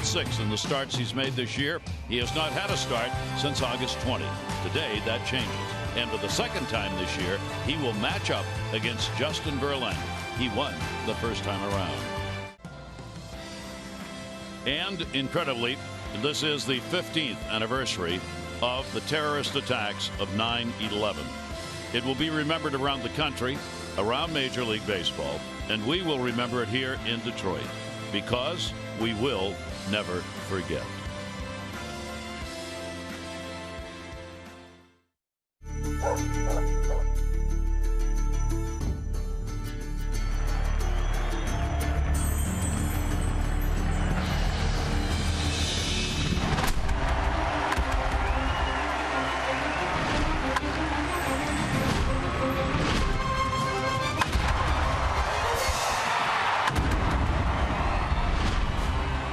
1-6 in the starts he's made this year. He has not had a start since August 20. Today, that changes. And for the second time this year, he will match up against Justin Verlander. He won the first time around. And incredibly, this is the 15th anniversary of the terrorist attacks of 9/11. It will be remembered around the country, around Major League Baseball, and we will remember it here in Detroit because we will never forget.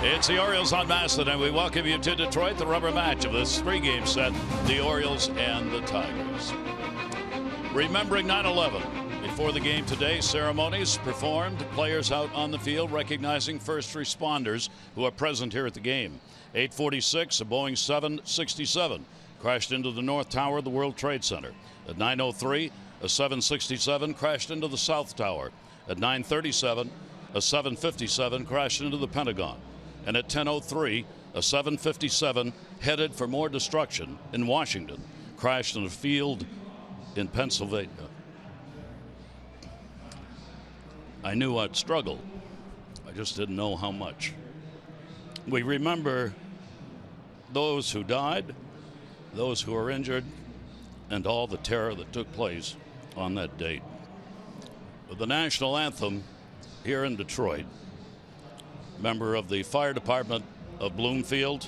It's the Orioles on Masson, and we welcome you to Detroit, the rubber match of this three-game set, the Orioles and the Tigers. Remembering 9/11. Before the game today, ceremonies performed, players out on the field recognizing first responders who are present here at the game. 8:46, a Boeing 767 crashed into the North Tower of the World Trade Center. At 9:03, a 767 crashed into the South Tower. At 9:37, a 757 crashed into the Pentagon. And at 10:03, a 757 headed for more destruction in Washington crashed in a field in Pennsylvania. I knew I'd struggle. I just didn't know how much. We remember those who died, those who were injured, and all the terror that took place on that date. With the national anthem here in Detroit, member of the Fire Department of Bloomfield,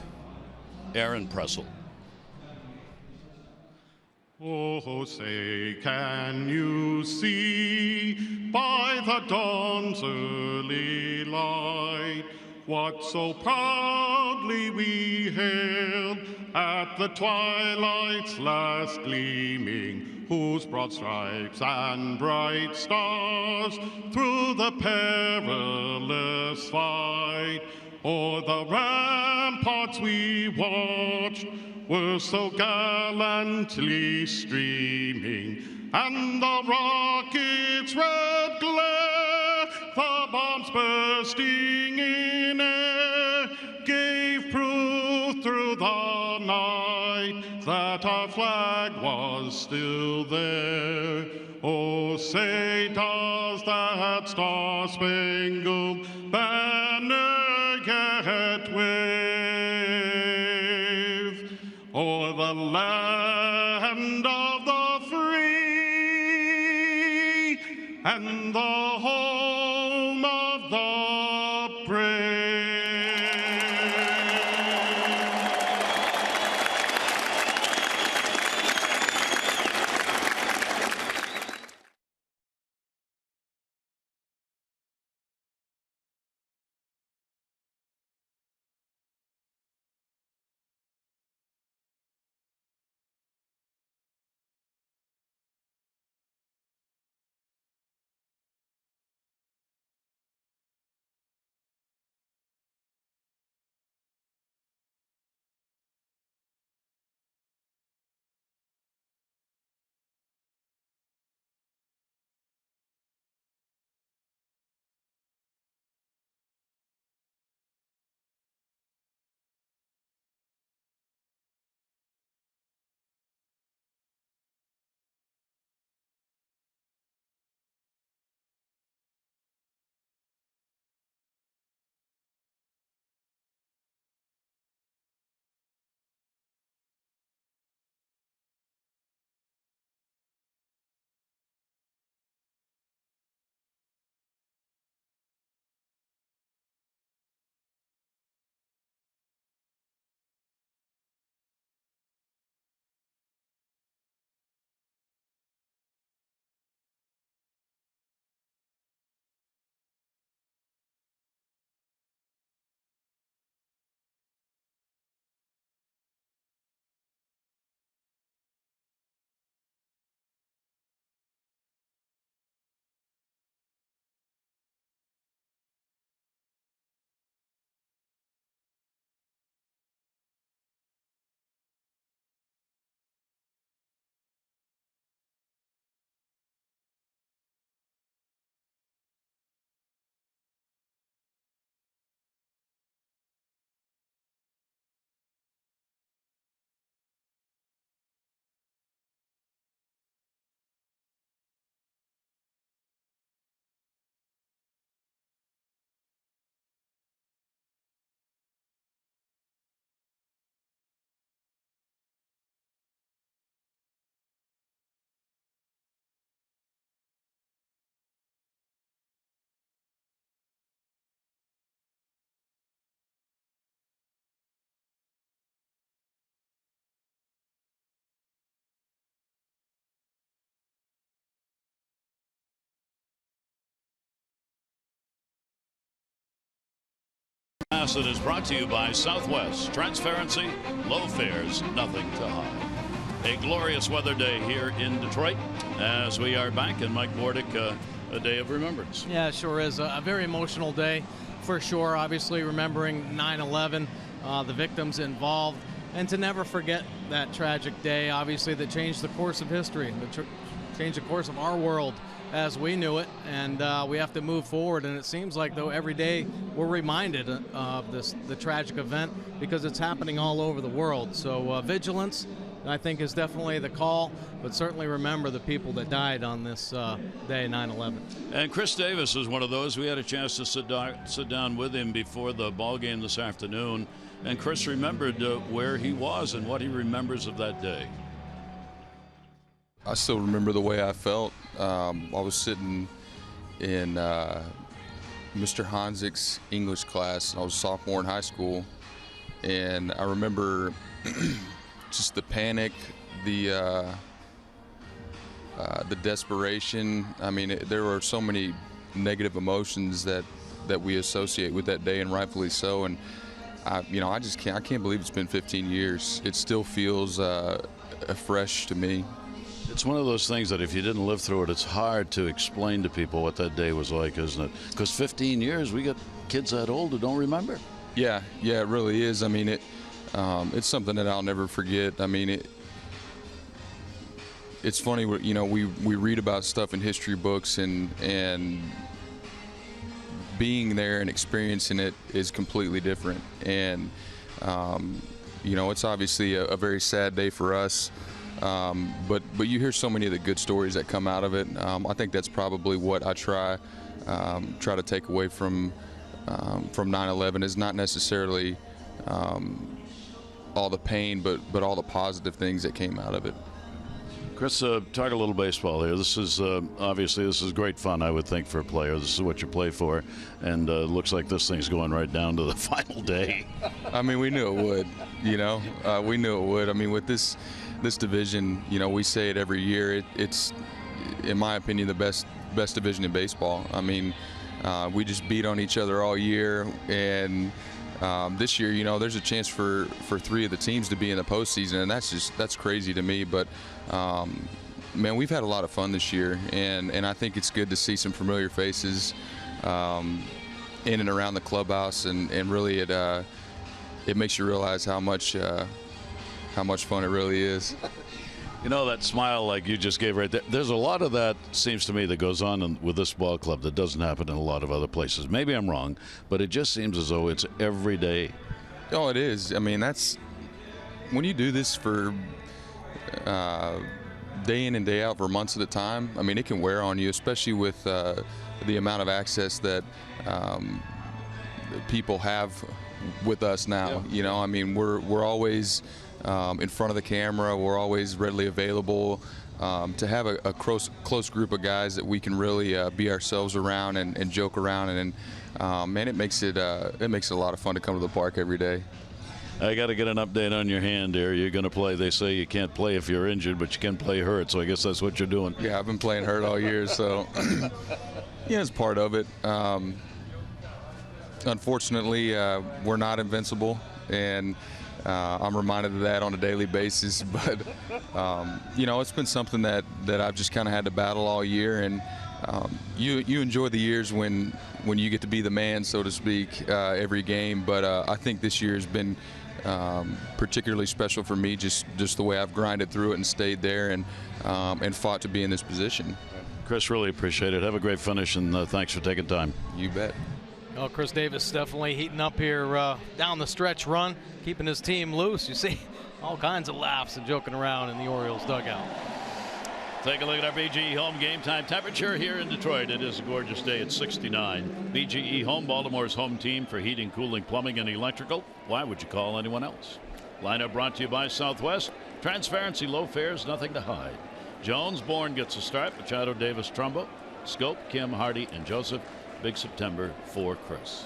Aaron Pressel. Oh, say, can you see by the dawn's early light what so proudly we hailed at the twilight's last gleaming, whose broad stripes and bright stars through the perilous fight o'er the ramparts we watched were so gallantly streaming, and the rocket's red glare, the bombs bursting in air, gave proof through the night that our flag was still there. Oh, say, does that star-spangled banner yet wave o'er the land of the free and the home of the brave? It is brought to you by Southwest. Transparency, low fares, nothing to hide. A glorious weather day here in Detroit as we are back, and Mike Bordick, a day of remembrance. Yeah, it sure is. A very emotional day for sure. Obviously remembering 9/11, the victims involved, and to never forget that tragic day, obviously, that changed the course of history, changed the course of our world as we knew it, and we have to move forward. And it seems like, though, every day we're reminded of the tragic event because it's happening all over the world. So vigilance, I think, is definitely the call, but certainly remember the people that died on this day, 9/11. And Chris Davis is one of those. We had a chance to sit down with him before the ball game this afternoon, and Chris remembered where he was and what he remembers of that day. I still remember the way I felt. I was sitting in Mr. Hansick's English class, and I was a sophomore in high school, and I remember just the panic, the desperation. I mean, there were so many negative emotions that we associate with that day, and rightfully so. And I can't believe it's been 15 years. It still feels fresh to me. It's one of those things that if you didn't live through it, it's hard to explain to people what that day was like, isn't it? Because 15 years, we got kids that old who don't remember. Yeah, it really is. I mean, it's something that I'll never forget. I mean, it's funny, we read about stuff in history books, and being there and experiencing it is completely different. And it's obviously a very sad day for us. But you hear so many of the good stories that come out of it. I think that's probably what I try to take away from 9/11 is not necessarily all the pain, but all the positive things that came out of it. Chris, talk a little baseball here. This is obviously this is great fun, I would think, for a player. This is what you play for, and looks like this thing's going right down to the final day. I mean, we knew it would. We knew it would. I mean, with this division, we say it every year. It's, in my opinion, the best division in baseball. I mean, we just beat on each other all year, and this year, there's a chance for three of the teams to be in the postseason, and that's crazy to me. But man, we've had a lot of fun this year, and I think it's good to see some familiar faces in and around the clubhouse, and really it makes you realize how much fun it really is. That smile like you just gave right there, there's a lot of that, seems to me, that goes on with this ball club that doesn't happen in a lot of other places. Maybe I'm wrong, but it just seems as though it's every day. Oh, it is. I mean, that's when you do this for day in and day out for months at a time. I mean, it can wear on you, especially with the amount of access that people have with us now. Yeah. I mean, we're always in front of the camera. We're always readily available. To have a close group of guys that we can really be ourselves around and joke around, and man, it makes it a lot of fun to come to the park every day. I got to get an update on your hand here. You're going to play. They say you can't play if you're injured, but you can play hurt. So I guess that's what you're doing. Yeah, I've been playing hurt all year, so yeah, it's part of it. Unfortunately, we're not invincible, and I'm reminded of that on a daily basis. But it's been something that I've just kind of had to battle all year. And you enjoy the years when you get to be the man, so to speak, every game. But I think this year has been particularly special for me, just the way I've grinded through it and stayed there and fought to be in this position. Chris, really appreciate it. Have a great finish, and thanks for taking time. You bet. Well, Chris Davis definitely heating up here down the stretch run, keeping his team loose. You see all kinds of laughs and joking around in the Orioles dugout. Take a look at our BGE Home game time temperature here in Detroit. It is a gorgeous day at 69. BGE Home, Baltimore's home team for heating, cooling, plumbing, and electrical. Why would you call anyone else? Lineup brought to you by Southwest. Transparency, low fares, nothing to hide. Jones, Bourne gets a start. Machado, Davis, Trumbo, Scope, Kim, Hardy, and Joseph. Big September for Chris.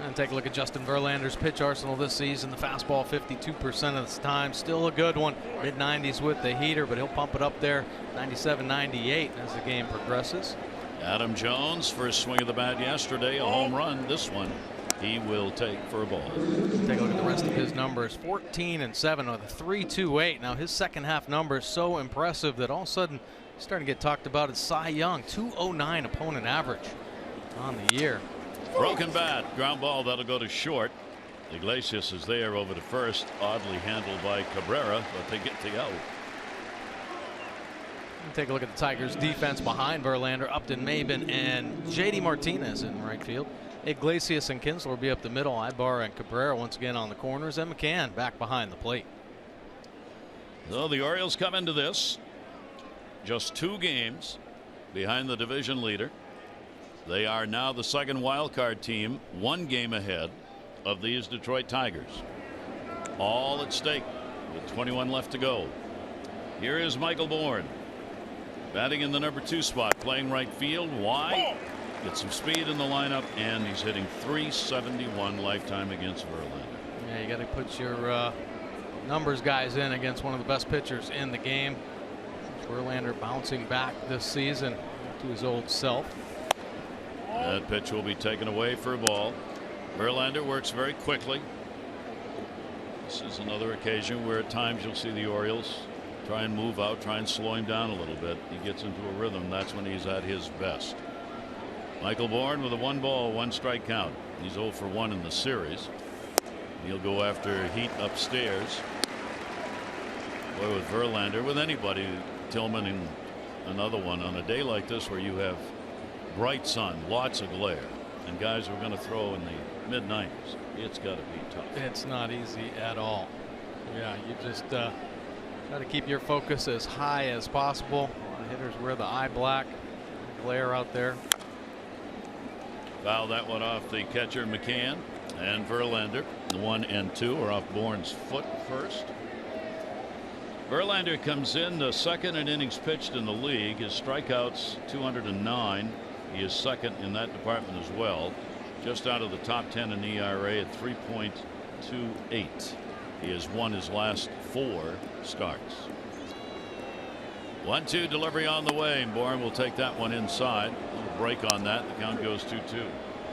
And take a look at Justin Verlander's pitch arsenal this season. The fastball 52% of the time. Still a good one. Mid-90s with the heater, but he'll pump it up there. 97, 98 as the game progresses. Adam Jones, first swing of the bat yesterday, a home run. This one he will take for a ball. Take a look at the rest of his numbers. 14-7 with a 3.28. Now his second half numbers so impressive that all of a sudden he's starting to get talked about as Cy Young. 2.09 opponent average on the year. Broken bat, ground ball, that'll go to short. Iglesias is there over to first, oddly handled by Cabrera, but they get the out. Take a look at the Tigers defense behind Verlander, Upton, Maben, and JD Martinez in right field. Iglesias and Kinsler will be up the middle. Ibarra and Cabrera once again on the corners, and McCann back behind the plate. So the Orioles come into this just 2 games behind the division leader. They are now the second wild card team, 1 game ahead of these Detroit Tigers. All at stake with 21 left to go. Here is Michael Bourne batting in the number 2 spot, playing right field. Why? Get some speed in the lineup, and he's hitting .371 lifetime against Verlander. Yeah, you got to put your numbers guys in against one of the best pitchers in the game. Verlander bouncing back this season to his old self. That pitch will be taken away for a ball. Verlander works very quickly. This is another occasion where at times you'll see the Orioles try and move out, try and slow him down a little bit. He gets into a rhythm. That's when he's at his best. Michael Bourne with a 1-ball, 1-strike count. He's 0 for 1 in the series. He'll go after heat upstairs. Boy, with Verlander, with anybody, Tillman and another one, on a day like this where you have bright sun, lots of glare, and guys are going to throw in the mid-90s, it's got to be tough. It's not easy at all. Yeah, you just got to keep your focus as high as possible. The hitters wear the eye black, glare out there. Foul that one off the catcher McCann, and Verlander. The 1 and 2 are off Bourne's foot first. Verlander comes in the second in innings pitched in the league. His strikeouts 209. He is second in that department as well. Just out of the top 10 in ERA at 3.28. He has won his last 4 starts. 1-2 delivery on the way, and Bourne will take that one inside. A little break on that. The count goes 2-2.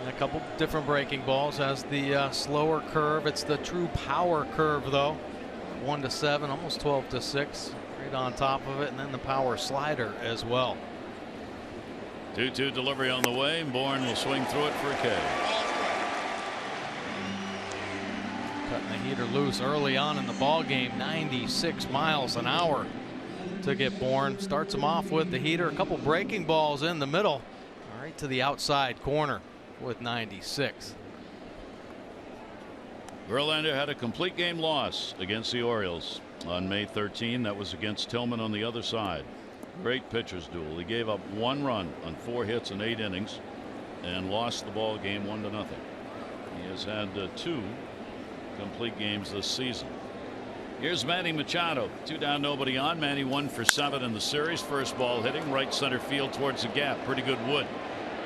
A couple different breaking balls. Has the slower curve. It's the true power curve though. 1-7, almost 12-6. Right on top of it, and then the power slider as well. 2-2 delivery on the way, and Bourne will swing through it for a K. Cutting the heater loose early on in the ball game. 96 miles an hour to get Bourne. Starts him off with the heater. A couple breaking balls in the middle, right to the outside corner with 96. Verlander had a complete game loss against the Orioles on May 13. That was against Tillman on the other side. Great pitchers duel. He gave up 1 run on 4 hits in 8 innings and lost the ball game 1-0. He has had 2 complete games this season. Here's Manny Machado. 2 down, nobody on. Manny 1 for 7 in the series. First ball hitting right center field towards the gap. Pretty good wood.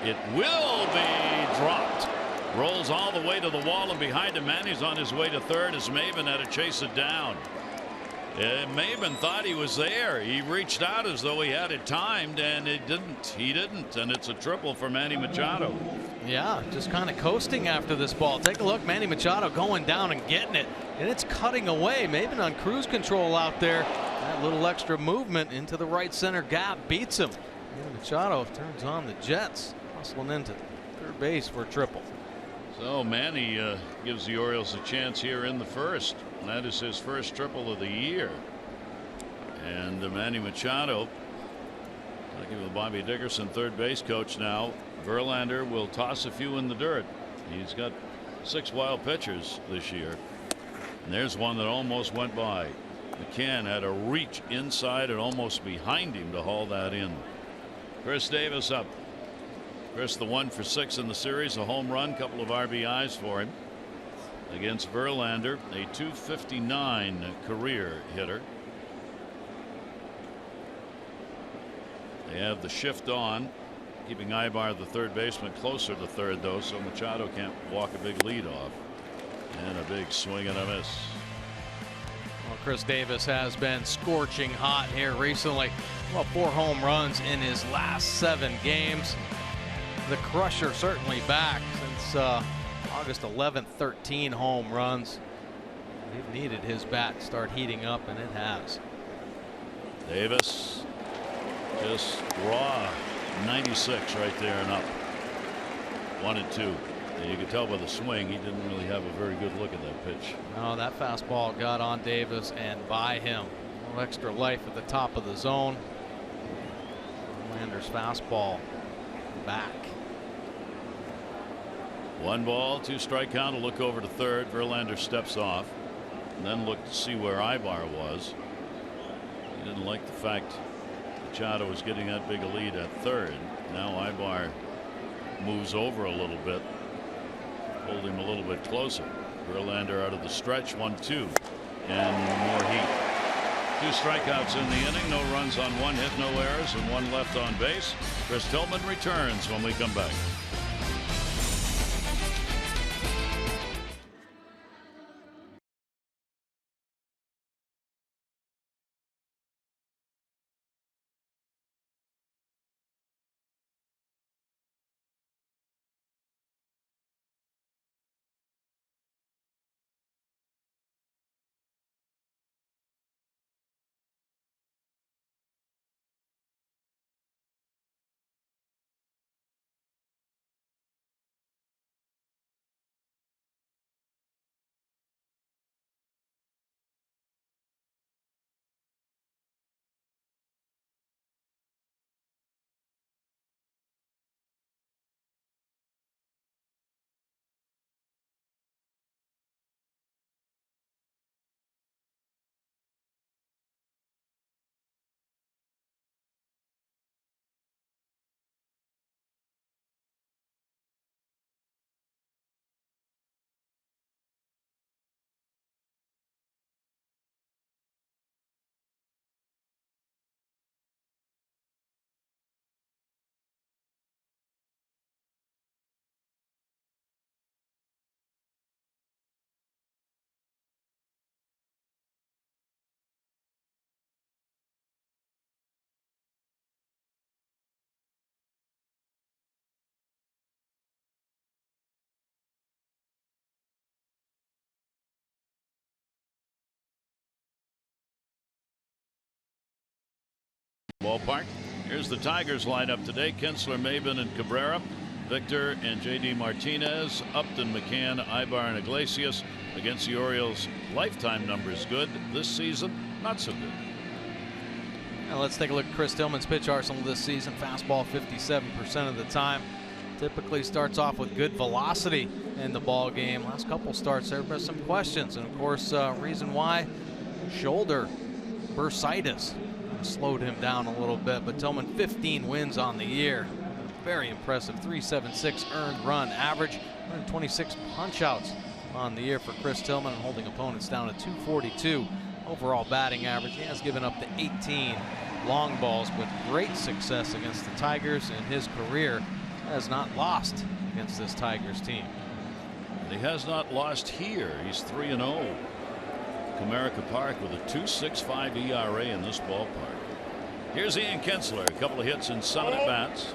It will be dropped. Rolls all the way to the wall, and behind him Manny's on his way to third as Maben had to chase it down. Maben thought he was there. He reached out as though he had it timed, and it didn't. He didn't, and it's a triple for Manny Machado. Yeah, just kind of coasting after this ball. Take a look, Manny Machado going down and getting it, and it's cutting away. Maben on cruise control out there. That little extra movement into the right center gap beats him. Manny Machado turns on the jets, hustling into third base for a triple. So Manny gives the Orioles a chance here in the first. And that is his first triple of the year. And Manny Machado talking with Bobby Dickerson, third base coach now. Verlander will toss a few in the dirt. He's got 6 wild pitchers this year. And there's one that almost went by. McCann had a reach inside and almost behind him to haul that in. Chris Davis up. Chris, the 1 for 6 in the series, a home run, couple of RBIs for him against Verlander, a .259 career hitter. They have the shift on, keeping Ibar, the third baseman, closer to third though, so Machado can't walk a big lead off. And a big swing and a miss. Well, Chris Davis has been scorching hot here recently. Well, 4 home runs in his last 7 games. The crusher certainly back since August 11th, 13 home runs. He needed his bat to start heating up, and it has. Davis just raw 96 right there and up. 1-2. And you could tell by the swing he didn't really have a very good look at that pitch. No, that fastball got on Davis and by him. A little extra life at the top of the zone. Verlander's fastball back. 1 ball, 2 strike count. A look over to third. Verlander steps off and then looked to see where Ibar was. He didn't like the fact Machado was getting that big a lead at third. Now Ibar moves over a little bit, hold him a little bit closer. Verlander out of the stretch, 1-2, and more heat. 2 strikeouts in the inning, no runs on 1 hit, no errors, and 1 left on base. Chris Tillman returns when we come back. Ballpark. Here's the Tigers lineup today. Kinsler, Maben, and Cabrera. Victor and J.D. Martinez. Upton, McCann, Ibar, and Iglesias. Against the Orioles, lifetime numbers good. This season, not so good. Now let's take a look at Chris Tillman's pitch arsenal this season. Fastball 57% of the time. Typically starts off with good velocity in the ball game. Last couple starts there have been some questions, and of course reason why, shoulder bursitis slowed him down a little bit. But Tillman, 15 wins on the year. Very impressive. 376 earned run average, 126 punch outs on the year for Chris Tillman, and holding opponents down at 242 overall batting average. He has given up to 18 long balls, but great success against the Tigers in his career. Has not lost against this Tigers team. And he has not lost here. He's 3-0. Comerica Park with a 2.65 ERA in this ballpark. Here's Ian Kinsler, a couple of hits and 7 at-bats.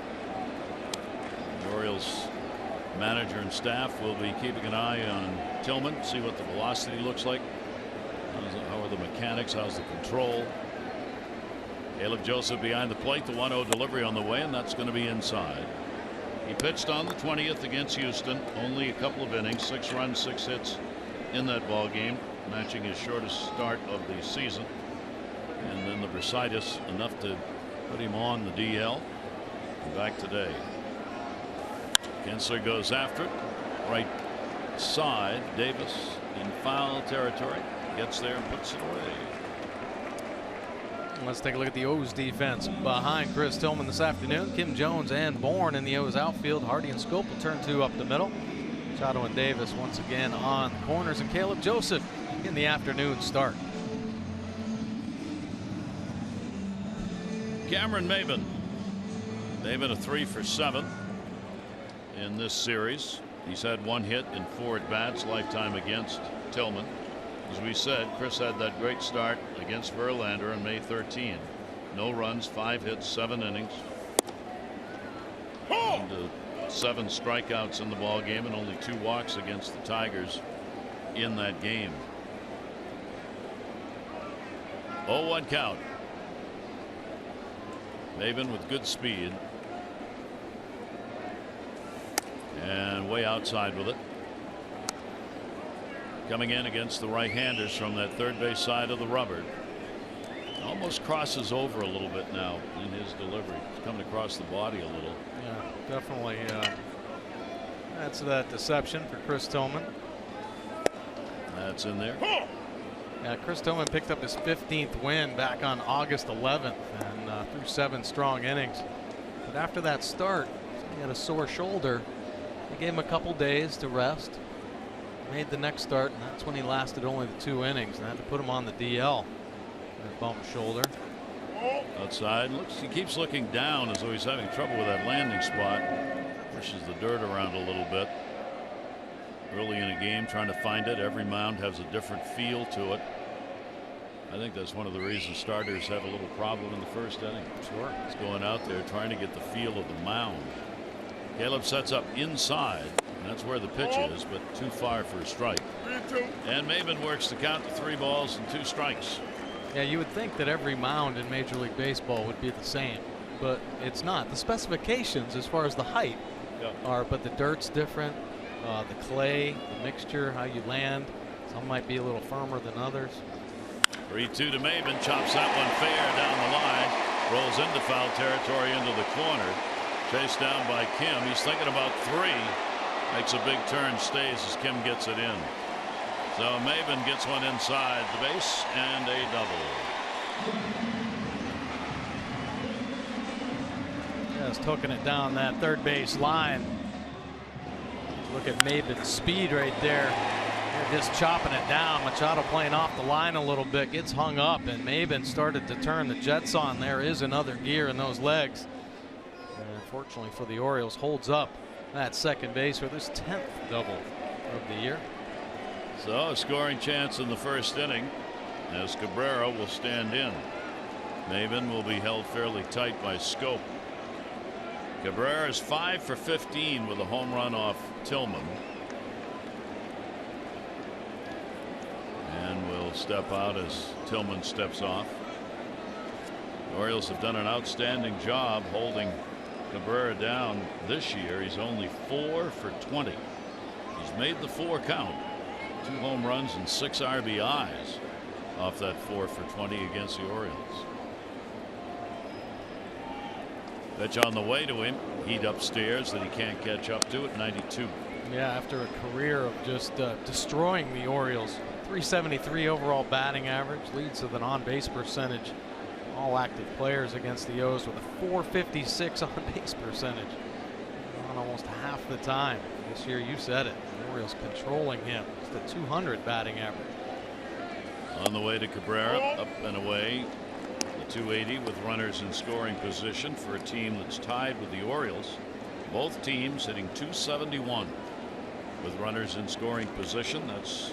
The Orioles manager and staff will be keeping an eye on Tillman, see what the velocity looks like. How are the mechanics? How's the control? Caleb Joseph behind the plate. The 1-0 delivery on the way, and that's going to be inside. He pitched on the 20th against Houston. Only a couple of innings, 6 runs, 6 hits in that ball game, matching his shortest start of the season. And then the bursitis enough to put him on the DL. And back today. Kinsler goes after it. Right side. Davis in foul territory. Gets there and puts it away. Let's take a look at the O's defense behind Chris Tillman this afternoon. Kim Jones and Bourne in the O's outfield. Hardy and Scope will turn 2 up the middle. Machado and Davis once again on the corners, and Caleb Joseph in the afternoon start. Cameron Maben. Maben a 3 for 7 in this series. He's had 1 hit in 4 at-bats, lifetime against Tillman. As we said, Chris had that great start against Verlander on May 13. No runs, 5 hits, 7 innings. And 7 strikeouts in the ball game and only 2 walks against the Tigers in that game. 0-1 count. Maben with good speed and way outside with it. Coming in against the right-handers from that third base side of the rubber. Almost crosses over a little bit now in his delivery. He's coming across the body a little. Yeah, definitely. That's that deception for Chris Tillman. That's in there. Yeah, Chris Tillman picked up his 15th win back on August 11th and threw 7 strong innings. But after that start, he had a sore shoulder. They gave him a couple days to rest. Made the next start, and that's when he lasted only the 2 innings and had to put him on the DL. That bumped shoulder. Outside. He keeps looking down as though he's having trouble with that landing spot. Pushes the dirt around a little bit. Early in a game, trying to find it. Every mound has a different feel to it. I think that's one of the reasons starters have a little problem in the first inning. Sure. He's going out there trying to get the feel of the mound. Caleb sets up inside. And that's where the pitch is, but too far for a strike. And Maben works the count to 3 balls and 2 strikes. Yeah, you would think that every mound in Major League Baseball would be the same, but it's not. The specifications as far as the height are, but the dirt's different. The clay, the mixture, how you land. Some might be a little firmer than others. 3-2 to Maben. Chops that one fair down the line. Rolls into foul territory into the corner. Chased down by Kim. He's thinking about 3. Makes a big turn, stays as Kim gets it in. So Maben gets one inside the base and a double. Just hooking it down that third base line. Look at Maben's speed right there. They're just chopping it down. Machado playing off the line a little bit, gets hung up, and Maben started to turn the jets on. There is another gear in those legs. And unfortunately for the Orioles, holds up that second base for this 10th double of the year. So a scoring chance in the first inning as Cabrera will stand in. Maben will be held fairly tight by Scope. Cabrera is 5 for 15 with a home run off Tillman. And will step out as Tillman steps off. The Orioles have done an outstanding job holding Cabrera down this year. He's only 4 for 20. He's made the 4 count. 2 home runs and 6 RBIs off that 4 for 20 against the Orioles. Pitch on the way to him. Heat upstairs that he can't catch up to at 92. Yeah, after a career of just destroying the Orioles. 373 overall batting average, leads with an on-base percentage. All active players against the O's with a 456 on-base percentage. On almost half the time. This year, you said it. The Orioles controlling him. It's the 200 batting average. On the way to Cabrera, up and away. The 280 with runners in scoring position for a team that's tied with the Orioles. Both teams hitting 271 with runners in scoring position. That's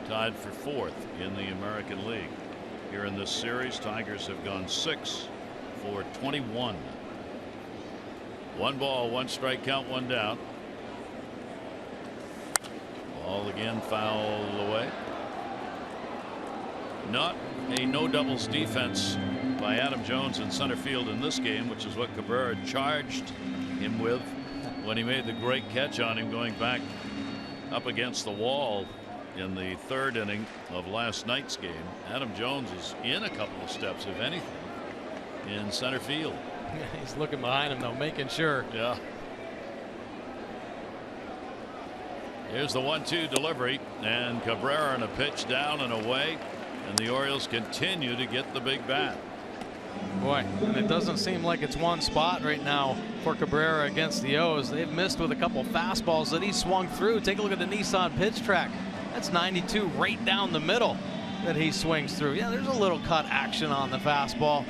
tied for 4th in the American League. Here in this series, Tigers have gone 6 for 21. 1 ball, 1 strike count, 1 down. Ball again fouled away. Not a no doubles defense by Adam Jones in center field in this game, which is what Cabrera charged him with when he made the great catch on him going back up against the wall in the 3rd inning of last night's game. Adam Jones is in a couple of steps, if anything, in center field. He's looking behind him, though, making sure. Yeah. Here's the 1-2 delivery, and Cabrera in a pitch down and away, and the Orioles continue to get the big bat. Boy, and it doesn't seem like it's one spot right now for Cabrera against the O's. They've missed with a couple fastballs that he swung through. Take a look at the Nissan pitch track. That's 92 right down the middle that he swings through. Yeah, there's a little cut action on the fastball.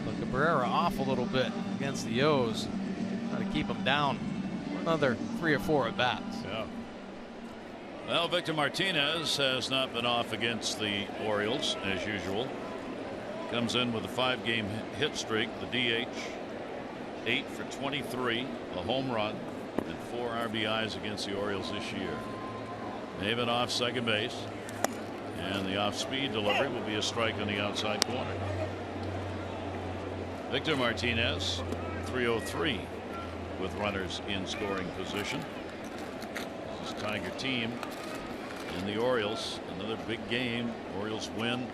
But Cabrera off a little bit against the O's. Try to keep him down for another 3 or 4 at bats. Yeah. Well, Victor Martinez has not been off against the Orioles as usual. Comes in with a 5-game hit streak, the DH. 8 for 23, a home run, and RBIs against the Orioles this year. Maven off second base, and the off-speed delivery will be a strike on the outside corner. Victor Martinez, 303 with runners in scoring position. This is Tiger team and the Orioles. Another big game. Orioles win,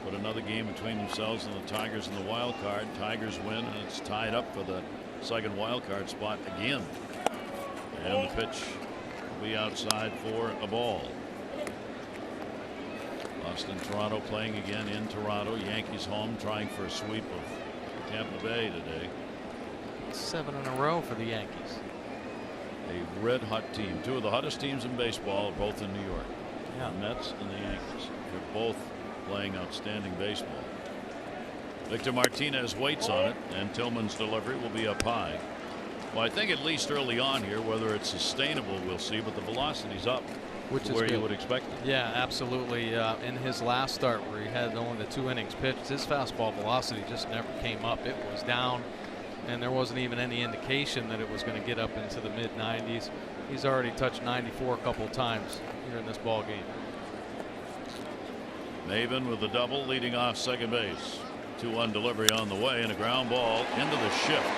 put another game between themselves and the Tigers in the wild card. Tigers win, and it's tied up for the second wild card spot again. And the pitch will be outside for a ball. Boston, Toronto playing again in Toronto. Yankees home, trying for a sweep of Tampa Bay today. 7 in a row for the Yankees. A red hot team. Two of the hottest teams in baseball, both in New York. Yeah. The Mets and the Yankees. They're both playing outstanding baseball. Victor Martinez waits on it, and Tillman's delivery will be up high. Well, I think at least early on here, whether it's sustainable, we'll see, but the velocity's up, which is where good. you would expect it. Yeah, absolutely. In his last start, where he had only the 2 innings pitched, his fastball velocity just never came up. It was down, and there wasn't even any indication that it was going to get up into the mid-90s. He's already touched 94 a couple of times here in this ball game. Maven with a double, leading off second base. 2-1 delivery on the way, and a ground ball into the shift.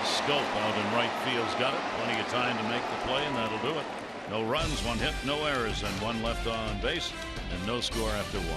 Scope out in right field's got it. Plenty of time to make the play, and that'll do it. No runs, 1 hit, no errors, and 1 left on base, and no score after 1.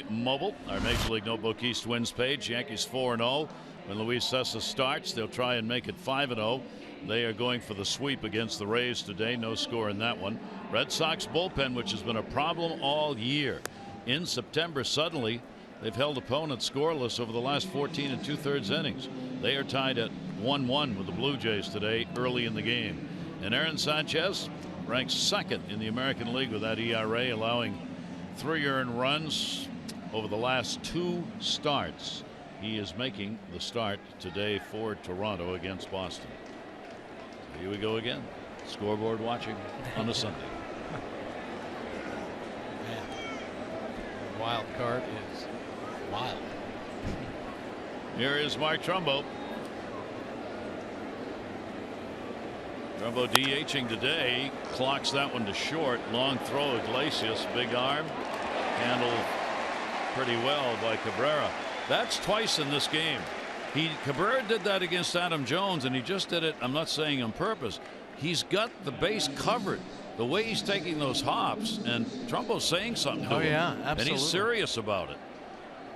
Mobile, our Major League Notebook East wins page. Yankees 4-0. When Luis Cessa starts, they'll try and make it 5-0. They are going for the sweep against the Rays today. No score in that one. Red Sox bullpen, which has been a problem all year. In September, suddenly, they've held opponents scoreless over the last 14 2/3 innings. They are tied at 1-1 with the Blue Jays today early in the game. And Aaron Sanchez ranks second in the American League with that ERA, allowing 3 earned runs over the last 2 starts. He is making the start today for Toronto against Boston. Here we go again. Scoreboard watching on a Sunday. Man, the wild card is wild. Here is Mark Trumbo. Trumbo DHing today. Clocks that one to short. Long throw. Iglesias, big arm. Handled pretty well by Cabrera. That's twice in this game. Cabrera did that against Adam Jones, and he just did it, I'm not saying on purpose. He's got the base covered. The way he's taking those hops, and Trumbo's saying something to him. Yeah, absolutely. And he's serious about it.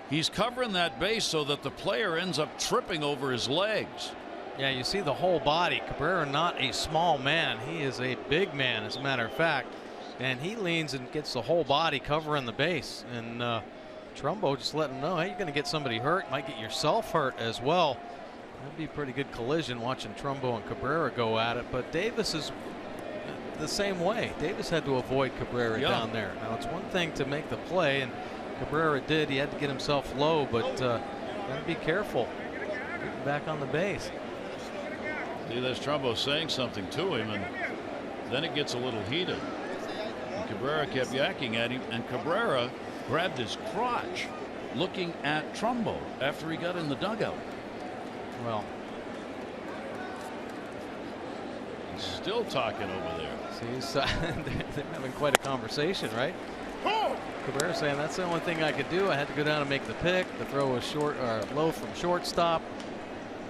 He's covering that base so that the player ends up tripping over his legs. Yeah, you see the whole body. Cabrera, not a small man. He is a big man, as a matter of fact. And he leans and gets the whole body covering the base. And Trumbo just let him know, hey, you're going to get somebody hurt. Might get yourself hurt as well. That'd be a pretty good collision watching Trumbo and Cabrera go at it. But Davis is the same way. Davis had to avoid Cabrera down there. Now, it's one thing to make the play, and Cabrera did. He had to get himself low, but got to be careful. Getting back on the base. See, there's Trumbo saying something to him, and then it gets a little heated. And Cabrera kept yakking at him, and Cabrera grabbed his crotch looking at Trumbo after he got in the dugout. Well, he's still talking over there. see, they're having quite a conversation, right? Cabrera saying that's the only thing I could do. I had to go down and make the pick. The throw was short or low from shortstop.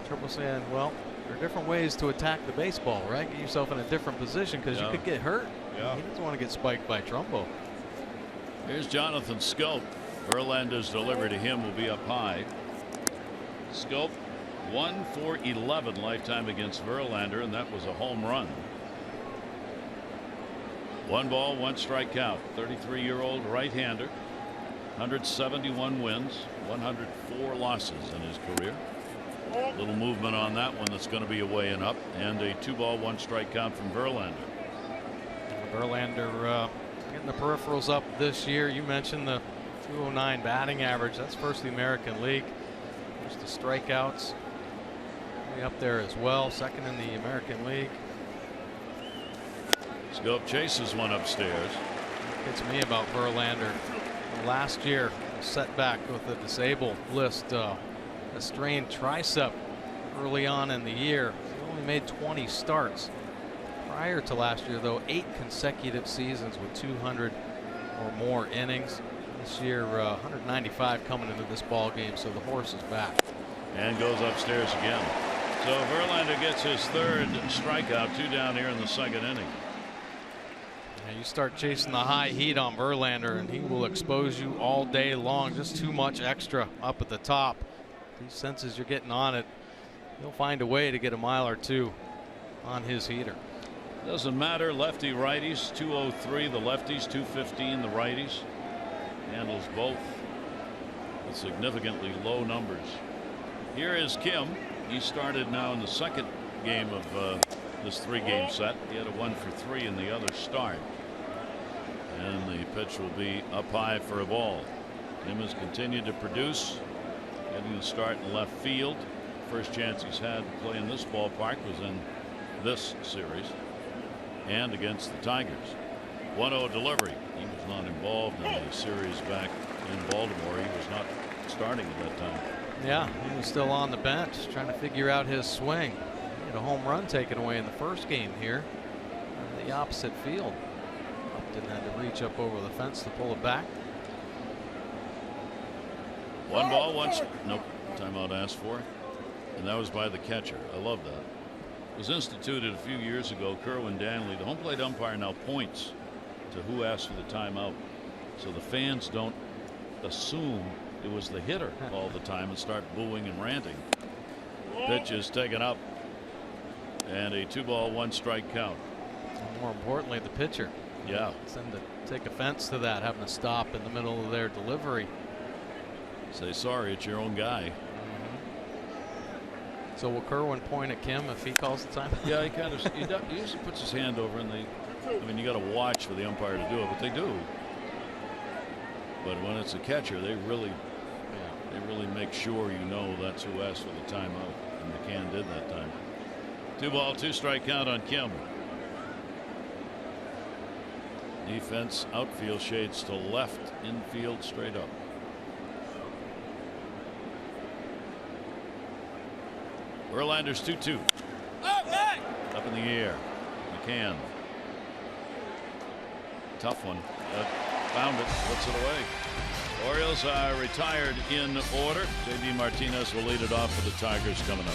Trumbo saying, well, there are different ways to attack the baseball, right? Get yourself in a different position because you could get hurt. Yeah. He doesn't want to get spiked by Trumbo. Here's Jonathan Scope. Verlander's delivery to him will be up high. Scope 1 for 11 lifetime against Verlander, and that was a home run. 1 ball, 1 strike count. 33-year-old right-hander. 171 wins, 104 losses in his career. Little movement on that one that's going to be away and up, and a 2 ball, 1 strike count from Verlander. Verlander getting the peripherals up this year. You mentioned the 209 batting average. That's first in the American League. There's the strikeouts way up there as well. Second in the American League. Scope chases one upstairs. Gets me about Verlander. Last year, a setback with the disabled list. A strained tricep early on in the year. He only made 20 starts. Prior to last year, though, 8 consecutive seasons with 200 or more innings. This year, 195 coming into this ball game, so the horse is back. And goes upstairs again. So Verlander gets his 3rd strikeout, 2 down here in the 2nd inning. You start chasing the high heat on Verlander, and he will expose you all day long. Just too much extra up at the top. He senses you're getting on it. He'll find a way to get a mile or 2 on his heater. Doesn't matter. Lefty righties 203 the lefties, 215 the righties. Handles both with significantly low numbers. Here is Kim. He started now in the 2nd game of this 3-game set. He had a 1 for 3 in the other start. And the pitch will be up high for a ball. Kim has continued to produce, getting the start in left field. First chance he's had to play in this ballpark was in this series and against the Tigers. 1-0 delivery. He was not involved in the series back in Baltimore. He was not starting at that time. Yeah, he was still on the bench trying to figure out his swing. He had a home run taken away in the first game here on the opposite field. Upton had to reach up over the fence to pull it back. 1 ball, 1 nope, timeout asked for, and that was by the catcher. I love that. It was instituted a few years ago. Kerwin Danley, the home plate umpire, now points to who asked for the timeout, so the fans don't assume it was the hitter all the time and start booing and ranting. Pitch is taken up, and a 2 ball, 1 strike count. And more importantly, the pitcher. Yeah. Tend to take offense to that, having to stop in the middle of their delivery. Say sorry, it's your own guy. So will Kerwin point at Kim if he calls the time? Yeah, he usually puts his hand over, and I mean, you got to watch for the umpire to do it, but they do. But when it's a catcher, they really make sure you know that's who asked for the timeout, and McCann did that time. 2 ball, 2 strike count on Kim. Defense outfield shades to left, infield straight up. Verlander's 2-2. Up in the air. McCann. Tough one. Found it. Puts it away. Orioles are retired in order. J.D. Martinez will lead it off for the Tigers coming up.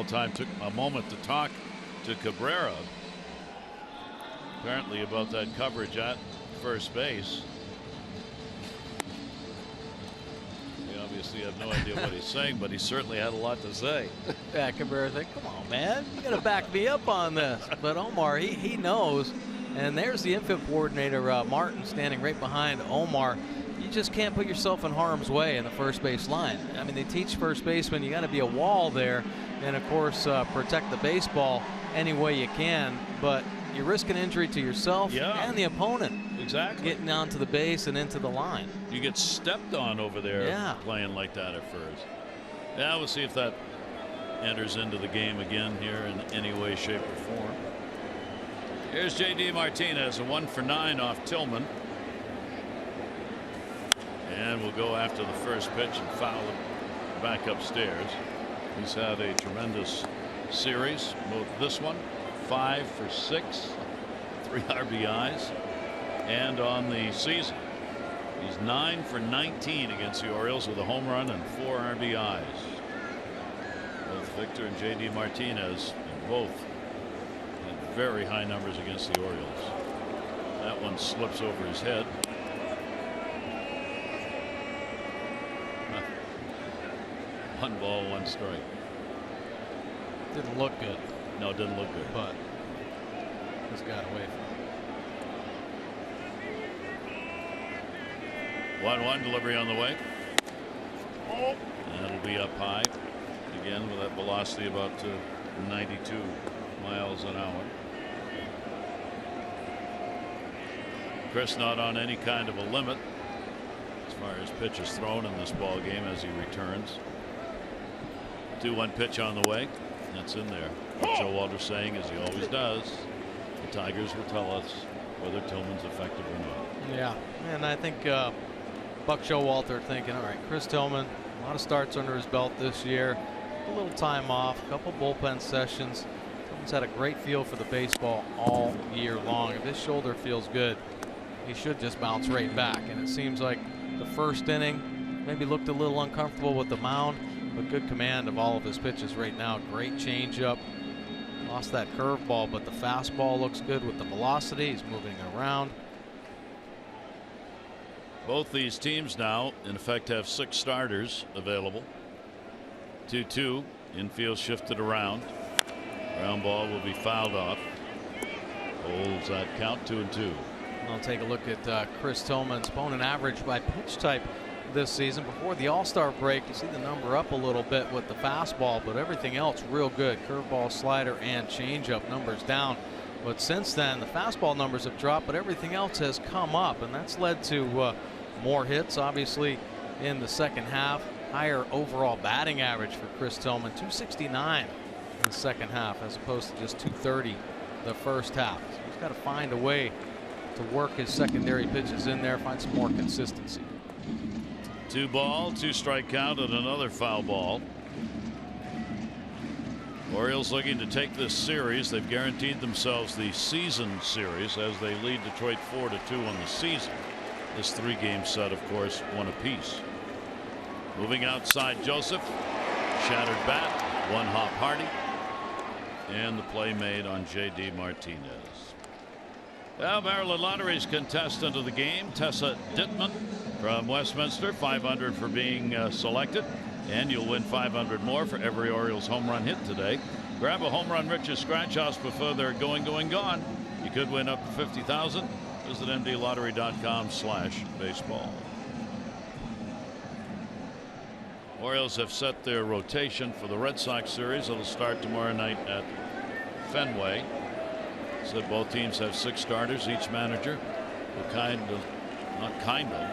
Time took a moment to talk to Cabrera, apparently about that coverage at first base. We obviously have no idea what he's saying, but he certainly had a lot to say. Yeah, Cabrera think, come on, man, you got to back me up on this. But Omar, he knows. And there's the infield coordinator, Martin, standing right behind Omar. You just can't put yourself in harm's way in the first base line. I mean, they teach first baseman you got to be a wall there, and of course protect the baseball any way you can. But you risk an injury to yourself and the opponent. Exactly. Getting onto the base and into the line. You get stepped on over there playing like that at first. Yeah, we'll see if that enters into the game again here in any way, shape, or form. Here's J.D. Martinez, a 1 for 9 off Tillman. And we'll go after the first pitch and foul him back upstairs. He's had a tremendous series, both this one, 5 for 6, 3 RBIs, and on the season, he's 9 for 19 against the Orioles with a home run and 4 RBIs. Both Victor and J.D. Martinez, both had very high numbers against the Orioles. That one slips over his head. One ball, 1 strike. Didn't look good. No, it didn't look good. But just got away from it. 1-1 delivery on the way. And it'll be up high again with that velocity about 92 miles an hour. Chris not on any kind of a limit as far as pitches thrown in this ball game as he returns. 2-1 pitch on the way. That's in there. What Joe Walter saying, as he always does, the Tigers will tell us whether Tillman's effective or not. Yeah, and I think Buck Showalter thinking, all right, Chris Tillman, a lot of starts under his belt this year, a little time off, a couple bullpen sessions. Tillman's had a great feel for the baseball all year long. If his shoulder feels good, he should just bounce right back. And it seems like the first inning maybe looked a little uncomfortable with the mound, but good command of all of his pitches right now. Great changeup. Lost that curveball, but the fastball looks good with the velocity. He's moving around. Both these teams now, in effect, have 6 starters available. 2-2. Infield shifted around. Ground ball will be fouled off. Holds that count 2-2. I'll take a look at Chris Tillman's opponent average by pitch type this season. Before the All-Star break, you see the number up a little bit with the fastball, but everything else real good. Curveball, slider, and changeup numbers down. But since then, the fastball numbers have dropped, but everything else has come up, and that's led to more hits, obviously, in the second half. Higher overall batting average for Chris Tillman, 269 in the second half, as opposed to just 230 the first half. So he's got to find a way to work his secondary pitches in there, find some more consistency. 2 ball, 2 strike count, and another foul ball. Orioles looking to take this series. They've guaranteed themselves the season series as they lead Detroit 4-2 on the season. This 3-game set, of course, 1 apiece. Moving outside, Joseph. Shattered bat, 1 hop Hardy. And the play made on J.D. Martinez. Well, Maryland Lottery's contestant of the game, Tessa Dittman from Westminster, 500 for being selected, and you'll win 500 more for every Orioles home run hit today. Grab a Home Run Riches scratch house before they're gone. You could win up to 50,000. Visit mdlottery.com/baseball. Orioles have set their rotation for the Red Sox series. It'll start tomorrow night at Fenway. Said both teams have 6 starters. Each manager will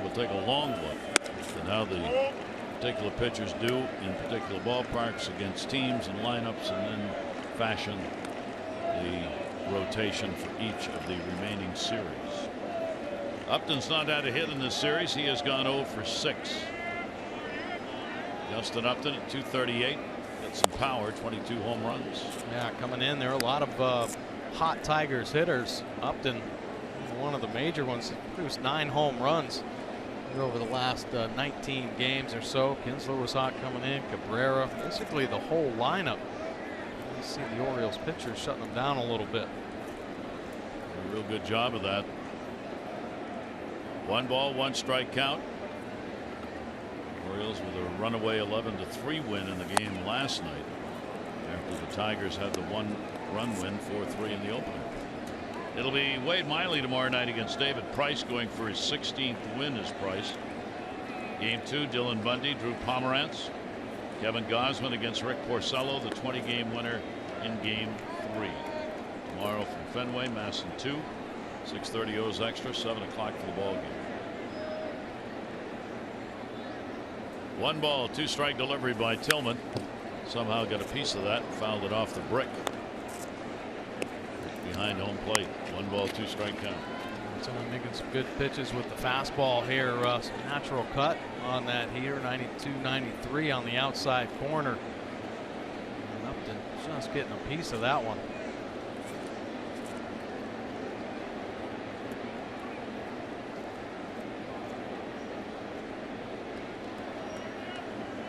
will take a long look at how the particular pitchers do in particular ballparks against teams and lineups, and then fashion the rotation for each of the remaining series. Upton's not had a hit in this series. He has gone 0 for 6. Justin Upton at 238. Got some power, 22 home runs. Yeah, coming in there are a lot of hot Tigers hitters. Upton, one of the major ones, produced 9 home runs over the last 19 games or so. Kinsler was hot coming in. Cabrera, basically the whole lineup You see the Orioles pitcher shutting them down a little bit. A real good job of that. 1 ball, 1 strike count. Orioles with a runaway 11-3 win in the game last night, after the Tigers had the 1-run win, 4-3 in the opener. It'll be Wade Miley tomorrow night against David Price, going for his 16th win as Price. Game 2, Dylan Bundy, Drew Pomerantz, Kevin Gausman against Rick Porcello, the 20-game winner in Game 3. Tomorrow from Fenway, Masson 2, 6:30 O's extra, 7 o'clock for the ball game. 1 ball, 2 strike delivery by Tillman. Somehow got a piece of that and fouled it off the brick behind home plate. 1 ball, 2 strike count. Tillman making some good pitches with the fastball here. Some natural cut on that here. 92-93 on the outside corner. And Upton just getting a piece of that one.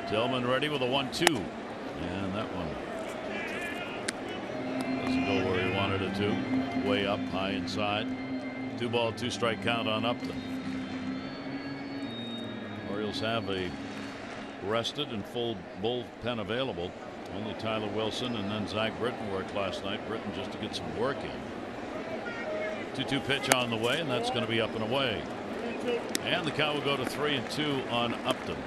Tillman ready with a 1-2, and that one doesn't go where he wanted it to. Way up high inside. 2 ball, 2 strike count on Upton. Orioles have a rested and full bullpen available. Only Tyler Wilson and then Zach Britton worked last night. Britton just to get some work in. 2-2 pitch on the way, and that's going to be up and away. And the count will go to 3-2 on Upton.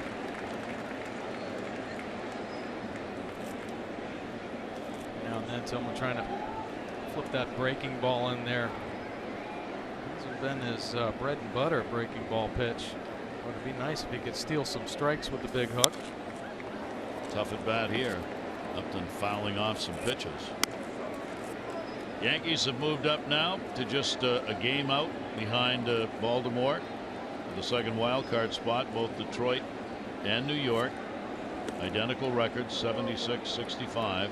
And Tillman trying to flip that breaking ball in there. Hasn't been his bread and butter breaking ball pitch. But it'd be nice if he could steal some strikes with the big hook. Tough at bat here. Upton fouling off some pitches. Yankees have moved up now to just a game out behind Baltimore for the second wild card spot. Both Detroit and New York, identical records, 76-65.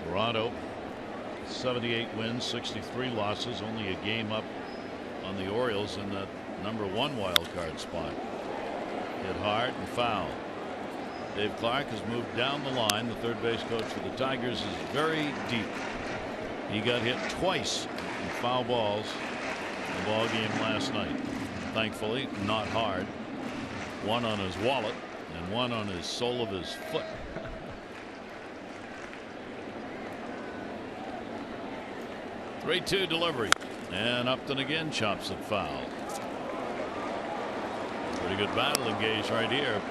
Toronto 78 wins, 63 losses, only a game up on the Orioles in that #1 wild card spot. Hit hard and foul. Dave Clark has moved down the line. The third base coach for the Tigers is very deep. He got hit twice in foul balls in the ball game last night. Thankfully not hard. One on his wallet and one on his sole of his foot. 3-2 delivery, and Upton again chops it foul. Pretty good battle engaged right here.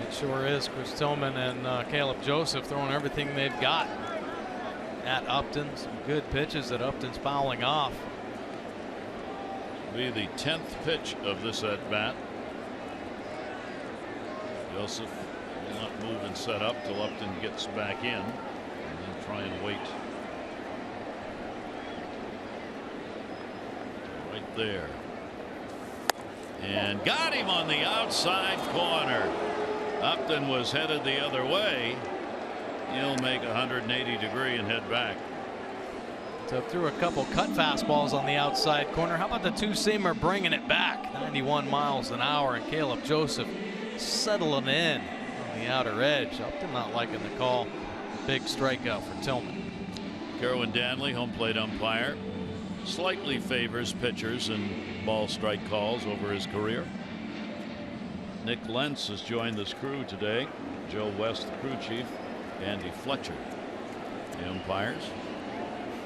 It sure is. Chris Tillman and Caleb Joseph throwing everything they've got at Upton. Some good pitches that Upton's fouling off. Be the 10th pitch of this at bat. Joseph will not move and set up till Upton gets back in, and then try and wait. Right there. And got him on the outside corner. Upton was headed the other way. He'll make a 180-degree and head back. So threw a couple cut fastballs on the outside corner. How about the two-seamer bringing it back? 91 miles an hour, and Caleb Joseph settling in on the outer edge. Upton not liking the call. Big strikeout for Tillman. Kerwin Danley, home plate umpire, slightly favors pitchers and ball strike calls over his career. Nick Lentz has joined this crew today. Joe West, the crew chief. Andy Fletcher, the umpires.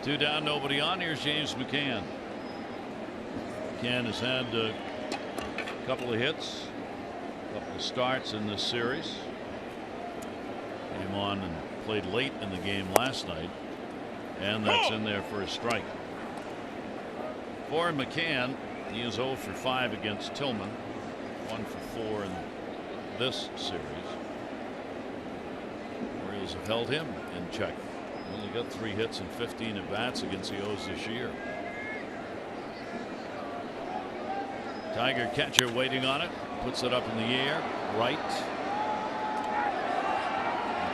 2 down, nobody on. Here's James McCann. McCann has had a couple of hits, a couple of starts in this series. Came on and played late in the game last night, and that's in there for a strike. For McCann, he is 0 for 5 against Tillman, 1 for 4 in this series. Orioles have held him in check. Only got 3 hits and 15 at bats against the O's this year. Tiger catcher waiting on it, puts it up in the air, right.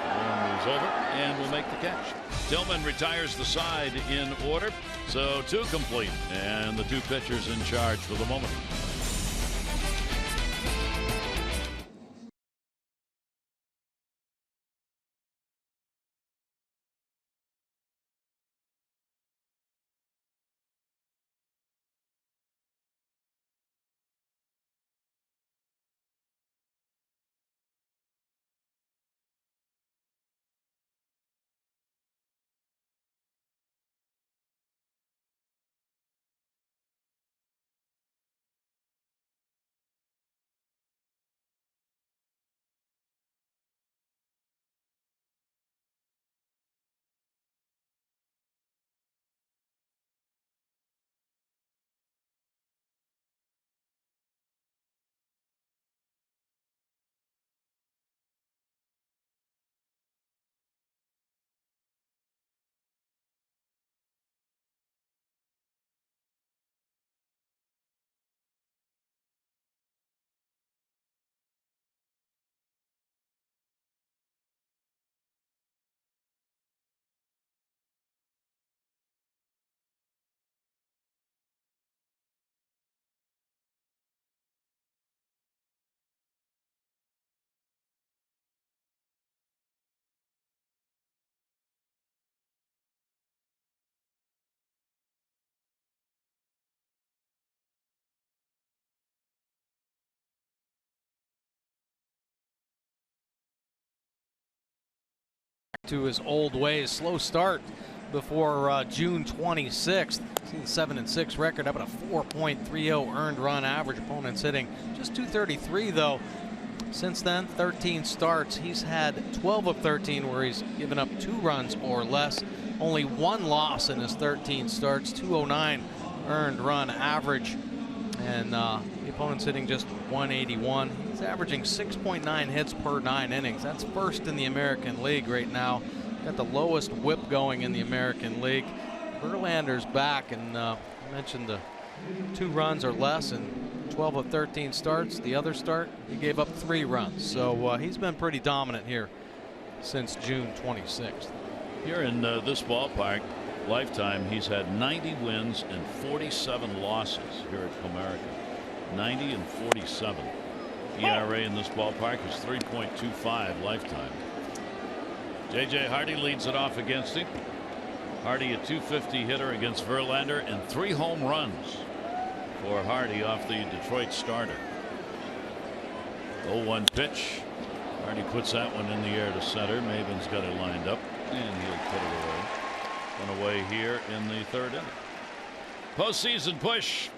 The ball moves over and will make the catch. Tillman retires the side in order, so 2 complete, and the 2 pitchers in charge for the moment. to his old ways. Slow start before June 26th. See the 7-6 record up at a 4.30 earned run average. Opponents hitting just .233 though. Since then, 13 starts. He's had 12 of 13 where he's given up 2 runs or less. Only 1 loss in his 13 starts. .209 earned run average. And the opponent's hitting just .181. He's averaging 6.9 hits per 9 innings. That's first in the American League right now. Got the lowest whip going in the American League. Verlander's back, and I mentioned the 2 runs or less in 12 of 13 starts. The other start, he gave up 3 runs. So he's been pretty dominant here since June 26th. Here in this ballpark, lifetime, he's had 90 wins and 47 losses here at Comerica. 90 and 47. ERA in this ballpark is 3.25 lifetime. J.J. Hardy leads it off against him. Hardy a .250 hitter against Verlander, and 3 home runs for Hardy off the Detroit starter. 0-1 pitch. Hardy puts that one in the air to center. Maven's got it lined up, and he'll put it away. One away here in the 3rd inning. Postseason push.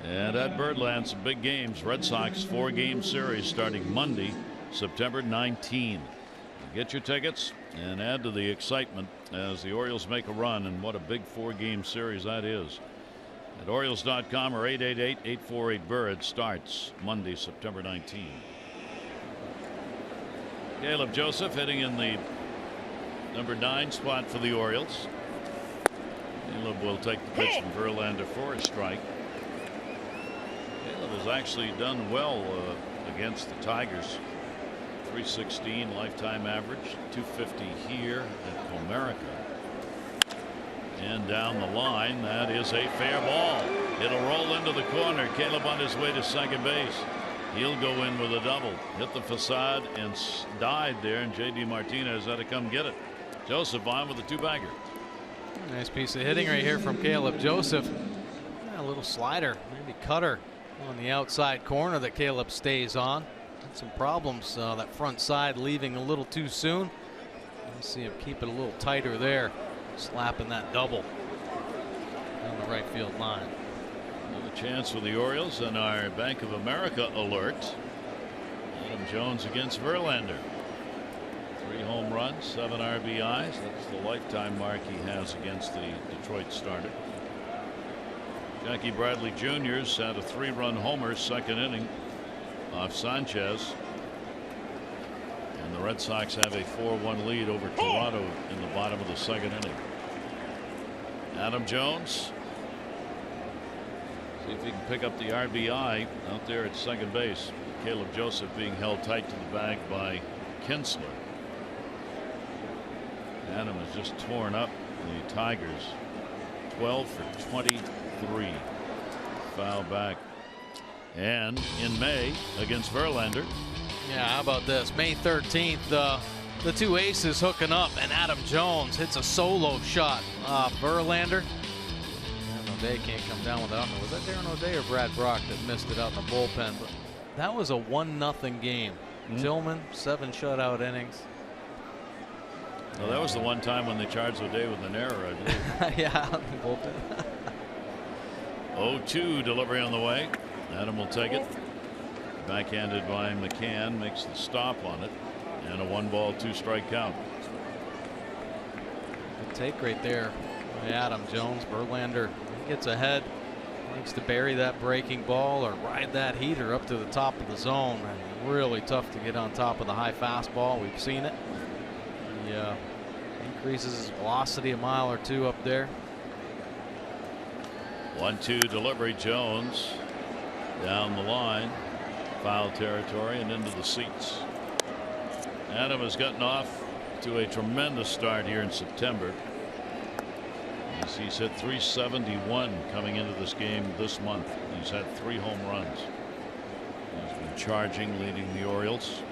And at Birdland, some big games. Red Sox 4-game series starting Monday, September 19. Get your tickets and add to the excitement as the Orioles make a run, and what a big 4-game series that is. At Orioles.com or 888-848-BIRD starts Monday, September 19. Caleb Joseph hitting in the number 9 spot for the Orioles. Caleb will take the pitch from Verlander for a strike. Caleb has actually done well against the Tigers. 316 lifetime average, 250 here at Comerica. And down the line, that is a fair ball. It'll roll into the corner. Caleb on his way to second base. He'll go in with a double. Hit the facade and died there, and J.D. Martinez had to come get it. Joseph on with a 2-bagger. Nice piece of hitting right here from Caleb Joseph. A little slider, maybe cutter on the outside corner that Caleb stays on. Had some problems, that front side leaving a little too soon. You see him keep it a little tighter there, slapping that double down the right field line. Another chance for the Orioles and our Bank of America alert. Adam Jones against Verlander. 3 home runs, 7 RBIs. That's the lifetime mark he has against the Detroit starter. Jackie Bradley Jr.'s had a 3-run homer 2nd inning off Sanchez. And the Red Sox have a 4-1 lead over Toronto in the bottom of the 2nd inning. Adam Jones. See if he can pick up the RBI out there at second base. Caleb Joseph being held tight to the bag by Kinsler. Adam has just torn up the Tigers. 12 for 23. Foul back. And in May against Verlander. Yeah, how about this? May 13th, the 2 aces hooking up, and Adam Jones hits a solo shot. Verlander. Darren O'Day can't come down without him. Was that Darren O'Day or Brad Brock that missed it out in the bullpen? But that was a 1-0 game. Tillman, 7 shutout innings. Well, that was the one time when they charged O'Day with an error, I believe. Yeah, on the bullpen. 0-2 delivery on the way. Adam will take it. Backhanded by McCann, makes the stop on it, and a 1-ball 2-strike count. Good take right there by Adam Jones. Verlander gets ahead, likes to bury that breaking ball or ride that heater up to the top of the zone. And really tough to get on top of the high fastball. We've seen it. He increases his velocity a mile or 2 up there. 1-2 delivery. Jones down the line, foul territory and into the seats. Adam has gotten off to a tremendous start here in September. He's hit 371 coming into this game this month. He's had 3 home runs. He's been charging, leading the Orioles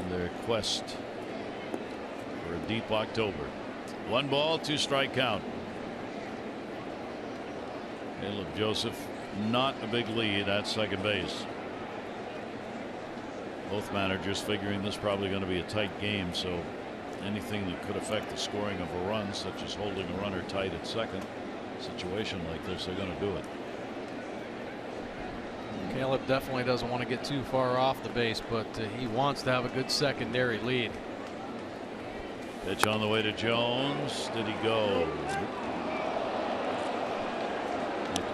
in their quest for a deep October. 1-ball 2-strike count. Caleb Joseph, not a big lead at second base. Both managers figuring this probably going to be a tight game, so anything that could affect the scoring of a run, such as holding a runner tight at second. Situation like this, they're going to do it. Caleb definitely doesn't want to get too far off the base, but he wants to have a good secondary lead. Pitch on the way to Jones. Did he go?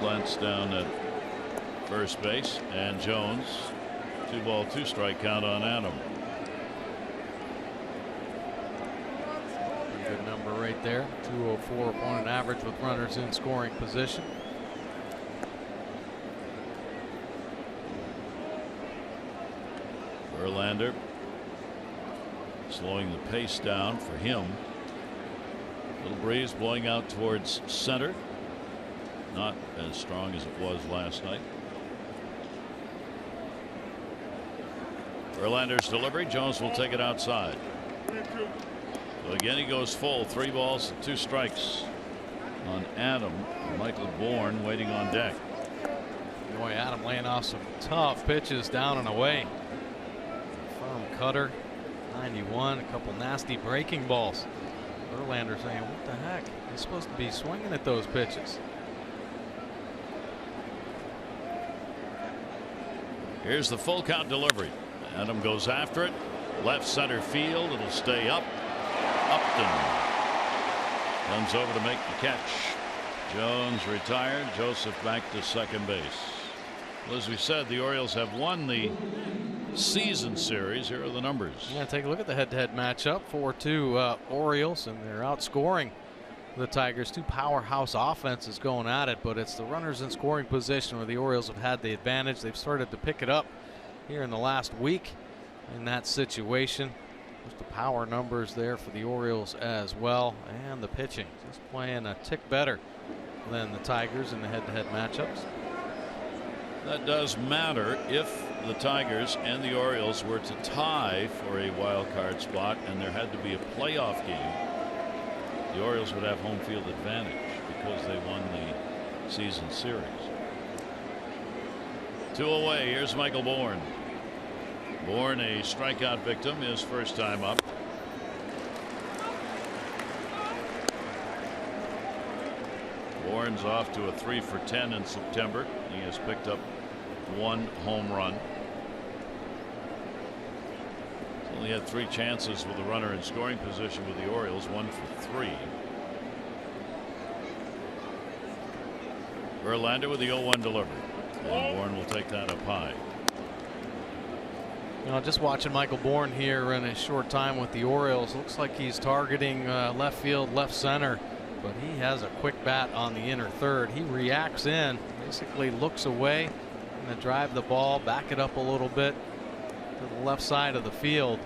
Glance down at first base, and Jones, 2-ball, 2-strike count on Adam. Good number right there. 204 opponent average with runners in scoring position. Verlander slowing the pace down for him. Little breeze blowing out towards center. Not as strong as it was last night. Verlander's delivery. Jones will take it outside. So again, he goes full. 3 balls, 2 strikes on Adam. Michael Bourne waiting on deck. Boy, Adam laying off some tough pitches down and away. Firm cutter, 91, a couple nasty breaking balls. Verlander saying, what the heck? He's supposed to be swinging at those pitches. Here's the full count delivery. Adam goes after it. Left center field. It'll stay up. Upton comes over to make the catch. Jones retired. Joseph back to second base. Well, as we said, the Orioles have won the season series. Here are the numbers. Yeah, take a look at the head-to-head matchup. 4-2 Orioles, and they're outscoring the Tigers. 2 powerhouse offenses going at it, but it's the runners in scoring position where the Orioles have had the advantage. They've started to pick it up here in the last week in that situation. Just the power numbers there for the Orioles as well, and the pitching just playing a tick better than the Tigers in the head-to-head matchups. That does matter if the Tigers and the Orioles were to tie for a wild card spot and there had to be a playoff game. The Orioles would have home field advantage because they won the season series. 2 away. Here's Michael Bourne. Bourne, a strikeout victim, his first time up. Bourne's off to a 3 for 10 in September. He has picked up 1 home run. He's only had 3 chances with a runner in scoring position with the Orioles, 1 for 3. Verlander with the 0-1 delivery. And Bourne will take that up high. You know, just watching Michael Bourne here in a short time with the Orioles, looks like he's targeting left field, left center, but he has a quick bat on the inner third. He reacts in, basically looks away, and then drive the ball, back it up a little bit to the left side of the field.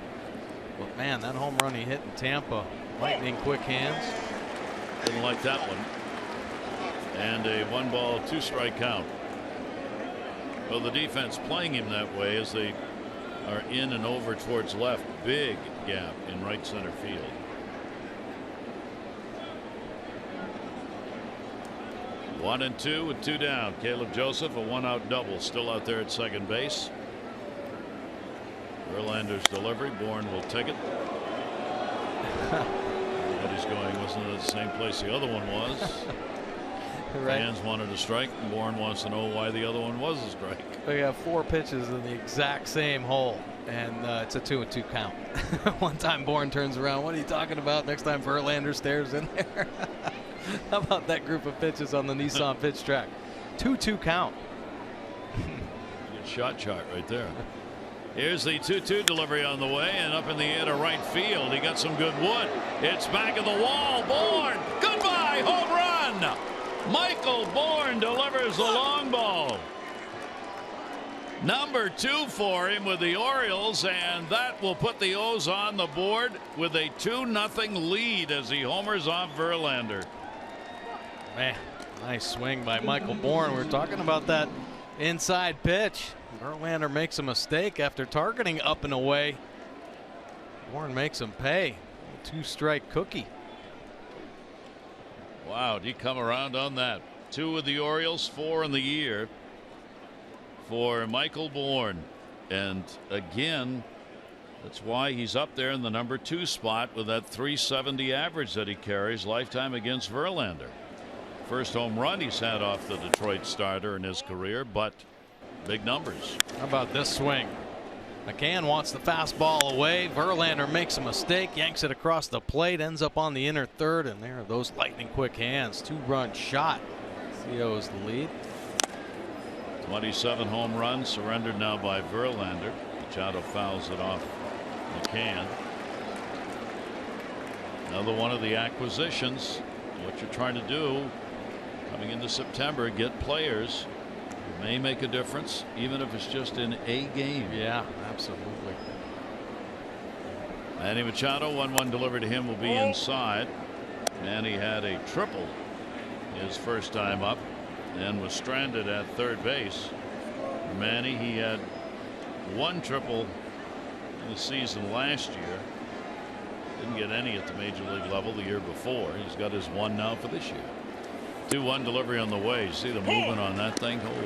But man, that home run he hit in Tampa, lightning quick hands. Didn't like that one. And a 1-ball, 2-strike count. Well, the defense playing him that way as they are in and over towards left. Big gap in right center field. One and 2 with 2 down. Caleb Joseph, a 1-out double, still out there at second base. Verlander's delivery. Bourne will take it. But he's going, wasn't it the same place the other one was? Right. Fans wanted a strike, and Bourne wants to know why the other one was a strike. We have 4 pitches in the exact same hole, and it's a 2-2 count. One time Bourne turns around, what are you talking about? Next time Verlander stares in there. How about that group of pitches on the Nissan pitch track? 2-2 count. Good shot chart right there. Here's the 2-2 delivery on the way, and up in the air to right field. He got some good wood. It's back of the wall. Bourne, goodbye, home run. Michael Bourne delivers the long ball. Number 2 for him with the Orioles, and that will put the O's on the board with a 2-0 lead as he homers off Verlander. Man, nice swing by Michael Bourne. We're talking about that inside pitch. Verlander makes a mistake after targeting up and away. Bourne makes him pay. 2-strike cookie. Wow, did he come around on that? 2 with the Orioles, 4 in the year for Michael Bourne. And again, That's why he's up there in the number 2 spot with that 370 average that he carries lifetime against Verlander. First home run he's had off the Detroit starter in his career, but big numbers. How about this swing? McCann wants the fastball away. Verlander makes a mistake, yanks it across the plate, ends up on the inner third, and there are those lightning quick hands. 2-run shot. CO is the lead. 27 home runs surrendered now by Verlander. Machado fouls it off McCann. Another one of the acquisitions. What you're trying to do coming into September, get players who may make a difference, even if it's just in a game. Yeah, absolutely. Manny Machado, 1-1 delivered to him, will be inside. Manny had a triple his first time up and was stranded at third base. Manny, he had 1 triple in the season last year. Didn't get any at the major league level the year before. He's got his 1 now for this year. 2-1 delivery on the way. You see the movement on that thing? Holy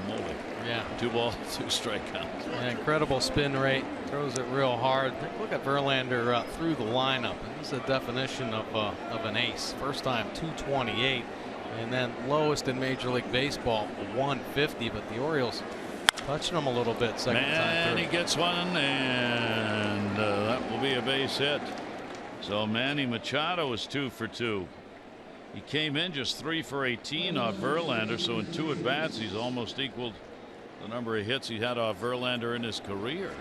moly. Yeah. 2 balls, 2 strikeouts. Yeah, incredible spin rate. Throws it real hard. Look at Verlander through the lineup. This is the definition of an ace. First time 228, and then lowest in Major League Baseball 150. But the Orioles touching him a little bit second time And through. he gets one, and that will be a base hit. So Manny Machado is 2 for 2. He came in just 3 for 18 off Verlander, so in 2 at bats he's almost equaled the number of hits he had off Verlander in his career.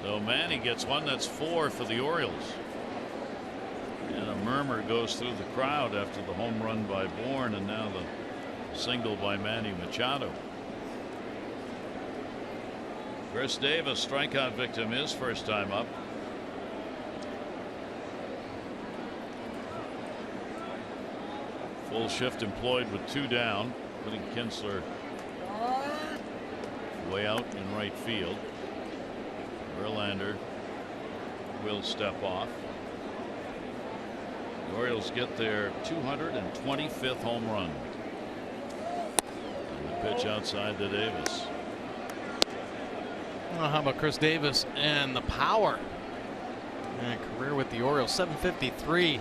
So Manny gets one. That's 4 for the Orioles. And a murmur goes through the crowd after the home run by Bourne and now the single by Manny Machado. Chris Davis, strikeout victim, his first time up. Full shift employed with 2 down, putting Kinsler way out in right field. Verlander will step off. The Orioles get their 225th home run. And the pitch outside to Davis. Well, how about Chris Davis and the power? And career with the Orioles, 753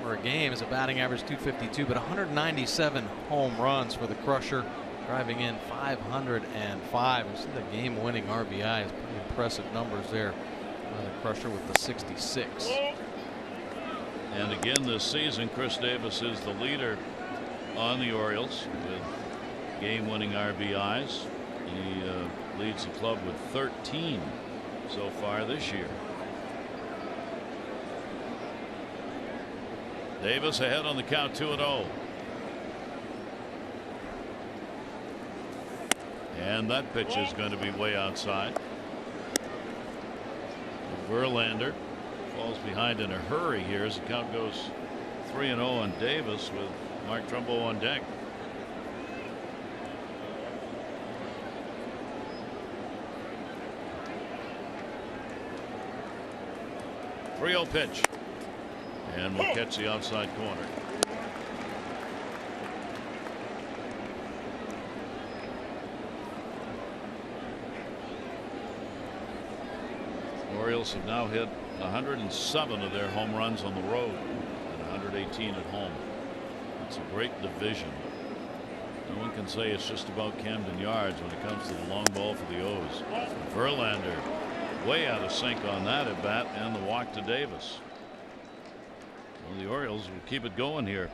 for a game is a batting average 252, but 197 home runs for the Crusher, driving in 505. You see the game-winning RBIs, pretty impressive numbers there by the Crusher with the 66. And again this season, Chris Davis is the leader on the Orioles with game-winning RBIs. He leads the club with 13 so far this year. Davis ahead on the count, 2-0. And that pitch is going to be way outside. Verlander falls behind in a hurry here as the count goes 3-0 on Davis with Mark Trumbo on deck. .3-0 pitch, and we'll catch the outside corner. Orioles have now hit 107 of their home runs on the road and 118 at home. It's a great division. No one can say it's just about Camden Yards when it comes to the long ball for the O's. Verlander way out of sync on that at bat, and the walk to Davis. Well, the Orioles will keep it going here,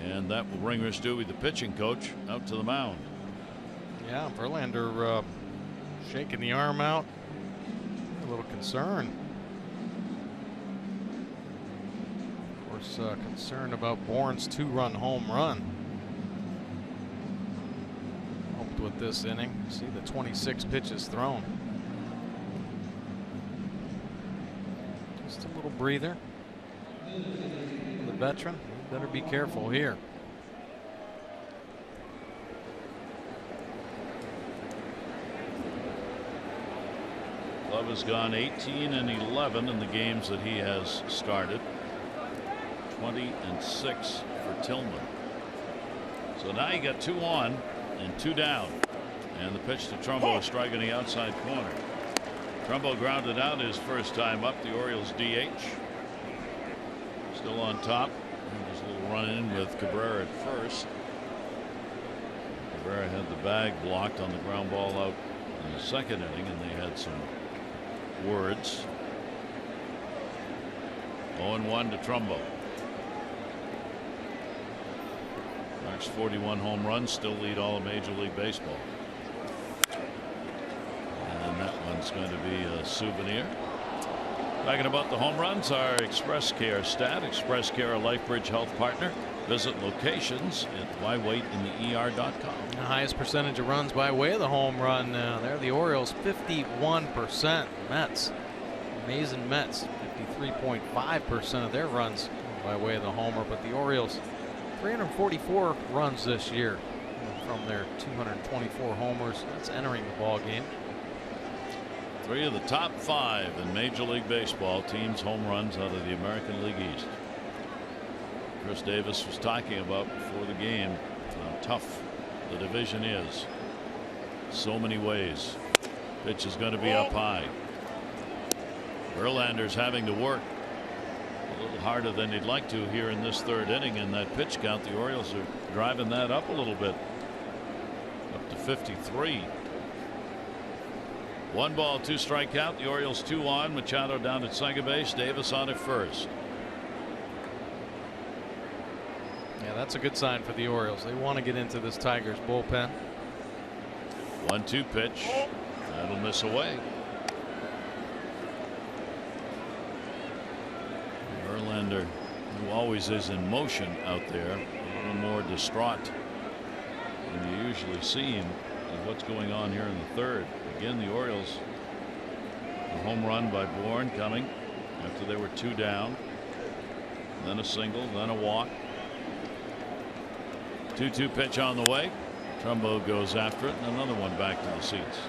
and that will bring Rich Dewey, the pitching coach, out to the mound. Yeah, Verlander shaking the arm out. A little concern. Of course, concern about Bourne's 2-run home run. Hoped with this inning. See the 26 pitches thrown. Just a little breather. The veteran, better be careful here. Love has gone 18-11 in the games that he has started. 20-6 for Tillman. So now you got 2 on and 2 down. And the pitch to Trumbo, a strike in the outside corner. Trumbo grounded out his first time up. The Orioles DH. Still on top. Just a little run in with Cabrera at first. Cabrera had the bag blocked on the ground ball out in the second inning, and they had some words. 0-1 to Trumbo. Mark's 41 home runs still lead all of Major League Baseball. And that one's going to be a souvenir. Talking about the home runs, our Express Care stat. Express Care, a LifeBridge health partner. Visit locations at whywaitinther.com. The highest percentage of runs by way of the home run. There, the Orioles, 51%. Mets, amazing Mets, 53.5% of their runs by way of the homer. But the Orioles, 344 runs this year from their 224 homers. That's entering the ball game. 3 of the top 5 in Major League Baseball teams home runs out of the American League East. Chris Davis was talking about before the game how tough the division is. So many ways. Pitch is going to be up high. Verlander's having to work a little harder than he'd like to here in this third inning, and that pitch count, the Orioles are driving that up a little bit, up to 53. 1 ball, 2 strike count. The Orioles 2 on. Machado down at second base. Davis on at first. Yeah, that's a good sign for the Orioles. They want to get into this Tigers bullpen. 1-2 pitch. That'll miss away. Verlander, who always is in motion out there, a little more distraught than you usually see him, is what's going on here in the third. Again, the Orioles, a home run by Bourne coming after they were 2 down. Then a single, then a walk. 2-2 pitch on the way. Trumbo goes after it, and another one back to the seats.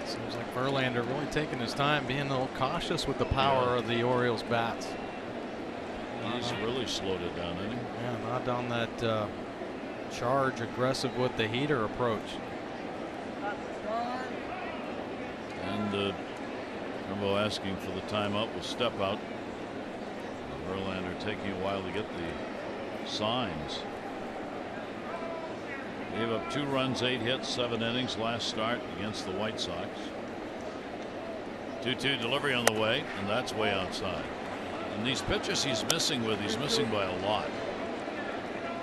Seems like Verlander really taking his time, being a little cautious with the power of the Orioles bats. He's really slowed it down, isn't he? Yeah, not on that charge, aggressive with the heater approach. And Trumbo asking for the timeout with step out. Verlander taking a while to get the signs. Gave up 2 runs, 8 hits, 7 innings last start against the White Sox. 2-2 delivery on the way, and that's way outside. And these pitches he's missing by a lot.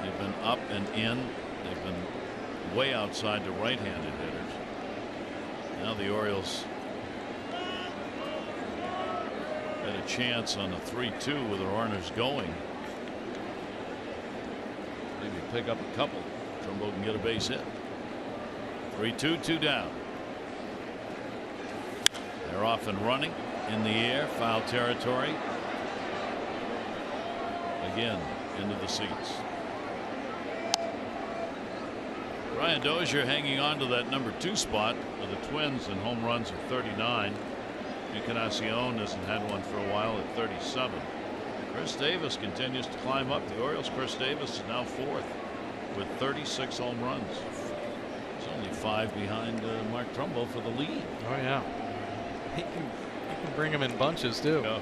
They've been up and in. They've been way outside to right-handed hitters. Now the Orioles had a chance on the 3-2 with the runners going. Maybe pick up a couple. Trumbo can get a base hit. 3-2, 2 down. They're off and running in the air, foul territory. Again into the seats. Ryan Dozier hanging on to that number 2 spot for the Twins in home runs at 39. Encarnacion hasn't had one for a while at 37. Chris Davis continues to climb up. The Orioles, Chris Davis is now 4th with 36 home runs. He's only 5 behind Mark Trumbo for the lead. Oh yeah, he can bring him in bunches too. Yeah.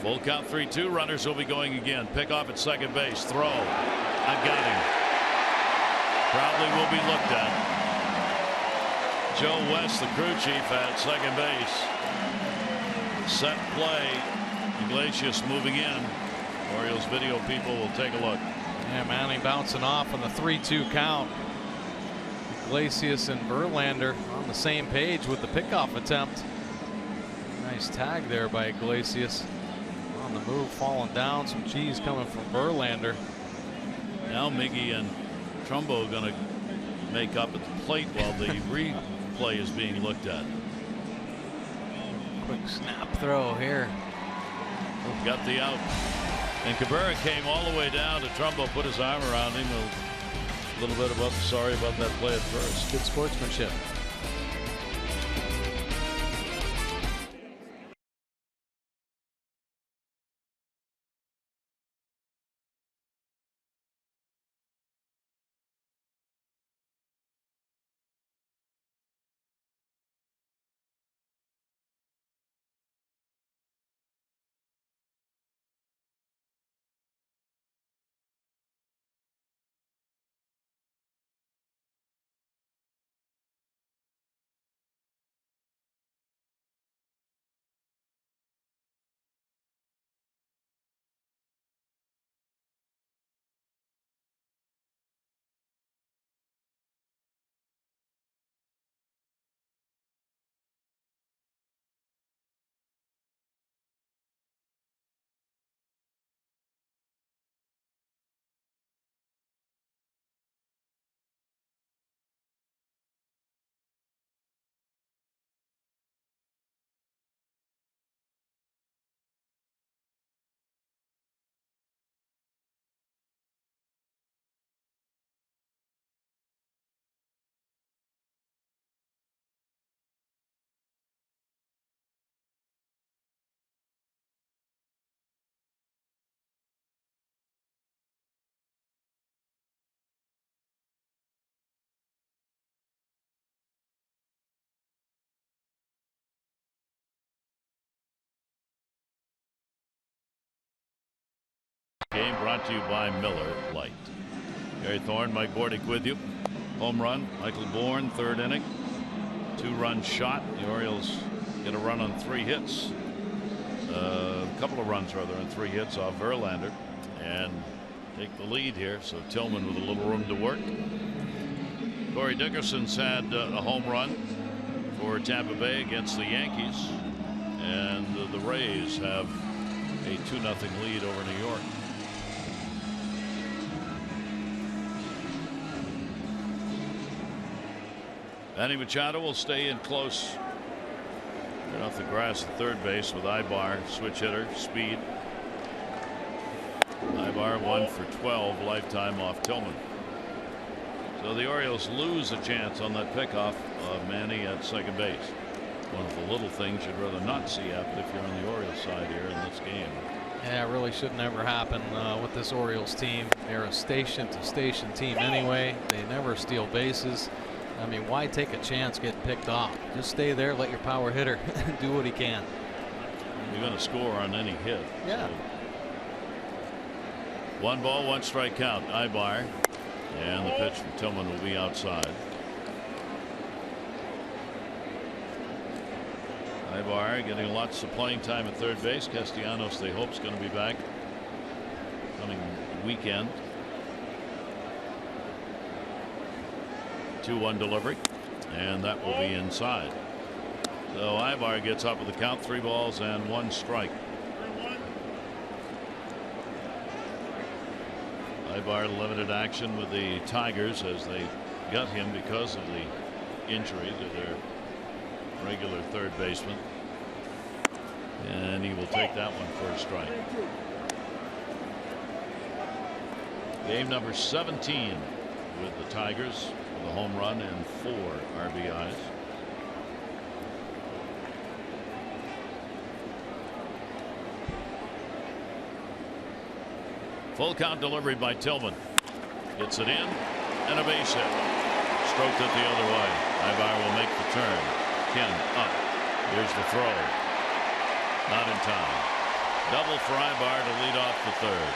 Full count, 3-2. Runners will be going again. Pick off at second base. Throw. I got him. Probably will be looked at. Joe West, the crew chief at second base. Set play. Iglesias moving in. Orioles video people will take a look. Yeah, Manning bouncing off on the 3-2 count. Iglesias and Verlander on the same page with the pickoff attempt. Nice tag there by Iglesias. On the move, falling down. Some cheese coming from Verlander. Now Miggy and Trumbo going to make up at the plate while the replay is being looked at. Quick snap throw here. Got the out. And Cabrera came all the way down to Trumbo, put his arm around him. A little bit about sorry about that play at first. Good sportsmanship. Game brought to you by Miller Lite. Gary Thorne, Mike Bordick with you. Home run, Michael Bourne, third inning. 2-run shot. The Orioles get a run on 3 hits. A couple of runs rather on 3 hits off Verlander and take the lead here. So Tillman with a little room to work. Corey Dickerson's had a home run for Tampa Bay against the Yankees, and the Rays have a 2-0 lead over New York. Manny Machado will stay in close. Right off the grass at third base with Ibar, switch hitter, speed. Ibar 1 for 12 lifetime off Tillman. So the Orioles lose a chance on that pickoff of Manny at second base. One of the little things you'd rather not see happen if you're on the Orioles side here in this game. Yeah, it really should never happen with this Orioles team. They're a station to station team anyway. They never steal bases. I mean, why take a chance getting picked off? Just stay there, let your power hitter do what he can. You're going to score on any hit. Yeah. So 1 ball, 1 strike count. Ibar, and the pitch from Tillman will be outside. Ibar getting lots of playing time at third base. Castellanos, they hope, is going to be back coming weekend. 2-1 delivery, and that will be inside. So Ibar gets up with the count, 3 balls and 1 strike. Ibar limited action with the Tigers as they got him because of the injury to their regular third baseman, and he will take that one for a strike. Game number 17 with the Tigers. The home run and 4 RBIs. Full count delivery by Tillman. Gets it in and a base hit. Stroked it the other way. Ibar will make the turn. Ken up. Here's the throw. Not in time. Double for Ibar to lead off the third.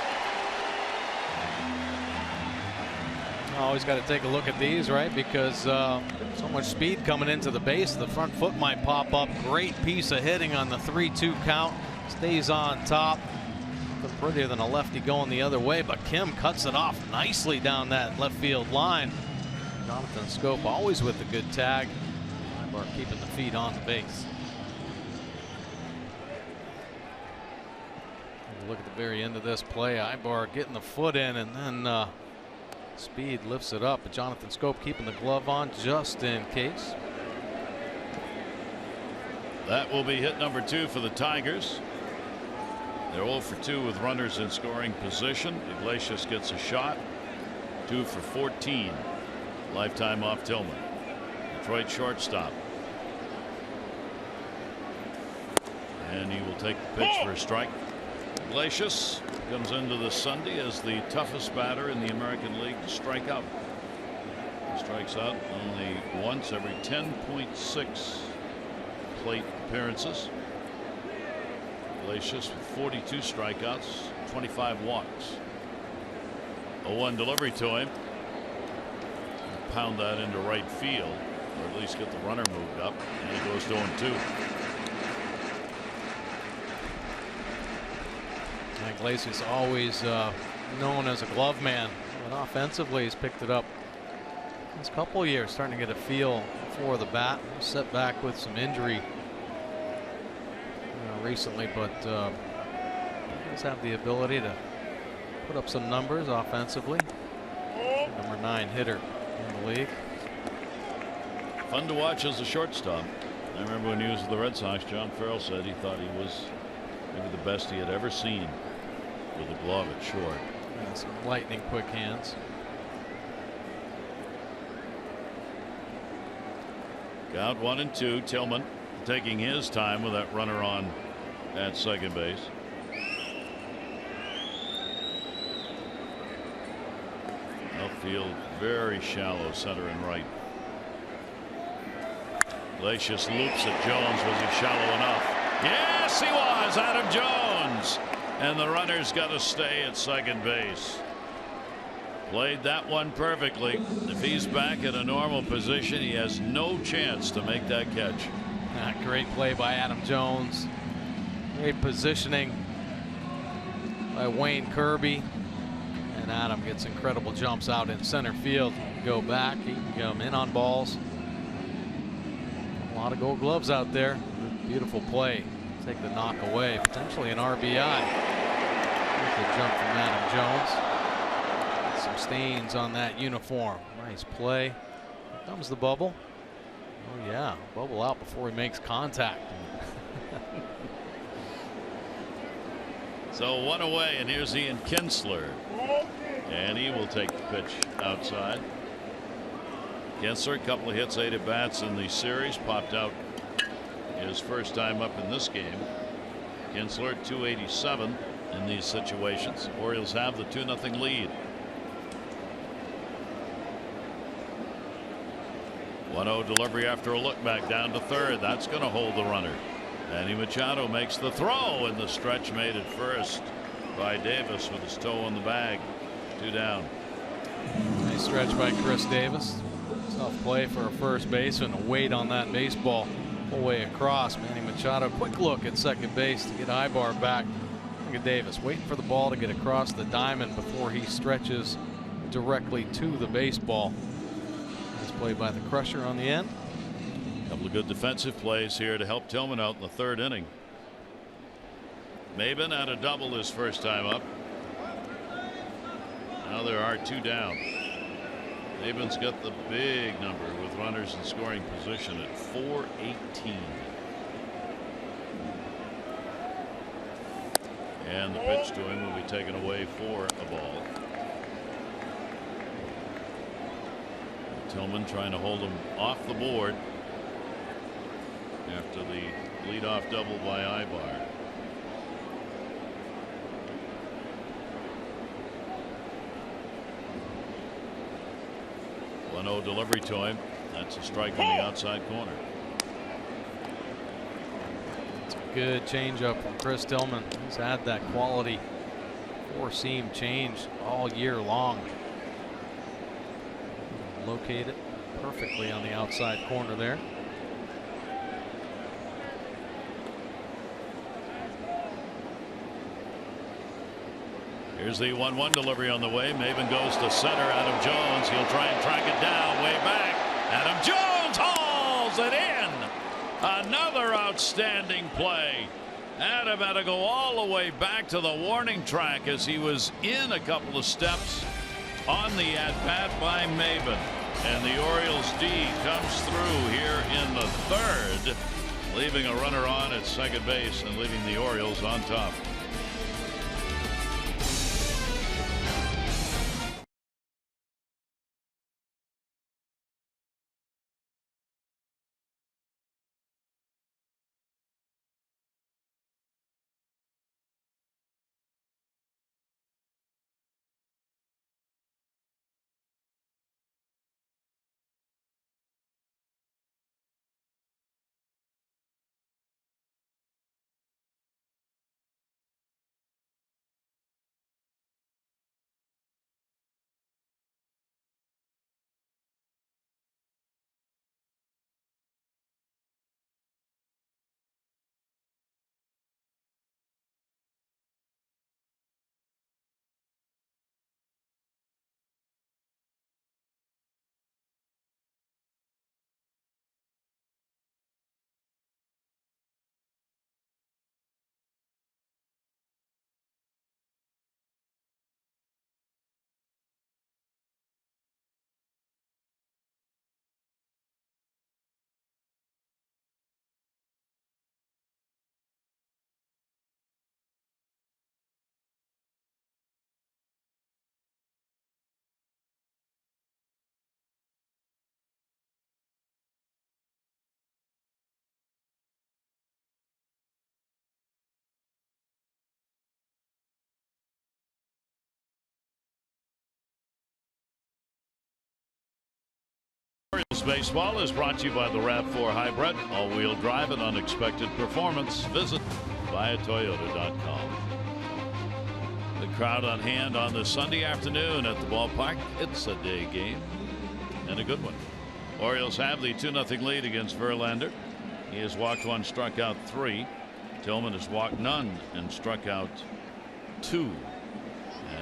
Always got to take a look at these, right? Because so much speed coming into the base. The front foot might pop up. Great piece of hitting on the 3-2 count. Stays on top. Prettier than a lefty going the other way, but Kim cuts it off nicely down that left field line. Jonathan Schoop always with a good tag. Ibar keeping the feet on the base. Look at the very end of this play. Ibar getting the foot in, and then Speed lifts it up, but Jonathan Schoop keeping the glove on just in case. That will be hit number 2 for the Tigers. They're 0 for 2 with runners in scoring position. Iglesias gets a shot. 2 for 14 lifetime off Tillman. Detroit shortstop. And he will take the pitch for a strike. Iglesias comes into the Sunday as the toughest batter in the American League to strike out. He strikes out only once every 10.6 plate appearances. Iglesias with 42 strikeouts, 25 walks. 0-1 delivery to him. Pound that into right field, or at least get the runner moved up, and he goes to 0-2. Iglesias always known as a glove man, but offensively he's picked it up this couple of years, starting to get a feel for the bat. Set back with some injury recently, but he does have the ability to put up some numbers offensively. Number 9 hitter in the league. Fun to watch as a shortstop. I remember when he was with the Red Sox, John Farrell said he thought he was maybe the best he had ever seen with a glove at short. Yeah, some lightning quick hands. Count 1-2. Tillman taking his time with that runner on at second base. Outfield very shallow, center and right. Iglesias loops at Jones. Was he shallow enough? Yes, he was. Adam Jones. And the runner's got to stay at second base. Played that one perfectly. If he's back at a normal position, he has no chance to make that catch. Great play by Adam Jones. Great positioning by Wayne Kirby. And Adam gets incredible jumps out in center field. Go back. He can come in on balls. A lot of Gold Gloves out there. Beautiful play. Take the knock away. Potentially an RBI. Here's the jump from Adam Jones. Some stains on that uniform. Nice play. Here comes the bubble. Oh yeah, bubble out before he makes contact. So 1 away, and here's Ian Kinsler. And he will take the pitch outside. Kinsler, a couple of hits, 8 at bats in the series. Popped out his first time up in this game. Kinsler at 287 in these situations. Orioles have the 2-0 lead. 1-0 delivery after a look back down to third. That's going to hold the runner. Manny Machado makes the throw, and the stretch made at first by Davis with his toe on the bag. 2 down. Nice stretch by Chris Davis. Tough play for a first baseman to wait on that baseball whole way across. Manny Machado, quick look at second base to get Ibar back. Look at Davis waiting for the ball to get across the diamond before he stretches directly to the baseball. Nice play by the Crusher on the end. Couple of good defensive plays here to help Tillman out in the 3rd inning. Maben had a double his first time up. Now there are 2 down. Maben's got the big number with runners in scoring position at 418. And the pitch to him will be taken away for a ball. Tillman trying to hold him off the board after the leadoff double by Ibar. No delivery to him. That's a strike on the outside corner. It's a good changeup from Chris Tillman. He's had that quality 4-seam change all year long. Locate it perfectly on the outside corner there. Here's the 1-1 delivery on the way. Maben goes to center. Adam Jones. He'll try and track it down. Way back. Adam Jones hauls it in. Another outstanding play. Adam had to go all the way back to the warning track as he was in a couple of steps on the at-bat by Maben. And the Orioles D comes through here in the 3rd, leaving a runner on at second base and leaving the Orioles on top. Baseball is brought to you by the RAV4 Hybrid, all-wheel drive and unexpected performance. Visit buyatoyota.com. The crowd on hand on this Sunday afternoon at the ballpark. It's a day game and a good one. Orioles have the 2-0 lead against Verlander. He has walked 1, struck out 3. Tillman has walked none and struck out 2.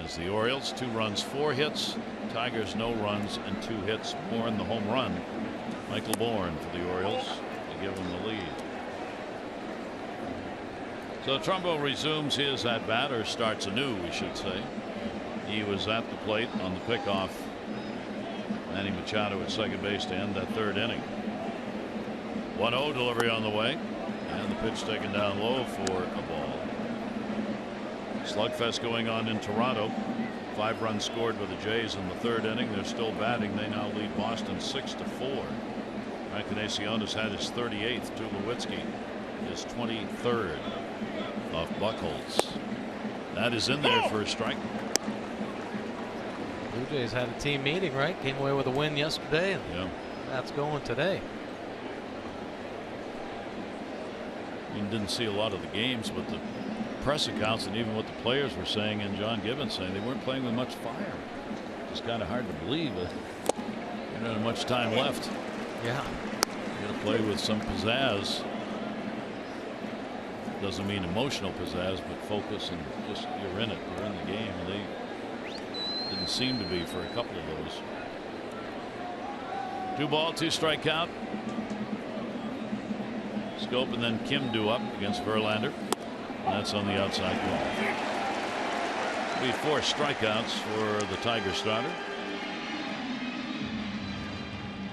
As the Orioles, 2 runs, 4 hits. Tigers, no runs and 2 hits. Bourne, the home run. Michael Bourne for the Orioles to give him the lead. So Trumbo resumes his at bat, or starts anew, we should say. He was at the plate on the pickoff. Manny Machado at second base to end that 3rd inning. 1-0 delivery on the way, and the pitch taken down low for a ball. Slugfest going on in Toronto. 5 runs scored by the Jays in the 3rd inning. They're still batting. They now lead Boston 6-4. Mike Ignacion's had his 38th. Tulowitzki his 23rd off Buchholz. That is in there for a strike. Blue Jays had a team meeting, right? Came away with a win yesterday, and that's going today. You didn't see a lot of the games, but the press accounts and even what the players were saying, and John Gibbons saying, they weren't playing with much fire. It's kind of hard to believe that you don't have much time left. Yeah. You got to play with some pizzazz. Doesn't mean emotional pizzazz, but focus and just you're in it. You're in the game, and they didn't seem to be for a couple of those. 2 ball, 2 strikeout. Scope and then Kim do up against Verlander. That's on the outside corner. Be 4 strikeouts for the Tiger starter.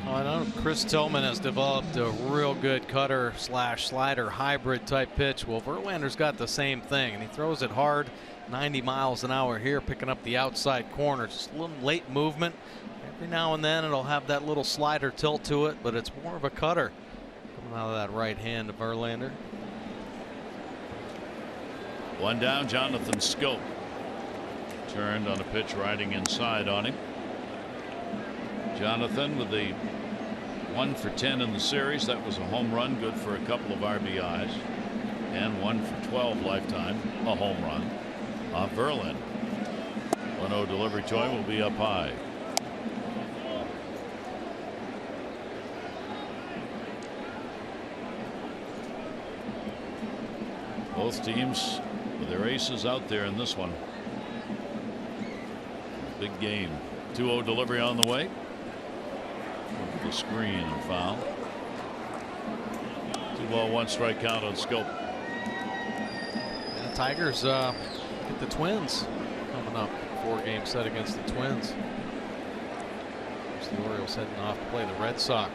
Oh, I know Chris Tillman has developed a real good cutter / slider hybrid type pitch. Well, Verlander's got the same thing, and he throws it hard, 90 miles an hour here, picking up the outside corner. Just a little late movement. Every now and then it'll have that little slider tilt to it, but it's more of a cutter coming out of that right hand of Verlander. 1 down, Jonathan Scope. Turned on a pitch riding inside on him. Jonathan with the 1 for 10 in the series. That was a home run, good for a couple of RBIs. And 1 for 12 lifetime, a home run off Verlander. 1-0 delivery toy will be up high. Both teams with their aces out there in this one. Big game. 2-0 delivery on the way. Over the screen and foul. 2 ball, 1 strike count on Scope. And the Tigers get the Twins coming up. 4-game set against the Twins. There's the Orioles heading off to play the Red Sox.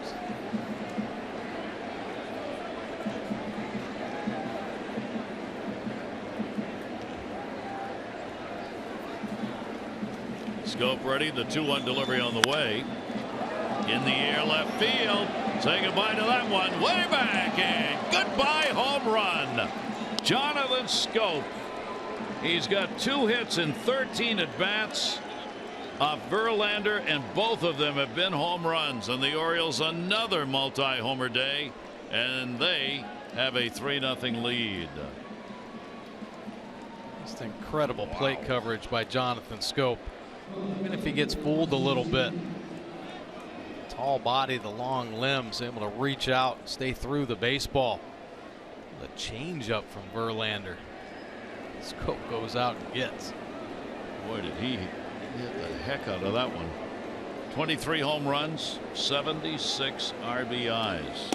Scope ready. The 2-1 delivery on the way. In the air, left field. Say goodbye to that one. Way back, and goodbye home run. Jonathan Scope. He's got 2 hits in 13 at bats off Verlander, and both of them have been home runs. And the Orioles another multi-homer day, and they have a 3-0 lead. Just incredible plate coverage by Jonathan Scope. Even if he gets fooled a little bit, tall body, the long limbs, able to reach out, stay through the baseball. The changeup from Verlander. Scope goes out and gets. Boy, did he hit the heck out of that one. 23 home runs, 76 RBIs.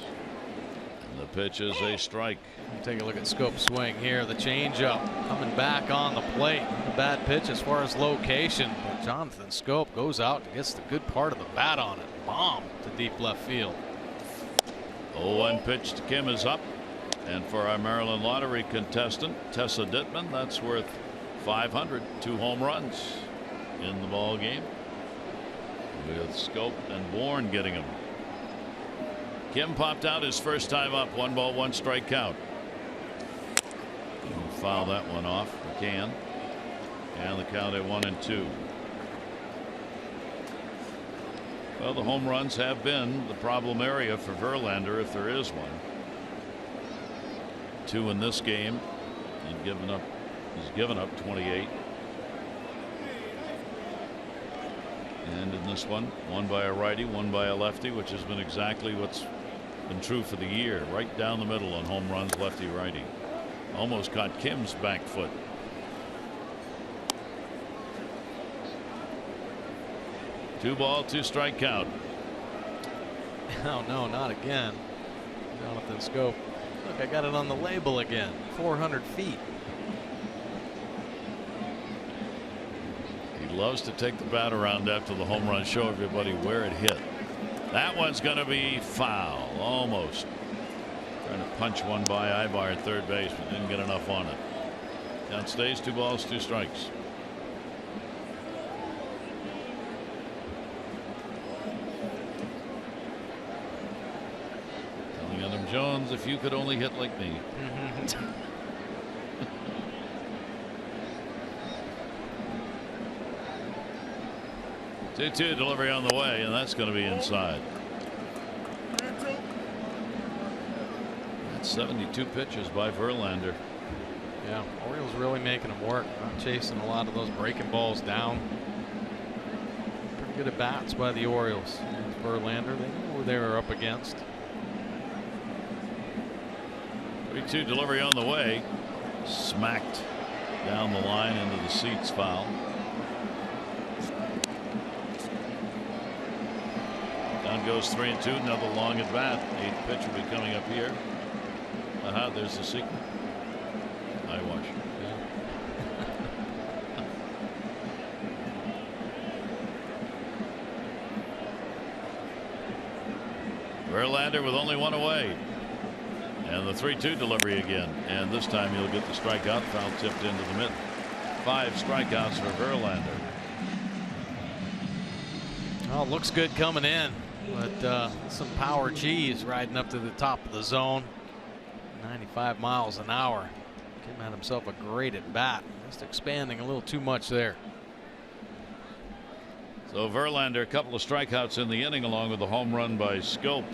And the pitch is a strike. Take a look at Scope's swing here. The changeup coming back on the plate. A bad pitch as far as location, but Jonathan Scope goes out and gets the good part of the bat on it. Bomb to deep left field. 0-1 pitch to Kim is up. And for our Maryland Lottery contestant, Tessa Dittman, that's worth $500. 2 home runs in the ball game, with Scope and Bourne getting them. Kim popped out his first time up. 1 ball, 1 strike count. We'll foul that one off. We can. And the count at 1-2. Well, the home runs have been the problem area for Verlander, if there is one. 2 in this game. He's given up 28. And in this one by a righty, one by a lefty, which has been exactly what's been true for the year. Right down the middle on home runs, lefty righty. Almost caught Kim's back foot. Two ball, 2 strike count. Oh no, not again. Jonathan Scope. Look, I got it on the label again. 400 feet. He loves to take the bat around after the home run, show everybody where it hit. That one's going to be foul. Almost. Trying to punch one by Ibar at third base, but didn't get enough on it. Count stays 2 balls, 2 strikes. Telling Adam Jones, if you could only hit like me. 2-2 delivery on the way, and that's going to be inside. That's 72 pitches by Verlander. Yeah, Orioles really making them work. Not chasing a lot of those breaking balls down. Pretty good at bats by the Orioles. And Verlander, they knew who they were up against. 3-2 delivery on the way. Smacked down the line into the seats, foul. Down goes 3-2. Another long at bat. 8th pitch will be coming up here. There's the secret. Eyewash. Yeah. Verlander with only 1 away. And the 3-2 delivery again. And this time he'll get the strikeout. Foul tipped into the mid. 5 strikeouts for Verlander. Oh, looks good coming in. But some power cheese riding up to the top of the zone. 95 miles an hour. Kim had himself a great at bat. Just expanding a little too much there. So Verlander, a couple of strikeouts in the inning, along with a home run by Scope.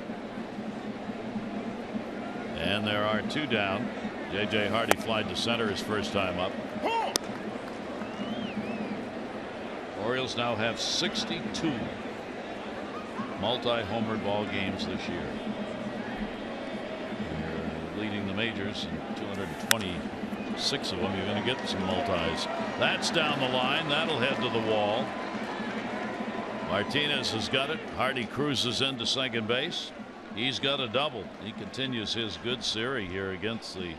And there are 2 down. J.J. Hardy flied to center his first time up. Orioles now have 62 multi-homer ball games this year. They're leading the majors in 226 of them. You're going to get some multis. That's down the line. That'll head to the wall. Martinez has got it. Hardy cruises into second base. He's got a double. He continues his good series here against the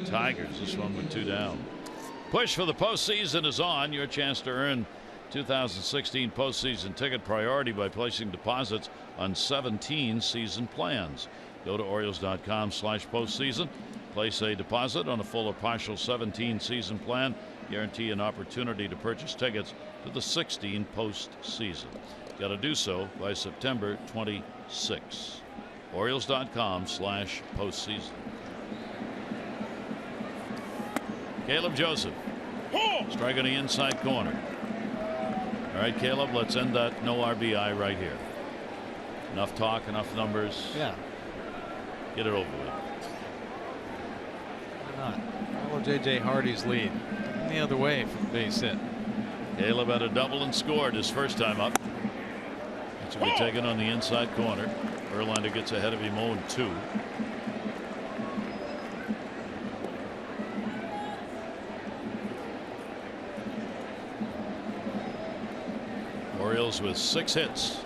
Tigers. This one with 2 down. Push for the postseason is on. Your chance to earn 2016 postseason ticket priority by placing deposits on 17 season plans. Go to Orioles.com/postseason. Place a deposit on a full or partial 17 season plan. Guarantee an opportunity to purchase tickets to the 16 postseason. Got to do so by September 26. Orioles.com/postseason. Caleb Joseph. Strike on the inside corner. All right, Caleb, let's end that no RBI right here. Enough talk, enough numbers. Yeah. Get it over with. Why not? Follow J.J. Hardy's lead. The other way from the base hit. Caleb had a double and scored his first time up. This will be taken on the inside corner. Verlander gets ahead of him 0-2. Orioles with 6 hits.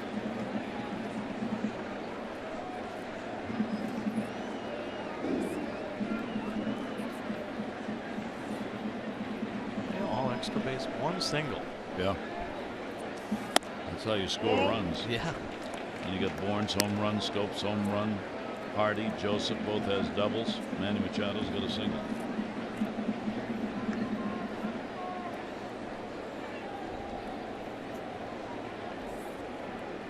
All extra base, 1 single. Yeah. That's how you score runs. Yeah. And you got Bourne's home run, Scope's home run, Hardy, Joseph both has doubles. Manny Machado's got a single.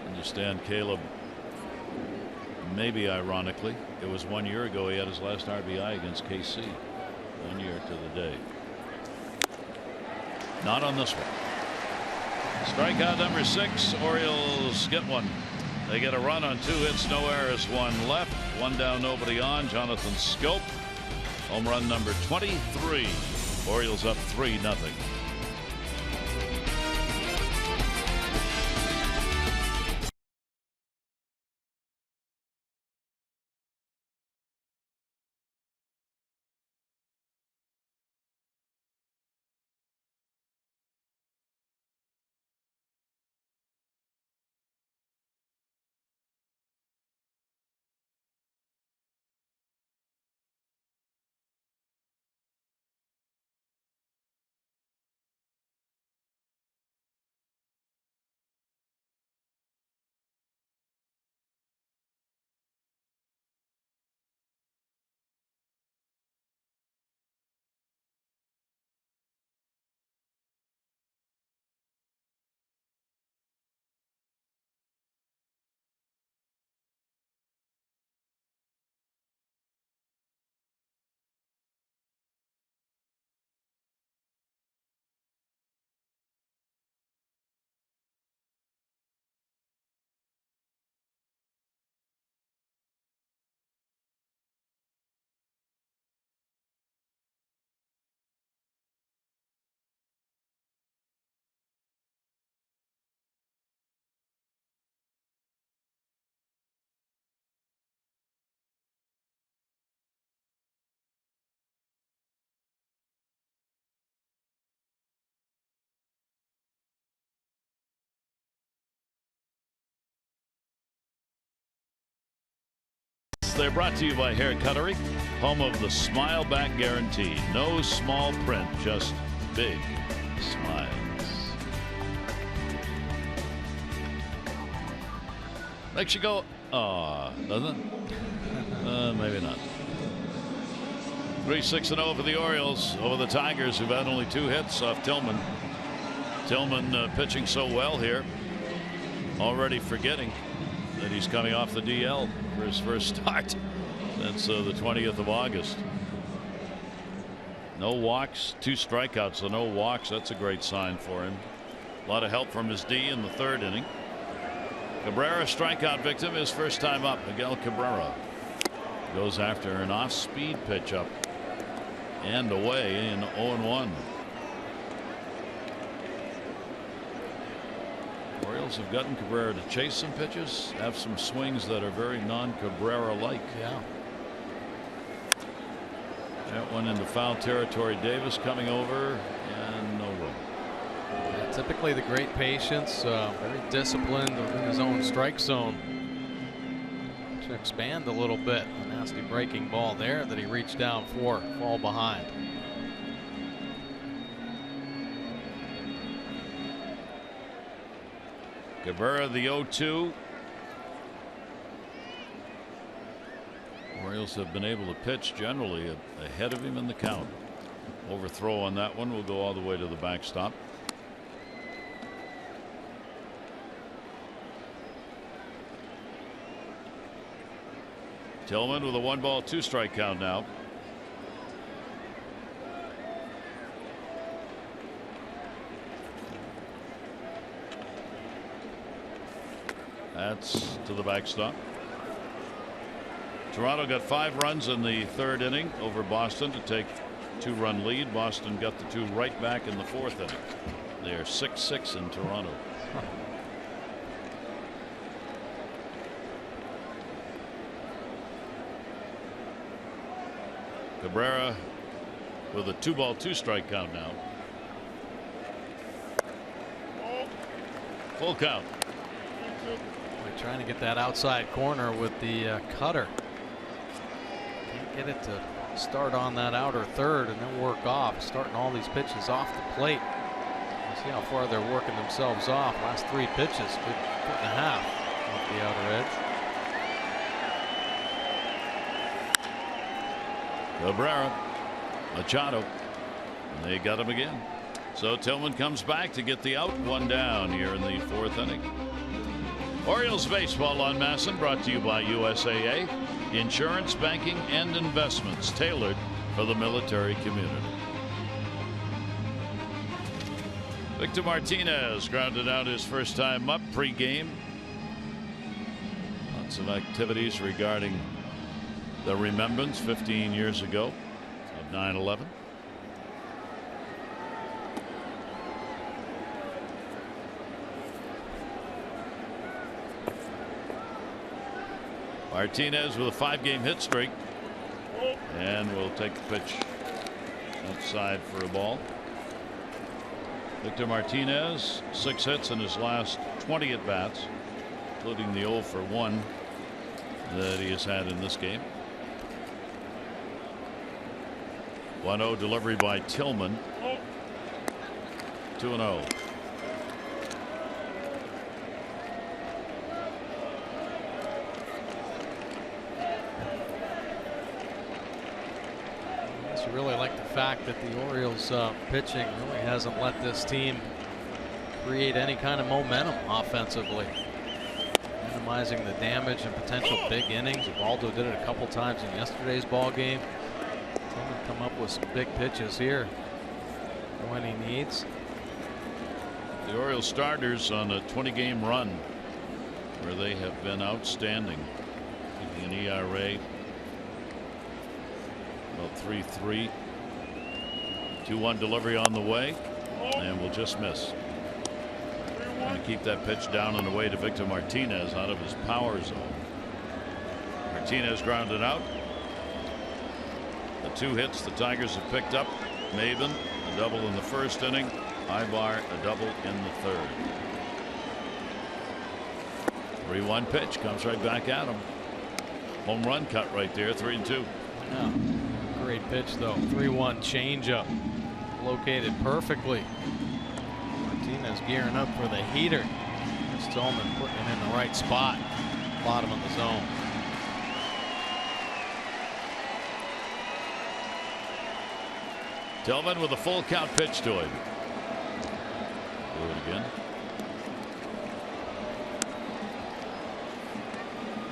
Understand Caleb, maybe ironically, it was 1 year ago he had his last RBI against KC. 1 year to the day. Not on this one. Strikeout number 6. Orioles get one. They get a run on 2 hits, no errors, 1 left, 1 down, nobody on. Jonathan Scope, home run number 23. Orioles up 3-0. They're brought to you by Hair Cuttery, home of the Smile Back Guarantee. No small print, just big smiles. Makes you go, aw, doesn't it? Maybe not. 3-6-0 for the Orioles over the Tigers, who've had only 2 hits off Tillman. Tillman pitching so well here, already forgetting that he's coming off the DL for his first start since the 20th of August. No walks, 2 strikeouts, so no walks. That's a great sign for him. A lot of help from his D in the 3rd inning. Cabrera, strikeout victim, his first time up. Miguel Cabrera goes after an off-speed pitch up and away in 0-1. Orioles have gotten Cabrera to chase some pitches, have some swings that are very non-Cabrera-like. Yeah. That one into foul territory. Davis coming over and no room. Yeah, typically the great patience, very disciplined within his own strike zone. To expand a little bit. A nasty breaking ball there that he reached down for, fall behind. Cabrera the 0-2. Orioles have been able to pitch generally ahead of him in the count. Overthrow on that one will go all the way to the backstop. Tillman with a 1-ball 2-strike count now. That's to the backstop. Toronto got 5 runs in the 3rd inning over Boston to take 2-run lead. Boston got the 2 right back in the 4th inning. They are 6-6 in Toronto. Cabrera with a 2-ball 2-strike count now. Full count. We're trying to get that outside corner with the cutter. Can't get it to start on that outer 3rd and then work off. Starting all these pitches off the plate. You see how far they're working themselves off. Last 3 pitches, good 1.5 off the outer edge. Cabrera, Machado, and they got him again. So Tillman comes back to get the out, 1 down here in the 4th inning. Orioles baseball on Masson, brought to you by USAA, insurance, banking, and investments tailored for the military community. Victor Martinez grounded out his first time up pregame. Lots of activities regarding the remembrance 15 years ago of 9/11. Martinez with a 5-game hit streak, and will take the pitch outside for a ball. Victor Martinez, 6 hits in his last 20 at bats, including the 0 for 1 that he has had in this game. 1-0 delivery by Tillman. 2-0. I really like the fact that the Orioles pitching really hasn't let this team create any kind of momentum offensively, minimizing the damage and potential big innings. Ubaldo did it a couple times in yesterday's ball game. Tillman come up with some big pitches here when he needs. The Orioles starters on a 20-game run where they have been outstanding, keeping an ERA about 3.3. 2-1 delivery on the way, and will just miss. Going to keep that pitch down and away to Victor Martinez out of his power zone. Martinez grounded out. The 2 hits the Tigers have picked up. Maven, a double in the first inning. Ibar, a double in the third. 3-1 pitch comes right back at him. Home run cut right there. 3-2. Yeah. Great pitch though. 3-1 changeup located perfectly. Martinez gearing up for the heater. Tillman putting it in the right spot, bottom of the zone. Tillman with a full count pitch to him. Do it again.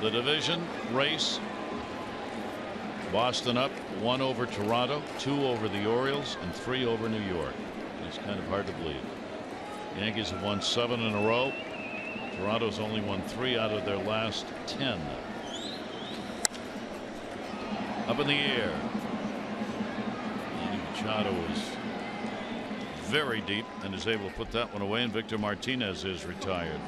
The division race. Boston up 1 over Toronto, 2 over the Orioles, and 3 over New York. It's kind of hard to believe. Yankees have won 7 in a row. Toronto's only won 3 out of their last 10. Up in the air. Manny Machado is very deep and is able to put that one away, and Victor Martinez is retired.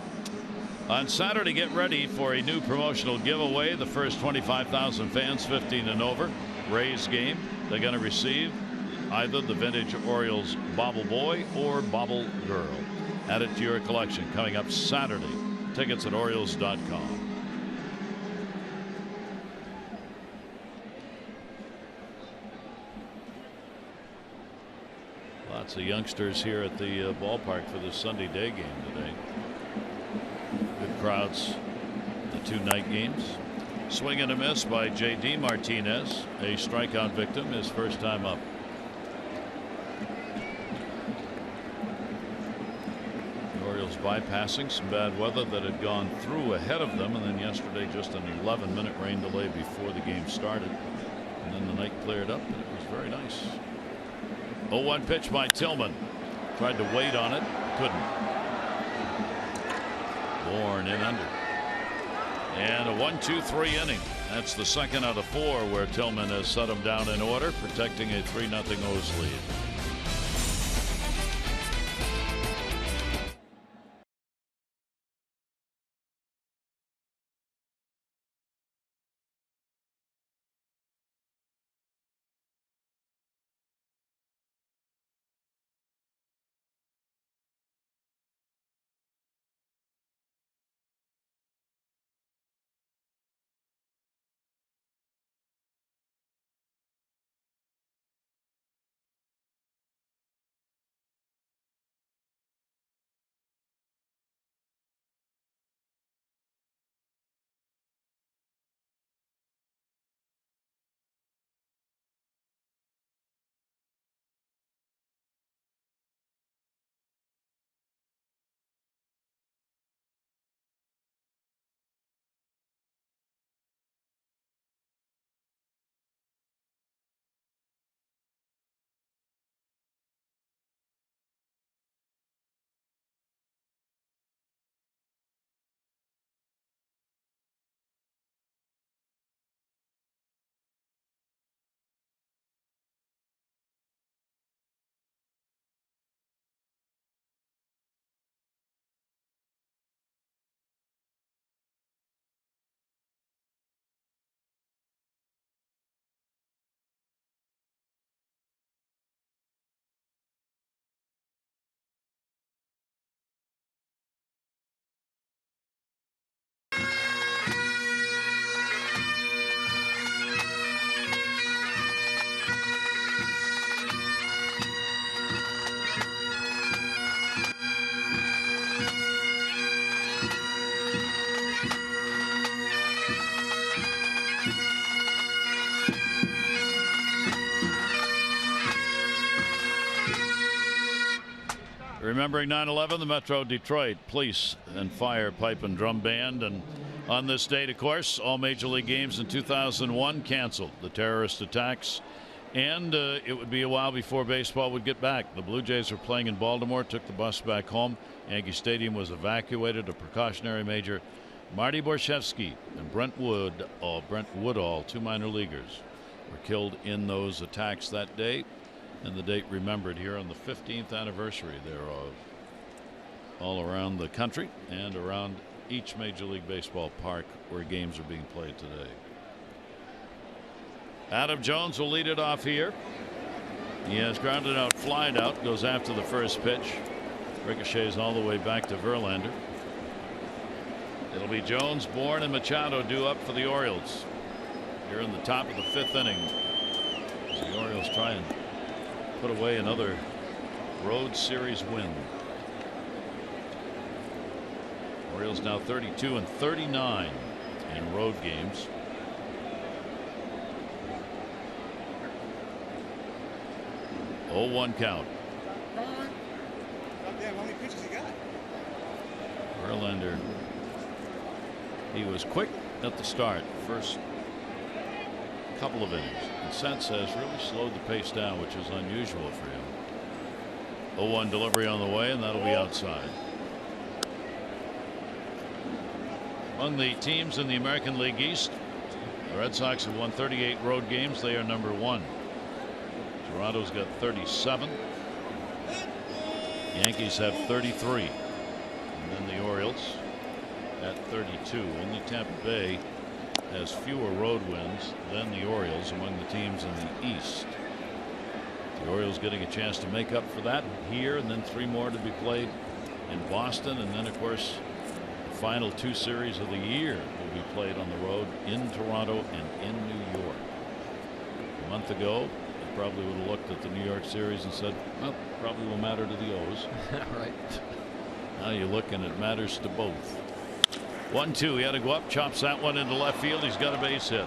On Saturday, get ready for a new promotional giveaway. The first 25,000 fans 15 and over Rays game, they're going to receive either the vintage Orioles Bobble Boy or Bobble Girl. Add it to your collection coming up Saturday. Tickets at Orioles.com. Lots of youngsters here at the ballpark for the Sunday day game today. Good crowds. The 2 night games. Swing and a miss by J.D. Martinez, a strikeout victim, his first time up. The Orioles bypassing some bad weather that had gone through ahead of them, and then yesterday just an 11-minute rain delay before the game started, and then the night cleared up and it was very nice. 0-1 pitch by Tillman. Tried to wait on it, couldn't. Bourne in under. And a 1-2-3 inning. That's the second out of 4 where Tillman has set him down in order, protecting a 3-0 O's lead. Remembering 9/11, the Metro Detroit Police and Fire Pipe and Drum Band. And on this date, of course, all Major League games in 2001 canceled. The terrorist attacks. And it would be a while before baseball would get back. The Blue Jays were playing in Baltimore, took the bus back home. Yankee Stadium was evacuated. A precautionary measure. Marty Borshevsky and Brent Woodall, 2 minor leaguers, were killed in those attacks that day. And the date remembered here on the 15th anniversary thereof. All around the country and around each Major League Baseball park where games are being played today. Adam Jones will lead it off here. He has grounded out, flied out, goes after the first pitch. Ricochets all the way back to Verlander. It'll be Jones, Bourne, and Machado due up for the Orioles here in the top of the 5th inning. As the Orioles try and put away another road series win. Orioles now 32 and 39 in road games. Oh, 1 count. Goddamn, how many pitches he got? Verlander. He was quick at the start, first couple of innings. And since has really slowed the pace down, which is unusual for him. 0-1 delivery on the way, and that'll be outside. Among the teams in the American League East, the Red Sox have won 38 road games. They are number 1. Toronto's got 37. Yankees have 33. And then the Orioles at 32. Only Tampa Bay has fewer road wins than the Orioles among the teams in the East. The Orioles getting a chance to make up for that here, and then 3 more to be played in Boston, and then of course the final 2 series of the year will be played on the road in Toronto and in New York. A month ago, you probably would have looked at the New York series and said, well, probably will matter to the O's. Right. Now you look and it matters to both. 1-2. He had to go up, chops that one into left field. He's got a base hit.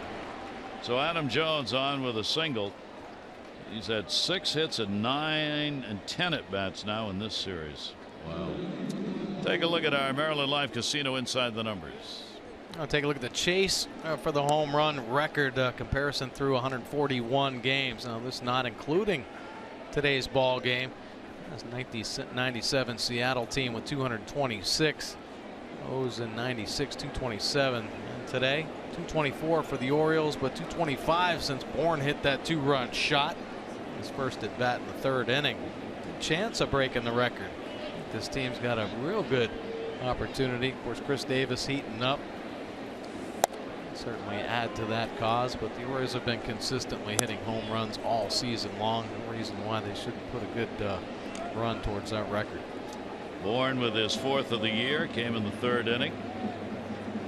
So Adam Jones on with a single. He's had 6 hits and 9 and 10 at bats now in this series. Wow. Take a look at our Maryland Live Casino Inside the Numbers. I'll take a look at the chase for the home run record comparison through 141 games. Now this not including today's ball game. That's 97 Seattle team with 226. O's in 96, 227. And today 224 for the Orioles, but 225 since Bourne hit that 2-run shot. His first at bat in the 3rd inning. Good chance of breaking the record. This team's got a real good opportunity. Of course, Chris Davis heating up. Certainly add to that cause, but the Orioles have been consistently hitting home runs all season long. No reason why they shouldn't put a good run towards that record. Bourne with his 4th of the year came in the 3rd inning.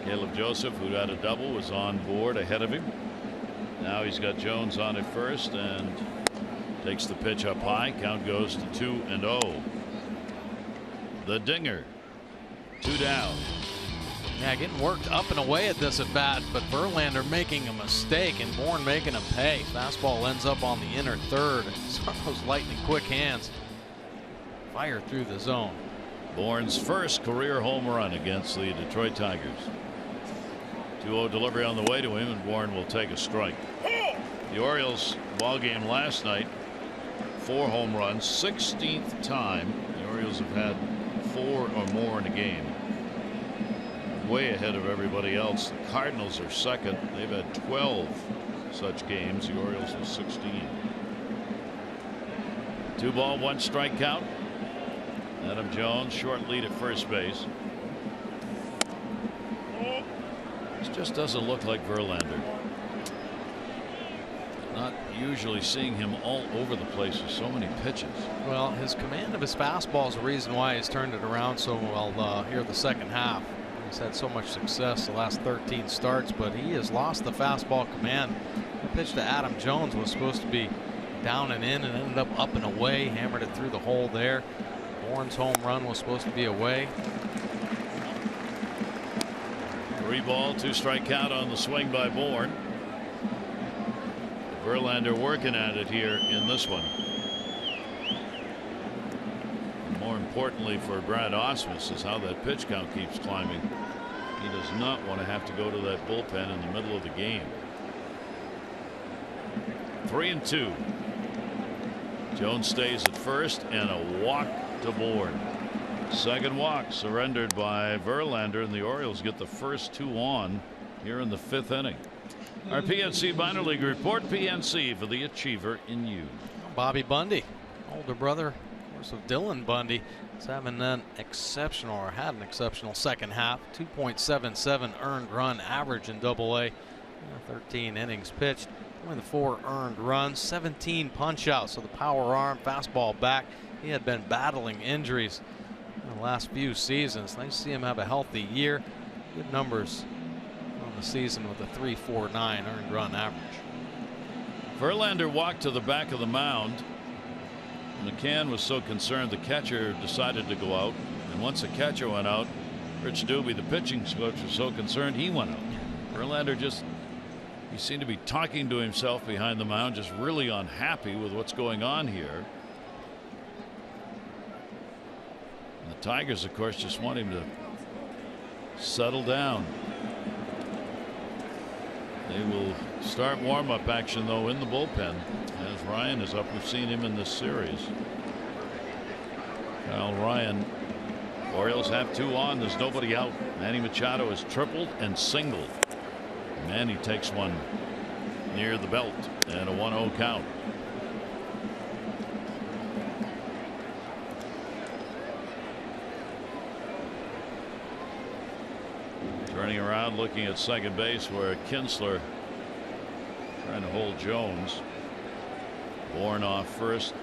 Caleb Joseph, who got a double, was on board ahead of him. Now he's got Jones on at first and takes the pitch up high. Count goes to 2-0. The dinger, 2 down. Yeah, getting worked up and away at this at bat, but Verlander making a mistake and Bourne making him pay. Fastball ends up on the inner 3rd. Those lightning quick hands fire through the zone. Bourne's first career home run against the Detroit Tigers. 2-0 delivery on the way to him, and Bourne will take a strike. The Orioles ball game last night, 4 home runs, 16th time the Orioles have had 4 or more in a game. Way ahead of everybody else. The Cardinals are second. They've had 12 such games. The Orioles have 16. 2 ball, 1 strike count. Adam Jones, short lead at first base. This just doesn't look like Verlander. Not usually seeing him all over the place with so many pitches. Well, his command of his fastball is the reason why he's turned it around so well here the second half. He's had so much success the last 13 starts, but he has lost the fastball command. The pitch to Adam Jones was supposed to be down and in and ended up and away. Hammered it through the hole there. Bourne's home run was supposed to be away. 3 ball, 2 strike count on the swing by Bourne. Verlander working at it here in this one. More importantly for Brad Ausmus is how that pitch count keeps climbing. He does not want to have to go to that bullpen in the middle of the game. 3-2. Jones stays at first, and a walk to Bourne. Second walk surrendered by Verlander, and the Orioles get the first 2 on here in the 5th inning. Our PNC minor league report. PNC for the achiever in you. Bobby Bundy, older brother, of course, of Dylan Bundy, is having an exceptional, or had an exceptional second half. 2.77 earned run average in AA. 13 innings pitched, only 4 earned runs, 17 punch outs. So the power arm, fastball back. He had been battling injuries in the last few seasons. Nice to see him have a healthy year. Good numbers on the season with a 3.49 earned run average. Verlander walked to the back of the mound. McCann was so concerned the catcher decided to go out, and once the catcher went out, Rich Doobie, the pitching coach, was so concerned he went out. Verlander he seemed to be talking to himself behind the mound, just really unhappy with what's going on here. And the Tigers, of course, just want him to settle down. They will start warm-up action, though, in the bullpen as Ryan is up. We've seen him in this series. Kyle Ryan. Orioles have 2 on. There's nobody out. Manny Machado has tripled and singled. Manny takes one near the belt, and a 1-0 count. Turning around, looking at second base, where Kinsler trying to hold Jones. Bourne off first.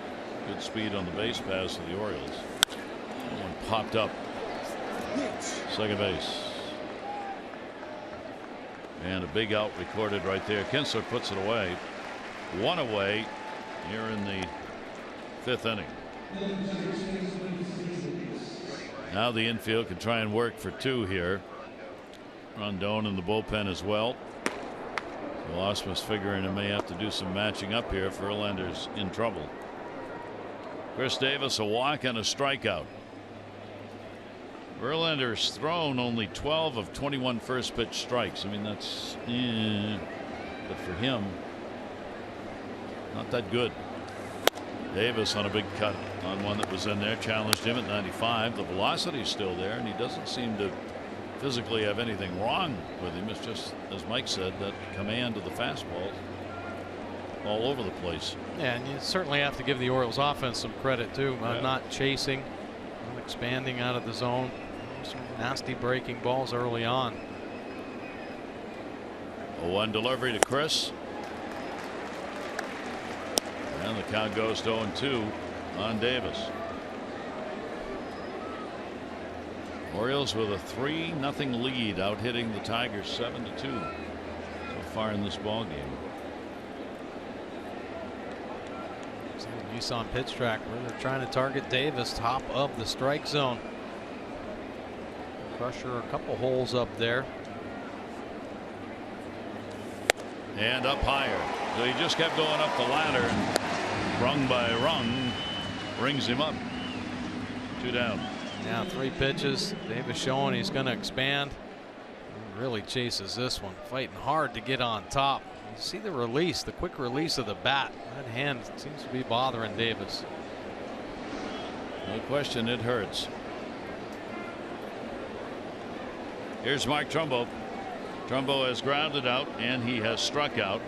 Good speed on the base pass of the Orioles. That one popped up. Second base. And a big out recorded right there. Kinsler puts it away. 1 away here in the 5th inning. Now the infield can try and work for 2 here. Rondon in the bullpen as well. So Ausmus figuring he may have to do some matching up here. Verlander's in trouble. Chris Davis, a walk and a strikeout. Verlander's thrown only 12 of 21 first pitch strikes. I mean, that's but for him, not that good. Davis on a big cut on one that was in there, challenged him at 95. The velocity's still there, and he doesn't seem to physically have anything wrong with him. It's just, as Mike said, that command of the fastball all over the place. Yeah, and you certainly have to give the Orioles offense some credit too. Not chasing, not expanding out of the zone. Some nasty breaking balls early on. A 1 delivery to Chris. And the count goes to 0-2 on Davis. Orioles with a 3-0 lead, out hitting the Tigers 7-2 so far in this ball game. Nissan pitch track where they're trying to target Davis top of the strike zone. Crusher a couple holes up there. And up higher. So he just kept going up the ladder, and rung by rung brings him up. 2 down. Now 3 pitches. Davis showing he's going to expand. He really chases this one, fighting hard to get on top. You see the release, the quick release of the bat. That hand seems to be bothering Davis. No question, it hurts. Here's Mark Trumbo. Trumbo has grounded out, and he has struck out.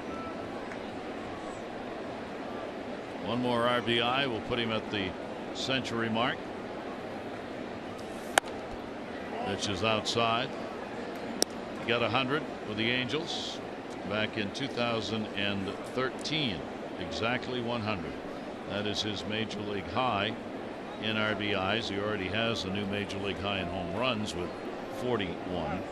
1 more RBI will put him at the century mark. Pitch is outside. He got 100 with the Angels back in 2013. Exactly 100. That is his major league high in RBIs. He already has a new major league high in home runs with 41.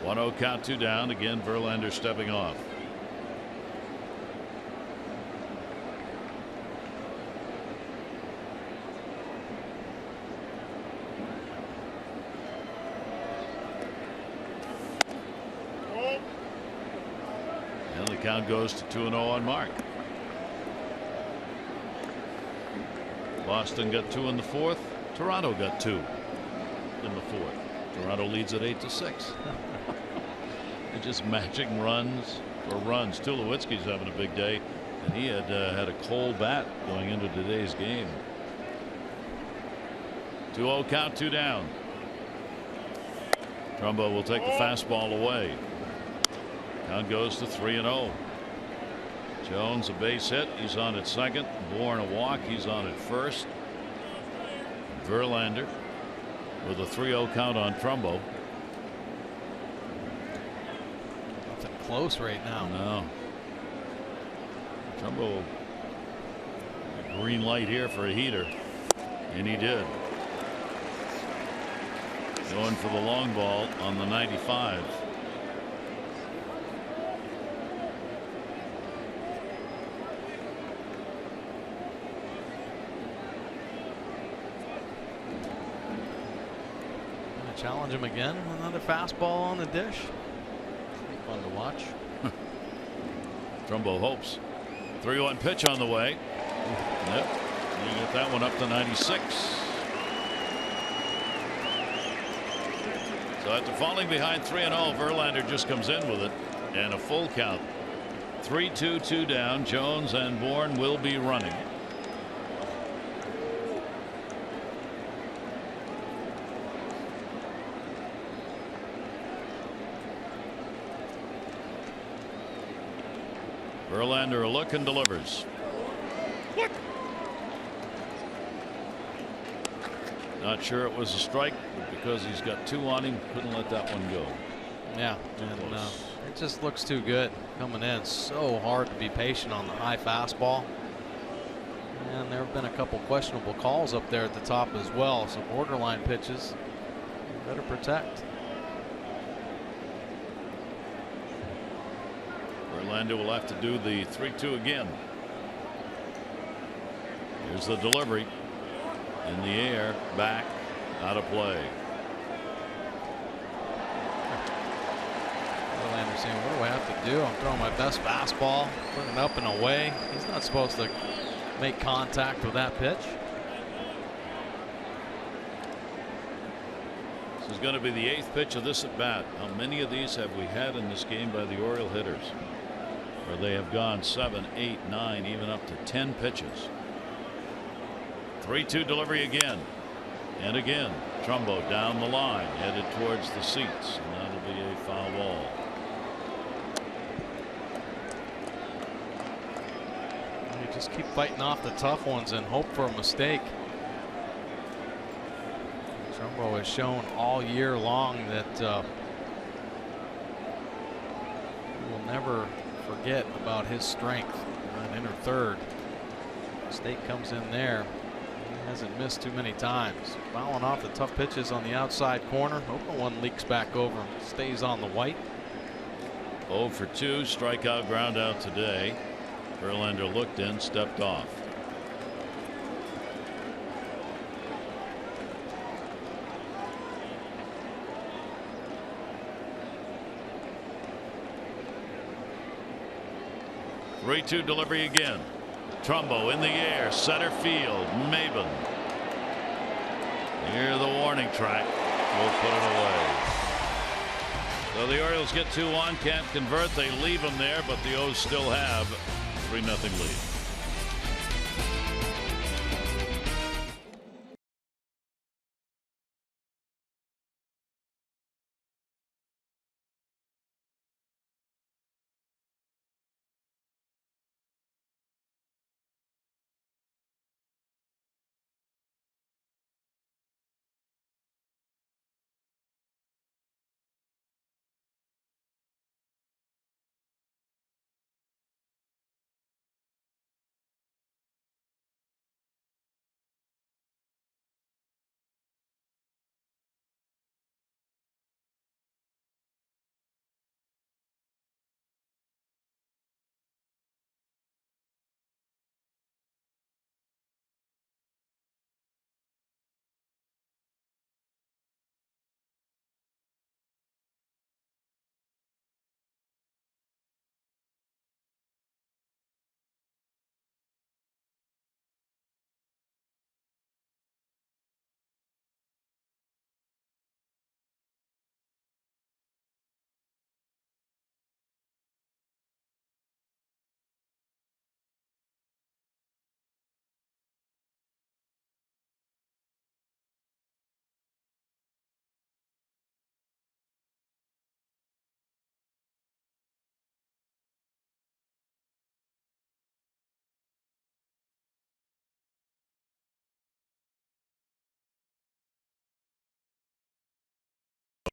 One 0 count, 2 down. Again, Verlander stepping off. And the count goes to 2-0 on Mark. Boston got 2 in the 4th. Toronto got 2 in the 4th. Toronto leads at 8-6. They're just matching runs for runs. Tulowitzki's having a big day, and he had had a cold bat going into today's game. 2-0 count, 2 down. Trumbo will take the fastball away. Count goes to 3-0. Jones a base hit. He's on at second. Bourne a walk. He's on at first. Verlander with a 3-0 count on Trumbo. Nothing close right now. No. Trumbo, a green light here for a heater, and he did. Going for the long ball on the 95. Challenge him again. Another fastball on the dish. Fun to watch. Trumbo hopes. 3-1 pitch on the way. Yep. You get that one up to 96. So after falling behind 3-0, Verlander just comes in with it and a full count. 3-2, 2 down. Jones and Bourne will be running. Verlander a look and delivers. Not sure it was a strike, but because he's got 2 on him, couldn't let that one go. Yeah, and it just looks too good coming in. So hard to be patient on the high fastball. And there have been a couple questionable calls up there at the top as well. So borderline pitches. Better protect. Verlander will have to do the 3-2 again. Here's the delivery. In the air, back, out of play. Verlander saying, what do I have to do? I'm throwing my best fastball, putting it up and away. He's not supposed to make contact with that pitch. This is going to be the 8th pitch of this at bat. How many of these have we had in this game by the Oriole hitters? Where they have gone 7, 8, 9, even up to 10 pitches. 3-2 delivery again. And again, Trumbo down the line, headed towards the seats. And that'll be a foul ball. You just keep fighting off the tough ones and hope for a mistake. Trumbo has shown all year long that he will never forget about his strength. That inner third. Mistake comes in there. He hasn't missed too many times. Fouling off the tough pitches on the outside corner. Hoping one leaks back over and stays on the white. 0 for 2, strikeout, ground out today. Verlander looked in, stepped off. Three-two delivery again. Trumbo in the air, center field. Maben near the warning track. Will put it away. So the Orioles get 2 on, can't convert. They leave them there, but the O's still have 3-0 lead.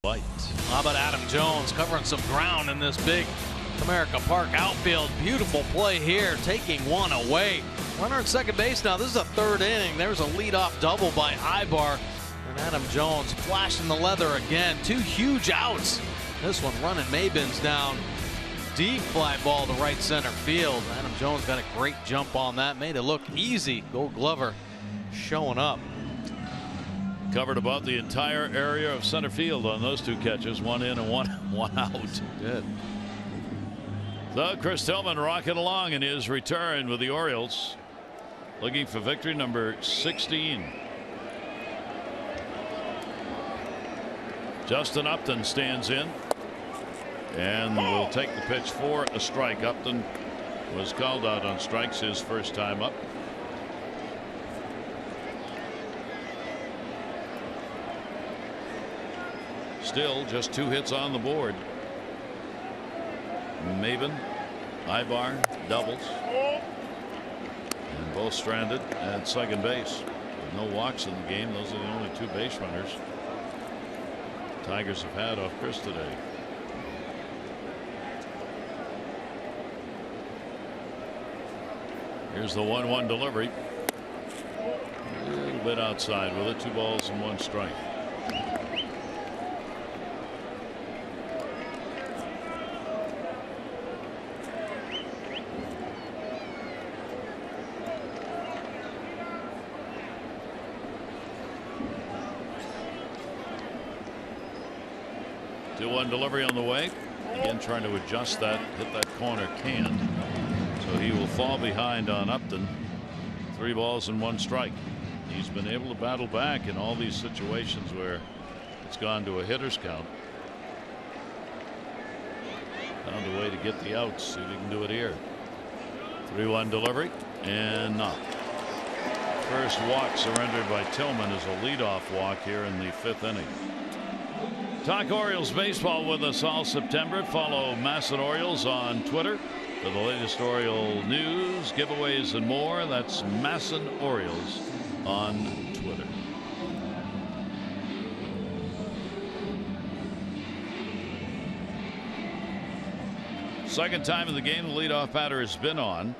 White. How about Adam Jones covering some ground in this big Comerica Park outfield? Beautiful play here, taking one away. Runner at second base now. This is the third inning. There's a leadoff double by Ibar. And Adam Jones flashing the leather again. Two huge outs. This one running Mabins down. Deep fly ball to right center field. Adam Jones got a great jump on that. Made it look easy. Gold Glover showing up. Covered about the entire area of center field on those two catches. One in and one out. Good. So Chris Tillman rocking along in his return with the Orioles. Looking for victory number 16. Justin Upton stands in and will take the pitch for a strike. Upton was called out on strikes his first time up. Still just 2 hits on the board. Maben, Ibar doubles, and both stranded at second base. With no walks in the game, those are the only 2 base runners Tigers have had off Chris today. Here's the 1-1 delivery. A little bit outside with it. 2 balls and 1 strike. Delivery on the way. Again trying to adjust that, hit that corner, can't. So he will fall behind on Upton. 3 balls and 1 strike. He's been able to battle back in all these situations where it's gone to a hitter's count. Found a way to get the outs. See if he can do it here. 3-1 delivery and not. First walk surrendered by Tillman is a leadoff walk here in the 5th inning. Talk Orioles baseball with us all September. Follow Masson Orioles on Twitter for the latest Oriole news, giveaways, and more. That's Masson Orioles on Twitter. Second time in the game the leadoff batter has been on.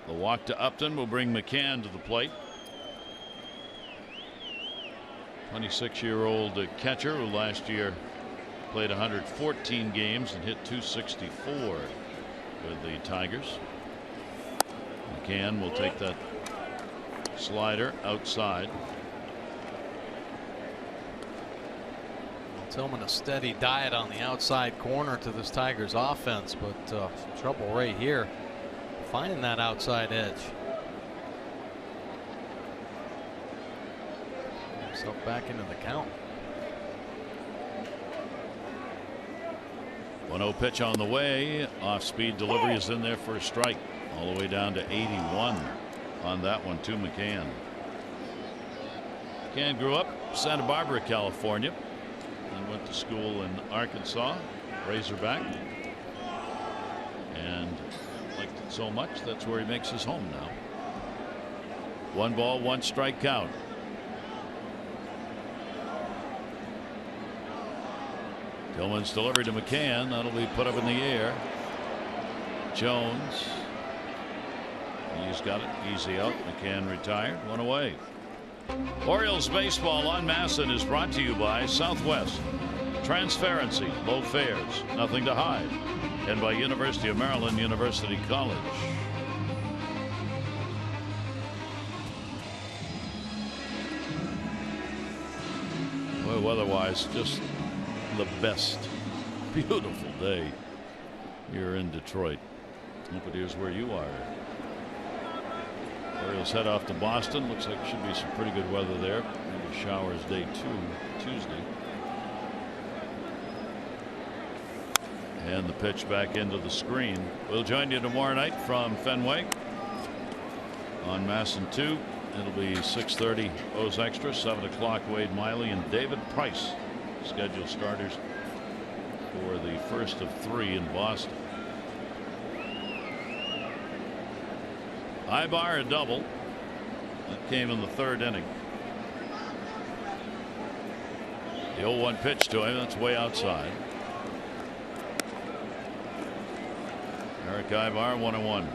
The walk to Upton will bring McCann to the plate. 26-year-old catcher who last year played 114 games and hit .264 with the Tigers. McCann will take that slider outside. Tillman a steady diet on the outside corner to this Tigers offense, but some trouble right here finding that outside edge. Himself back into the count. 1-0 pitch on the way. Off speed delivery is in there for a strike. All the way down to 81 on that one to McCann. McCann grew up Santa Barbara, California, and went to school in Arkansas, Razorback, and liked it so much that's where he makes his home now. 1 ball, 1 strike count. Tillman's delivery to McCann. That'll be put up in the air. Jones. He's got it. Easy out. McCann retired. 1 away. Orioles baseball on Masson is brought to you by Southwest. Transparency, low fares, nothing to hide. And by University of Maryland, University College. Well, weather-wise, just the best. Beautiful day here in Detroit. Hope it is where you are. Orioles head off to Boston. Looks like should be some pretty good weather there. Maybe showers day 2 Tuesday. And the pitch back into the screen. We'll join you tomorrow night from Fenway on Masson 2. It'll be 6:30 O's Extra, 7 o'clock Wade Miley and David Price. Scheduled starters for the first of 3 in Boston. Ibar a double. That came in the 3rd inning. The 0-1 pitch to him. That's way outside. Eric Ibar 1-1.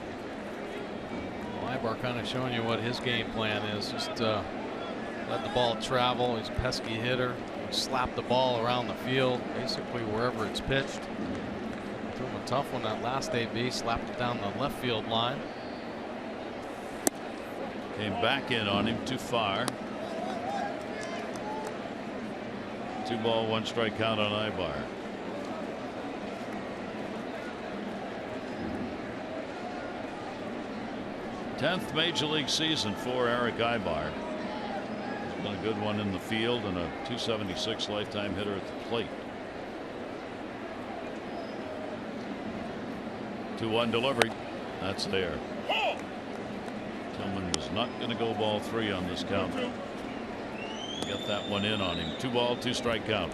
Ibar kind of showing you what his game plan is. Just let the ball travel. He's a pesky hitter. Slap the ball around the field, basically wherever it's pitched. Threw him a tough one that last AB. Slapped it down the left field line. Came back in on him too far. 2-ball, 1-strike count on Ibar. Tenth major league season for Eric Ibar. He's been a good one in the field and a .276 lifetime hitter at the plate. 2-1 delivery. That's there. Tillman was not going to go ball 3 on this count. Got that one in on him. 2-ball, 2-strike count.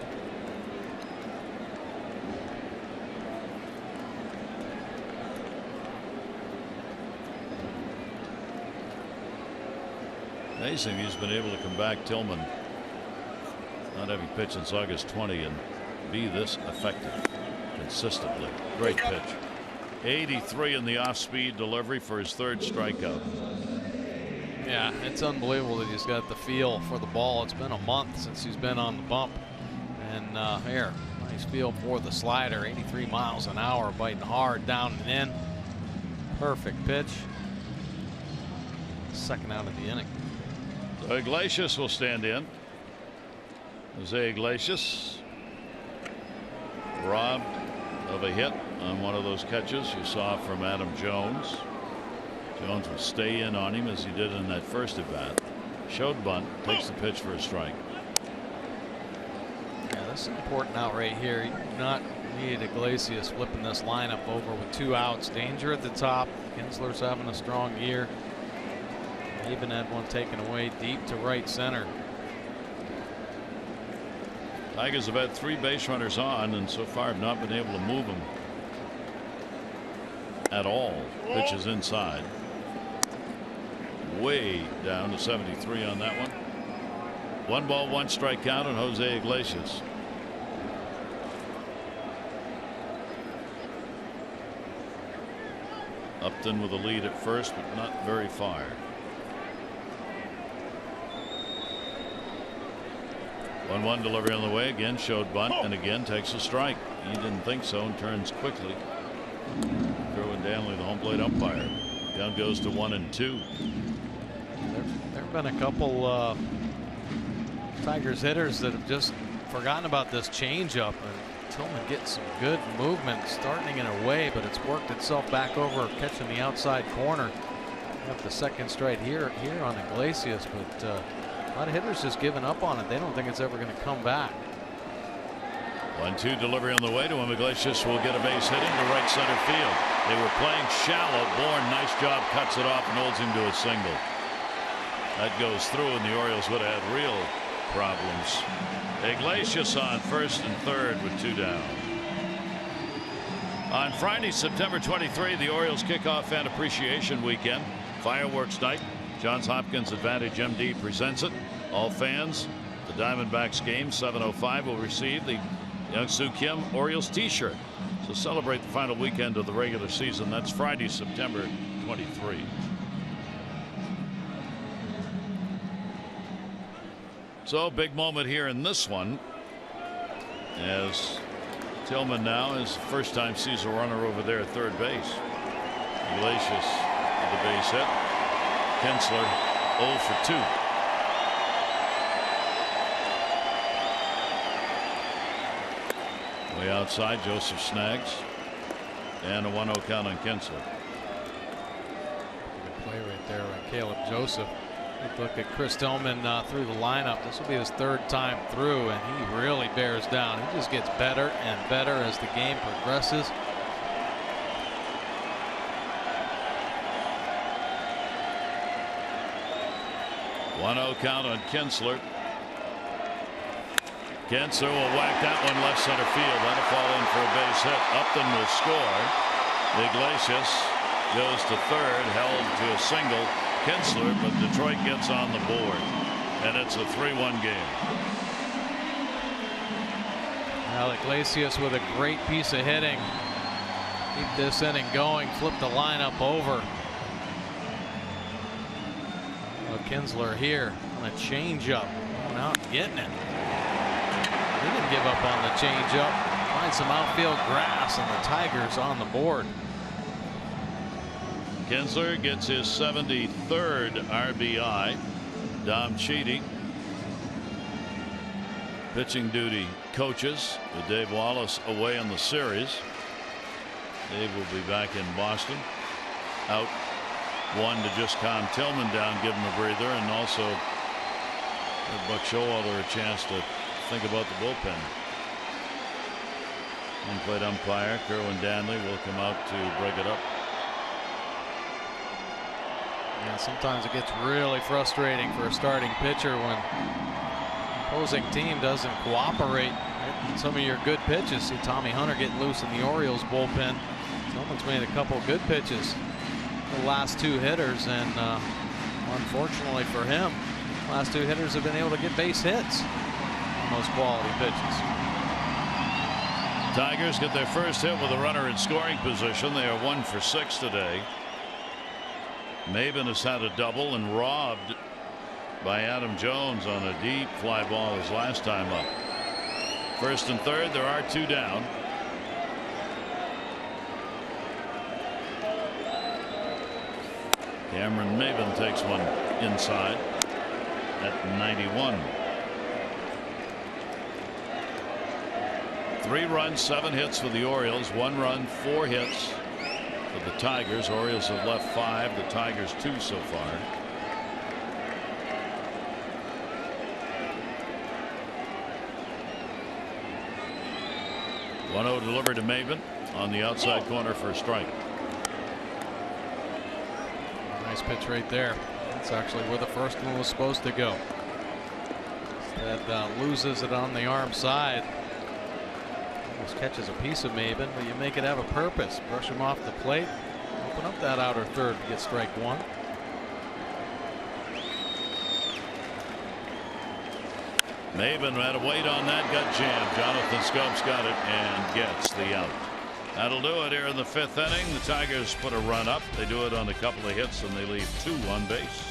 Amazing he's been able to come back, Tillman, not having pitched since August 20, and be this effective consistently. Great pitch. 83 in the off-speed delivery for his 3rd strikeout. Yeah, it's unbelievable that he's got the feel for the ball. It's been a month since he's been on the bump. And here, nice feel for the slider. 83 miles an hour, biting hard down and in. Perfect pitch. 2nd out of the inning. So Iglesias will stand in. Jose Iglesias robbed of a hit on one of those catches you saw from Adam Jones. Jones will stay in on him as he did in that first at bat. Showed bunt, takes the pitch for a strike. Yeah, this is an important out right here. You do not need Iglesias flipping this lineup over with 2 outs. Danger at the top. Kinsler's having a strong year. Even had one taken away deep to right center. Tigers have had 3 base runners on and so far have not been able to move them at all. Pitches inside. Way down to 73 on that one. 1-ball, 1-strike count on Jose Iglesias. Upton with a lead at first, but not very far. 1-1 delivery on the way. Again showed bunt and again takes a strike. He didn't think so and turns quickly. Throwing Danley, the home plate umpire. Down goes to 1-2. There have been a couple Tigers hitters that have just forgotten about this changeup, and Tillman gets some good movement starting in a way, but it's worked itself back over, catching the outside corner. Got the 2nd strike here on Iglesias, but a lot of hitters just giving up on it. They don't think it's ever going to come back. 1-2 delivery on the way to him. Iglesias will get a base hit into right center field. They were playing shallow. Bourne, nice job, cuts it off and holds him to a single. That goes through, and the Orioles would have had real problems. Iglesias on 1st and 3rd with 2 down. On Friday, September 23, the Orioles kick off Fan Appreciation Weekend. Fireworks night. Johns Hopkins Advantage MD presents it. All fans, the Diamondbacks game 7:05 will receive the Young-Soo Kim Orioles t-shirt. So celebrate the final weekend of the regular season. That's Friday, September 23. So big moment here in this one, as Tillman now is the first time sees a runner over there at 3rd base. Iglesias with the base hit. Kinsler 0 for 2. Way outside, Joseph snags, and a 1-0 count on Kinsler. Good play right there by Caleb Joseph. Look at Chris Tillman through the lineup. This will be his 3rd time through, and he really bears down. He just gets better and better as the game progresses. One-0 count on Kinsler. Kinsler will whack that one left center field. That'll fall in for a base hit. Upton will score. Iglesias goes to 3rd, held to a single. Kinsler, but Detroit gets on the board, and it's a 3-1 game. Now Iglesias with a great piece of hitting. Keep this inning going. Flip the lineup over. Kinsler here on a changeup. Going out and getting it. He didn't give up on the changeup. Find some outfield grass, and the Tigers on the board. Kinsler gets his 73rd RBI. Dom Cheedy, pitching duty coaches with Dave Wallace away in the series. Dave will be back in Boston. Out one to just calm Tillman down, give him a breather, and also give Buck Showalter a chance to think about the bullpen. In-plate umpire Kerwin Danley will come out to break it up. Yeah, sometimes it gets really frustrating for a starting pitcher when opposing team doesn't cooperate with some of your good pitches. See Tommy Hunter getting loose in the Orioles bullpen. Someone's made a couple good pitches. The last two hitters, and unfortunately for him, last two hitters have been able to get base hits on those quality pitches. Tigers get their first hit with a runner in scoring position. They are 1 for 6 today. Maben has had a double and robbed by Adam Jones on a deep fly ball his last time up. First and third, there are 2 down. Cameron Maben takes one inside at 91. 3 runs, 7 hits for the Orioles. 1 run, 4 hits for the Tigers. Orioles have left 5, the Tigers 2 so far. One-0 delivered to Maben on the outside corner for a strike. Nice pitch right there. That's actually where the first one was supposed to go. Instead, loses it on the arm side. Almost catches a piece of Maben, but you make it have a purpose. Brush him off the plate. Open up that outer third to get strike 1. Maben had to wait on that gut jam. Jonathan Scopes got it and gets the out. That'll do it here in the 5th inning. The Tigers put a run up. They do it on a couple of hits, and they leave 2 on base.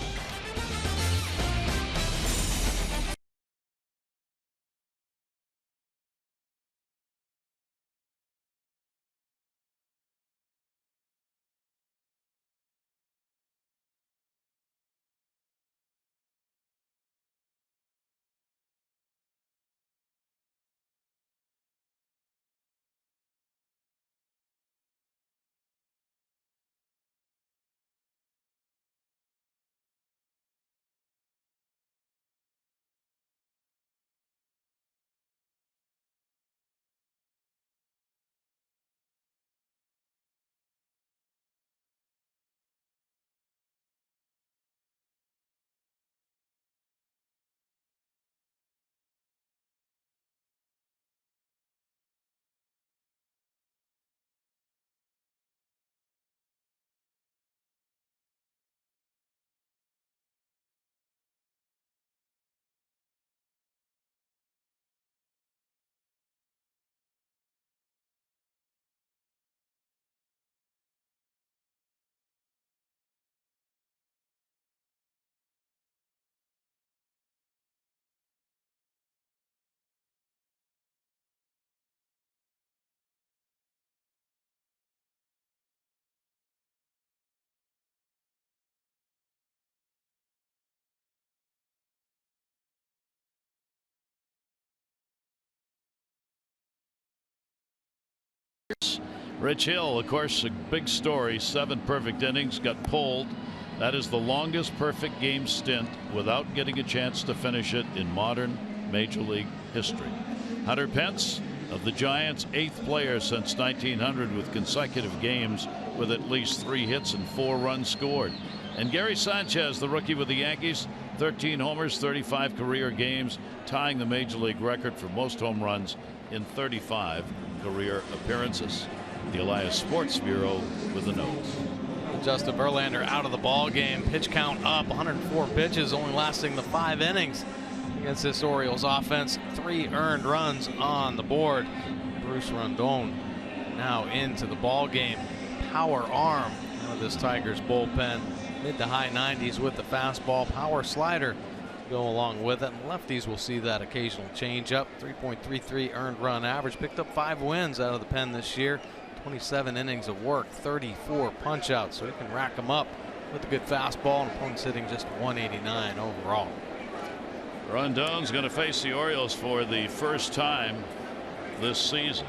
Rich Hill, of course, a big story. 7 perfect innings, got pulled. That is the longest perfect game stint without getting a chance to finish it in modern Major League history. Hunter Pence of the Giants, 8th player since 1900 with consecutive games with at least 3 hits and 4 runs scored. And Gary Sanchez, the rookie with the Yankees, 13 homers, 35 career games, tying the Major League record for most home runs in 35 career appearances. The Elias Sports Bureau with the notes. Justin Verlander out of the ball game. Pitch count up. 104 pitches, only lasting the 5 innings. against this Orioles offense. 3 earned runs on the board. Bruce Rondon now into the ball game. Power arm out of this Tigers bullpen. Mid to high 90s with the fastball. Power slider to go along with it. And lefties will see that occasional changeup. 3.33 earned run average. Picked up 5 wins out of the pen this year. 27 innings of work. 34 punch outs. So he can rack them up with a good fastball. And opponents hitting just 189 overall. Rondon's going to face the Orioles for the first time this season.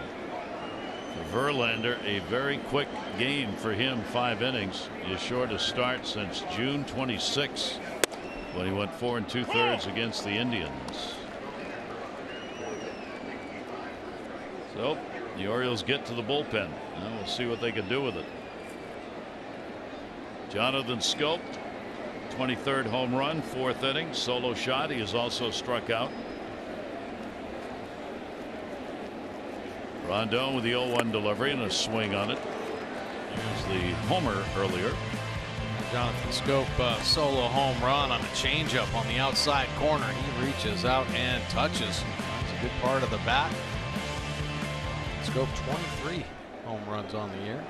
For Verlander, a very quick game for him. 5 innings. His shortest start since June 26, when he went 4 2/3 against the Indians. So the Orioles get to the bullpen. Now we'll see what they can do with it. Jonathan Scope, 23rd home run, 4th inning, solo shot. He has also struck out. Rondon with the 0-1 delivery and a swing on it. Here's the homer earlier. Jonathan Scope solo home run on a changeup on the outside corner. He reaches out and touches. That's a good part of the bat. Scope 23 home runs on the year.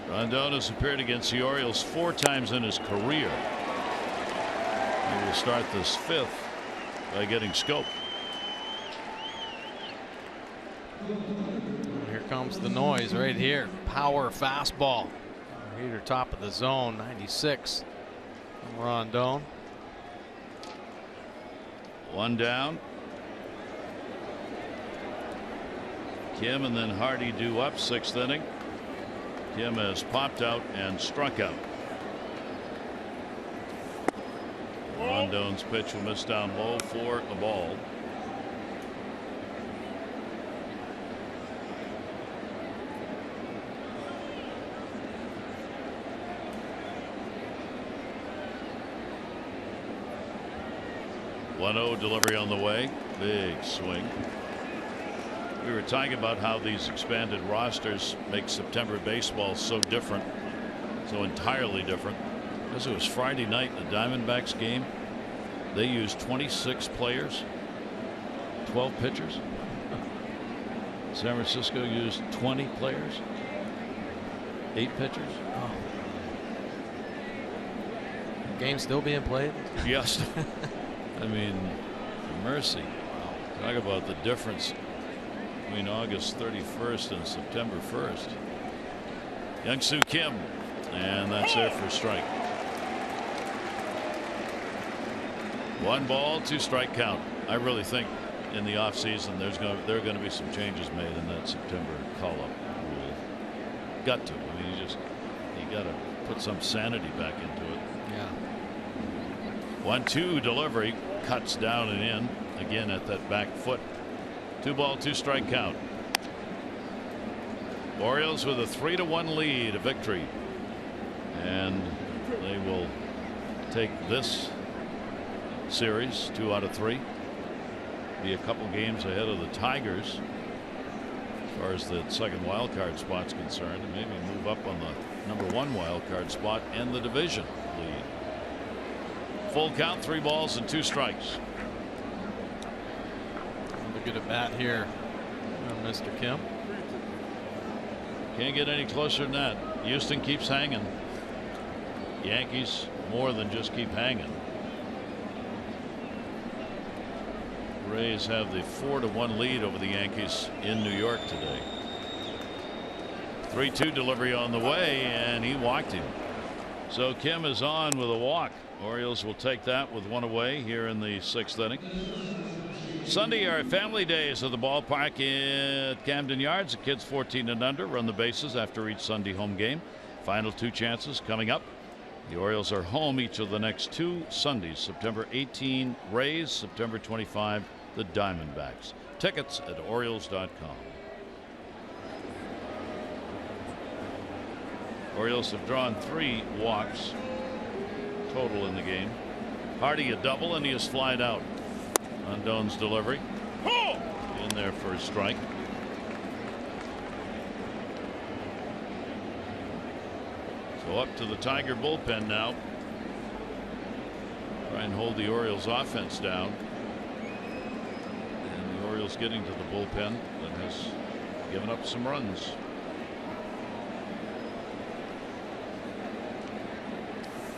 Rondon has appeared against the Orioles 4 times in his career. He will start this 5th by getting Scope. Here comes the noise right here. Power fastball. Heater top of the zone. 96. Rondon. 1 down. Kim and then Hardy due up. 6th inning. Kim has popped out and struck out. Rondon's pitch will miss down low for a ball. .0 delivery on the way. Big swing. We were talking about how these expanded rosters make September baseball so different, so entirely different. Because it was Friday night, the Diamondbacks game. They used 26 players, 12 pitchers. San Francisco used 20 players, 8 pitchers. Oh. Game still being played? Yes. I mean, mercy. Talk about the difference between August 31st and September 1st. Young-Soo Kim, and that's there for a strike. 1 ball, 2 strike count. I really think in the offseason there are going to be some changes made in that September call-up rule. Got to. I mean, you got to put some sanity back into it. Yeah. 1-2 delivery, cuts down and in again at that back foot. 2 ball, 2 strike count. Orioles with a 3-1 lead, a victory, and they will take this series 2 out of 3. Be a couple games ahead of the Tigers as far as the second wild card spot's concerned, and maybe move up on the #1 wild card spot and the division lead. Full count, 3 balls and 2 strikes. Another good at bat here, Mr. Kim. Can't get any closer than that. Houston keeps hanging. Yankees more than just keep hanging. Rays have the 4-1 lead over the Yankees in New York today. 3-2 delivery on the way, and he walked him. So Kim is on with a walk. Orioles will take that with 1 away here in the 6th inning. Sunday are family days at the ballpark at Camden Yards. The kids 14 and under run the bases after each Sunday home game. Final 2 chances coming up. The Orioles are home each of the next 2 Sundays. September 18 Rays, September 25 the Diamondbacks. Tickets at Orioles.com. Orioles have drawn 3 walks total in the game. Hardy a double, and he is flied out. Rondon's delivery in there for a strike. So up to the Tiger bullpen now. try and hold the Orioles offense down. And the Orioles getting to the bullpen that has given up some runs.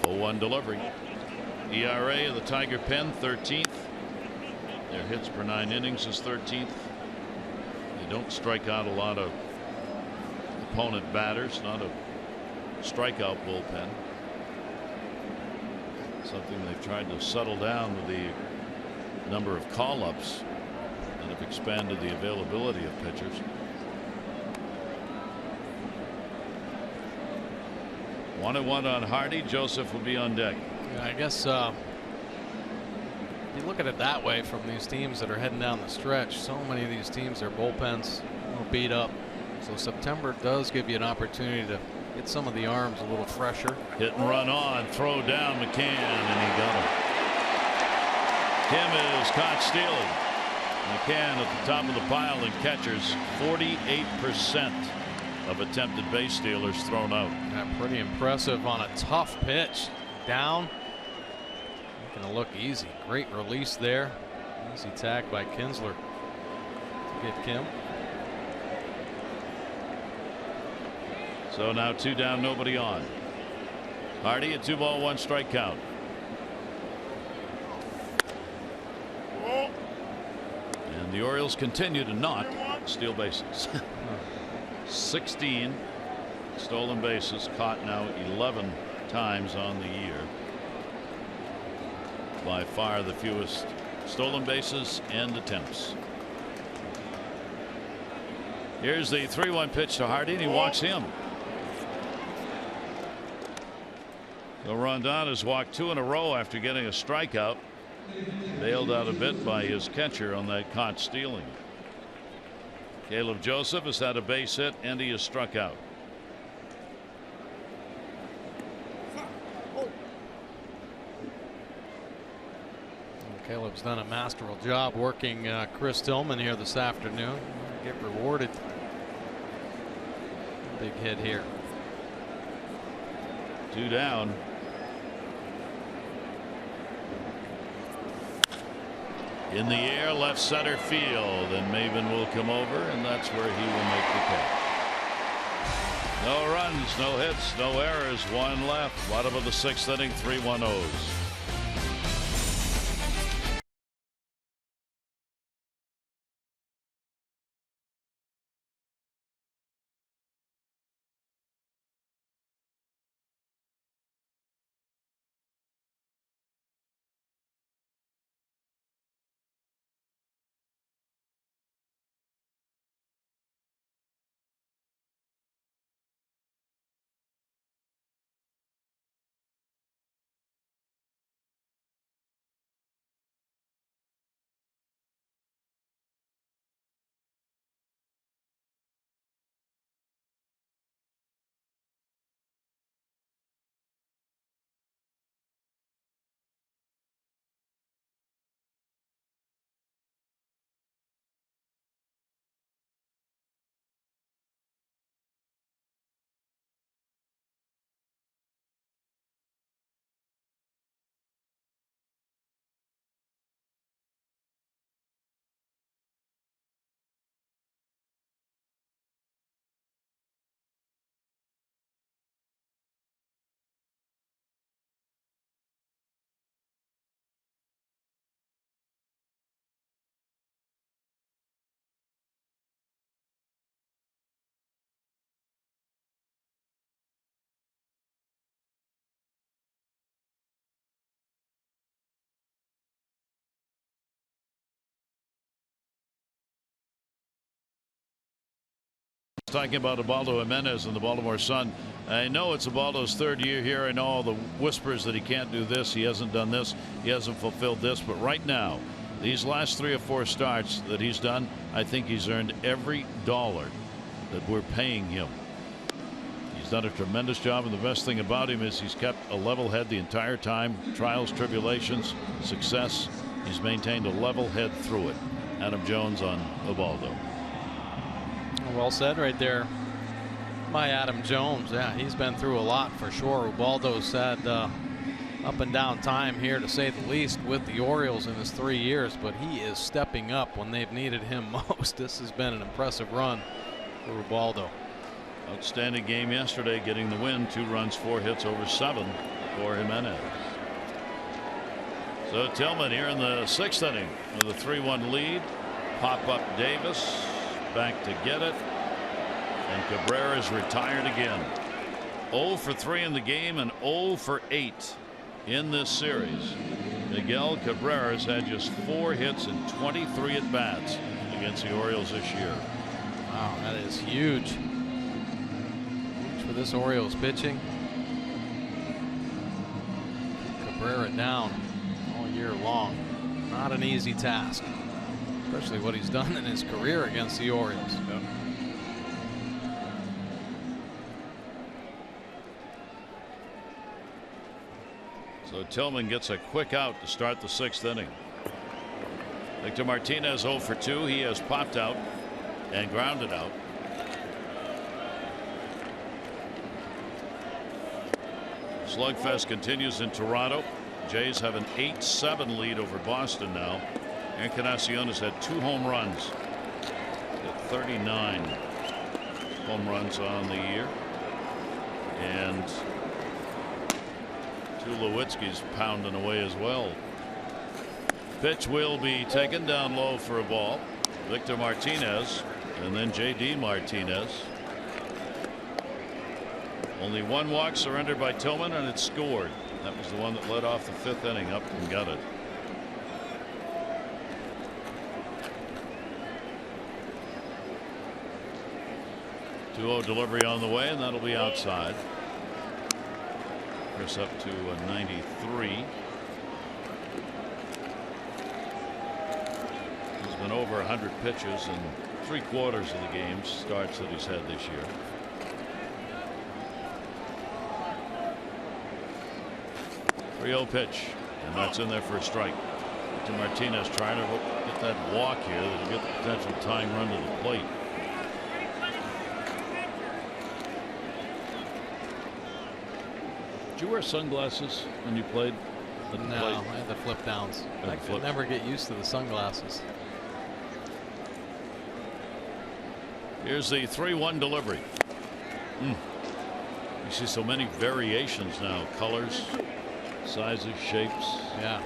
Oh, 1 delivery. ERA of the Tiger pen 13th. Their hits per 9 innings is 13th. They don't strike out a lot of opponent batters. Not a strikeout bullpen. Something they've tried to settle down with the number of call-ups that have expanded the availability of pitchers. 1-1 on Hardy. Joseph will be on deck. Yeah, I guess you look at it that way from these teams that are heading down the stretch. So many of these teams, their bullpens are beat up. So September does give you an opportunity to get some of the arms a little fresher. Hit and run on, throw down McCann, and he got him. Kim is caught stealing. McCann at the top of the pile, and catchers 48% of attempted base stealers thrown out. Yeah, pretty impressive on a tough pitch. Down. Making it look easy. Great release there. Easy tag by Kinsler to get Kim. So now 2 down, nobody on. Hardy, a 2-ball, 1-strike count. And the Orioles continue to not steal bases. 16 stolen bases, caught now 11 times on the year. By far the fewest stolen bases and attempts. Here's the 3-1 pitch to Hardy, and he walks him. So Rondon has walked 2 in a row after getting a strikeout. Bailed out a bit by his catcher on that caught stealing. Caleb Joseph has had a base hit, and he is struck out. Caleb's done a masterful job working Chris Tillman here this afternoon. Get rewarded. Big hit here. 2 down. In the air, left center field, and Maven will come over, and that's where he will make the catch. No runs, no hits, no errors, 1 left. Bottom of the 6th inning, 3-1-0s. Talking about Ubaldo Jimenez and the Baltimore Sun. I know it's Ubaldo's 3rd year here. I know all the whispers that he can't do this, he hasn't done this, he hasn't fulfilled this, but right now, these last 3 or 4 starts that he's done, I think he's earned every dollar that we're paying him. He's done a tremendous job, and the best thing about him is he's kept a level head the entire time. Trials, tribulations, success. He's maintained a level head through it. Adam Jones on Ubaldo. Well said right there by Adam Jones. Yeah, he's been through a lot for sure. Ubaldo's had up and down time here, to say the least, with the Orioles in his 3 years, but he is stepping up when they've needed him most. This has been an impressive run for Ubaldo. Outstanding game yesterday, getting the win. 2 runs, 4 hits over 7 for Jimenez. So Tillman here in the 6th inning with a 3-1 lead. Pop up Davis back to get it, and Cabrera is retired again. 0 for 3 in the game and 0 for 8 in this series. Miguel Cabrera has had just 4 hits and 23 at bats against the Orioles this year. Wow, that is huge. Huge for this Orioles pitching. Cabrera down all year long. Not an easy task, especially what he's done in his career against the Orioles. Yep. So Tillman gets a quick out to start the 6th inning. Victor Martinez 0 for 2. He has popped out and grounded out. Slugfest continues in Toronto. Jays have an 8-7 lead over Boston now. Encarnacion has had 2 home runs. 39 home runs on the year. And Tulowitzki's pounding away as well. Pitch will be taken down low for a ball. Victor Martinez and then J.D. Martinez. Only 1 walk surrendered by Tillman, and it's scored. That was the one that led off the 5th inning. Up and got it. .2-0 delivery on the way, and that'll be outside. Chris up to a 93. He's been over 100 pitches in 3/4 of the games starts that he's had this year. .3-0 pitch, and that's in there for a strike. To Martinez trying to get that walk here that'll get the potential tying run to the plate. Did you wear sunglasses when you played at the No, plate? I had the flip downs. I flip. could never get used to the sunglasses. Here's the 3-1 delivery. You see so many variations now. Colors, sizes, shapes. Yeah.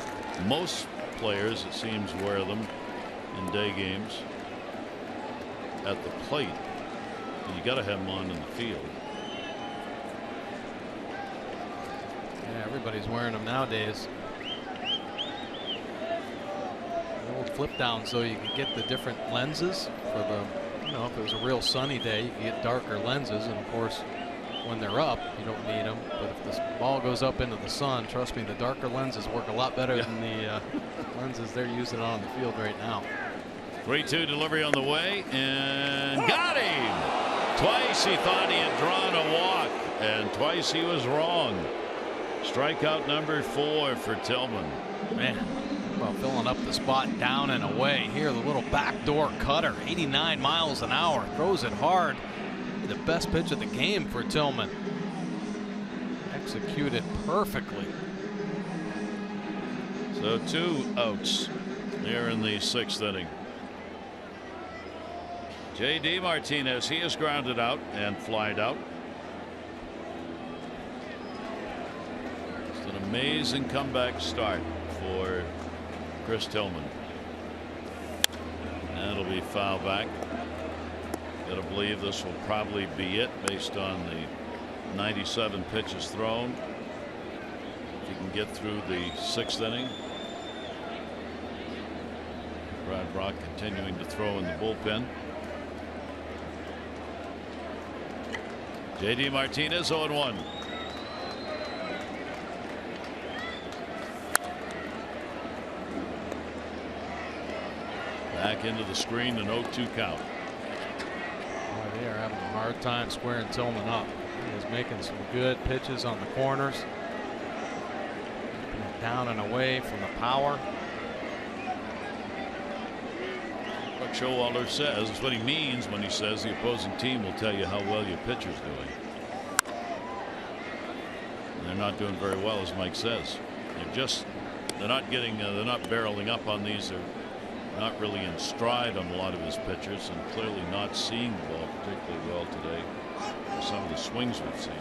Most players, it seems, wear them in day games at the plate. And you got to have them on in the field. Yeah, everybody's wearing them nowadays. The old flip down so you could get the different lenses for the, you know, if it was a real sunny day, you could get darker lenses, and of course when they're up you don't need them, but if the ball goes up into the sun, trust me, the darker lenses work a lot better than the lenses they're using on the field right now. 3-2 delivery on the way, and got him. Twice he thought he had drawn a walk, and twice he was wrong. Strikeout number 4 for Tillman. Man, well, filling up the spot down and away here. The little backdoor cutter, 89 miles an hour, throws it hard. The best pitch of the game for Tillman. Executed perfectly. So 2 outs here in the 6th inning. J.D. Martinez, he is grounded out and flied out. It's an amazing comeback start for Chris Tillman. That'll be foul back. Gotta believe this will probably be it based on the 97 pitches thrown. If you can get through the 6th inning. Brad Brock continuing to throw in the bullpen. J.D. Martinez 0-1. Back into the screen, an 0-2 count. Boy, they are having a hard time squaring Tillman up. He is making some good pitches on the corners. Down and away from the power. Buck Showalter says that's what he means when he says the opposing team will tell you how well your pitcher's doing. And they're not doing very well, as Mike says. They're not barreling up on these. They're not really in stride on a lot of his pitchers, and clearly not seeing the ball particularly well today for some of the swings we've seen.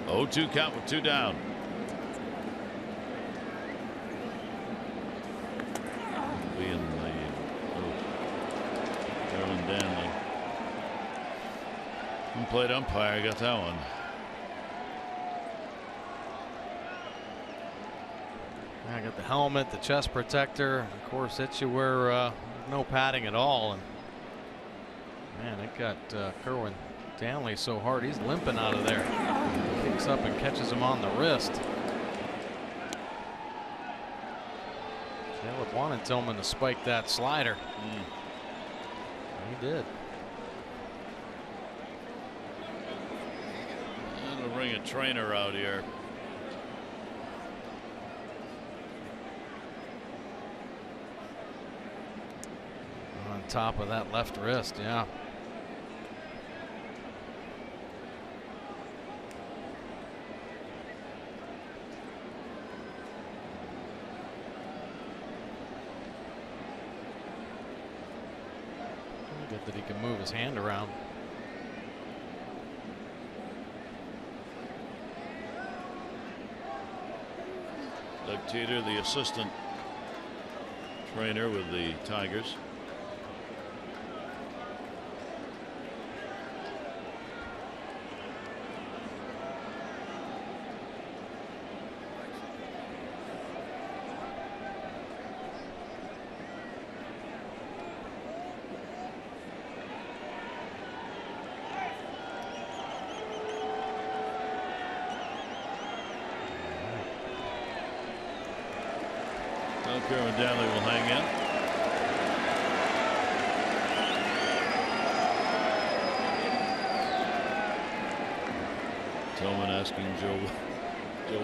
Oh, 2 count with 2 down. Being the Aaron Danley. Plate umpire got that one. I got the helmet, the chest protector, of course, hits you where no padding at all, and man, it got Kerwin Danley so hard he's limping out of there. Kicks up and catches him on the wrist. Taylor wanted Tillman to spike that slider. He did. It'll bring a trainer out here. On top of that left wrist, yeah. Good that he can move his hand around. Doug Teeter, the assistant trainer with the Tigers. Kerwin Danley will hang in. Tillman asking Joe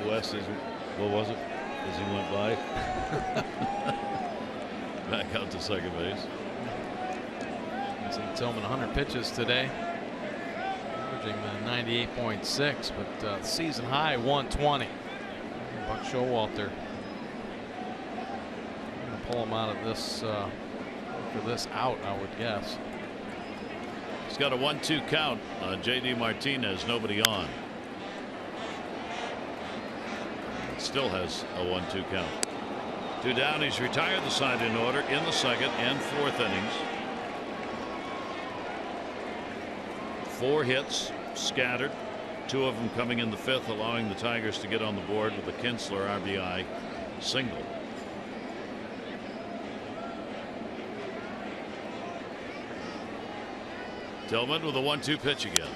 West, what was it, as he went by? Back out to second base. Tillman 100 pitches today, averaging 98.6, but season high 120. Buck Showalter pull him out of this for this out, I would guess. He's got a 1-2 count. JD Martinez, nobody on. Still has a 1-2 count. 2 down. He's retired the side in order in the second and fourth innings. 4 hits scattered, 2 of them coming in the fifth, allowing the Tigers to get on the board with a Kinsler RBI single. Tillman with a 1-2 pitch again.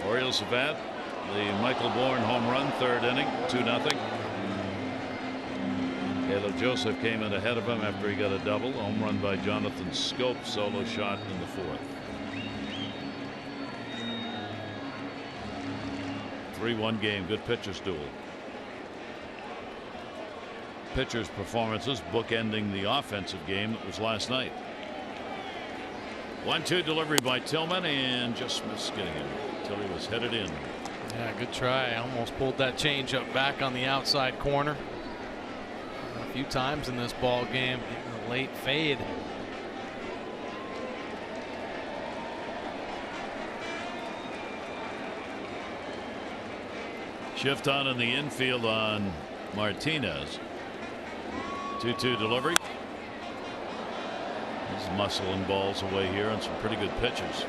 Orioles have had the Michael Bourne home run, 3rd inning, 2-0. Caleb Joseph came in ahead of him after he got a double. Home run by Jonathan Scope, solo shot in the 4th. 3-1 game, good pitchers duel. Pitchers' performances bookending the offensive game that was last night. 1-2 delivery by Tillman and just missed getting him until he was headed in. Yeah, good try. Almost pulled that change up back on the outside corner. A few times in this ball game, getting a late fade. Shift on in the infield on Martinez. 2-2 delivery. He's muscling balls away here on some pretty good pitches.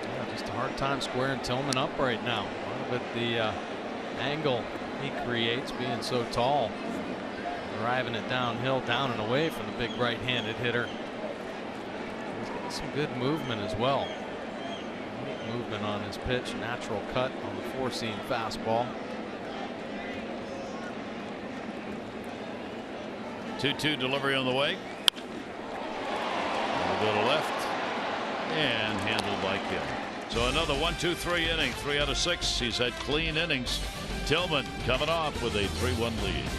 Yeah, just a hard time squaring Tillman up right now. A lot of it the angle he creates being so tall. Driving it downhill, down and away from the big right-handed hitter. He's getting some good movement as well. Movement on his pitch, natural cut on the 4-seam fastball. 2-2 delivery on the way. Go to left and handled by Kim. So another 1-2-3 inning, 3 out of 6. He's had clean innings. Tillman coming off with a 3-1 lead.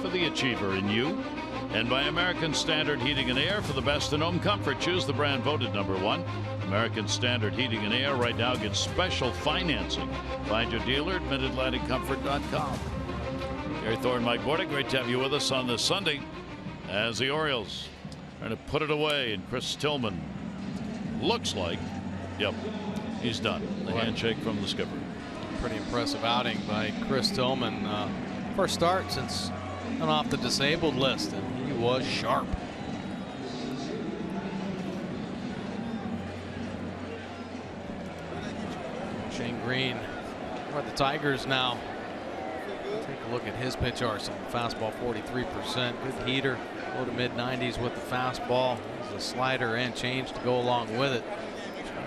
For the achiever in you, and by American Standard Heating and Air for the best in home comfort. Choose the brand voted #1. American Standard Heating and Air right now gets special financing. Find your dealer at MidAtlanticComfort.com. Gary Thorne, Mike Bordick, great to have you with us on this Sunday as the Orioles trying to put it away, and Chris Tillman looks like, yep, he's done. The handshake from the skipper. Pretty impressive outing by Chris Tillman. First start since went off the disabled list, and he was sharp. Shane Green for the Tigers now. Take a look at his pitch arsenal. Fastball 43%, good heater, low to mid 90s with the fastball. There's a slider and change to go along with it.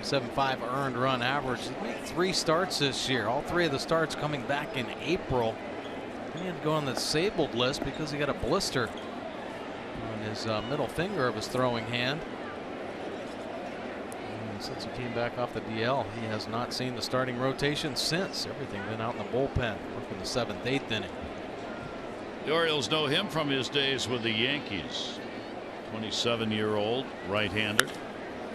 7.5 earned run average. He made 3 starts this year. All 3 of the starts coming back in April. He had to go on the disabled list because he got a blister on his middle finger of his throwing hand. And since he came back off the DL, he has not seen the starting rotation since. Everything been out in the bullpen, working the 7th, 8th inning. The Orioles know him from his days with the Yankees. 27-year-old right-hander.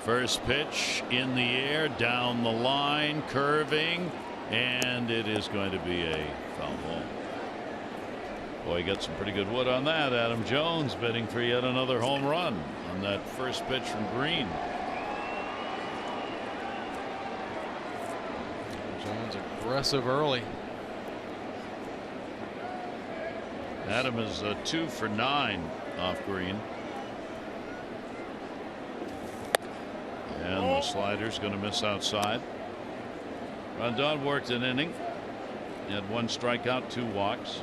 First pitch in the air, down the line, curving, and it is going to be a foul ball. Boy, he got some pretty good wood on that. Adam Jones bidding for yet another home run on that first pitch from Green. Jones aggressive early. Adam is 2 for 9 off Green. And the slider's going to miss outside. Rondon worked an inning. He had 1 strikeout, 2 walks.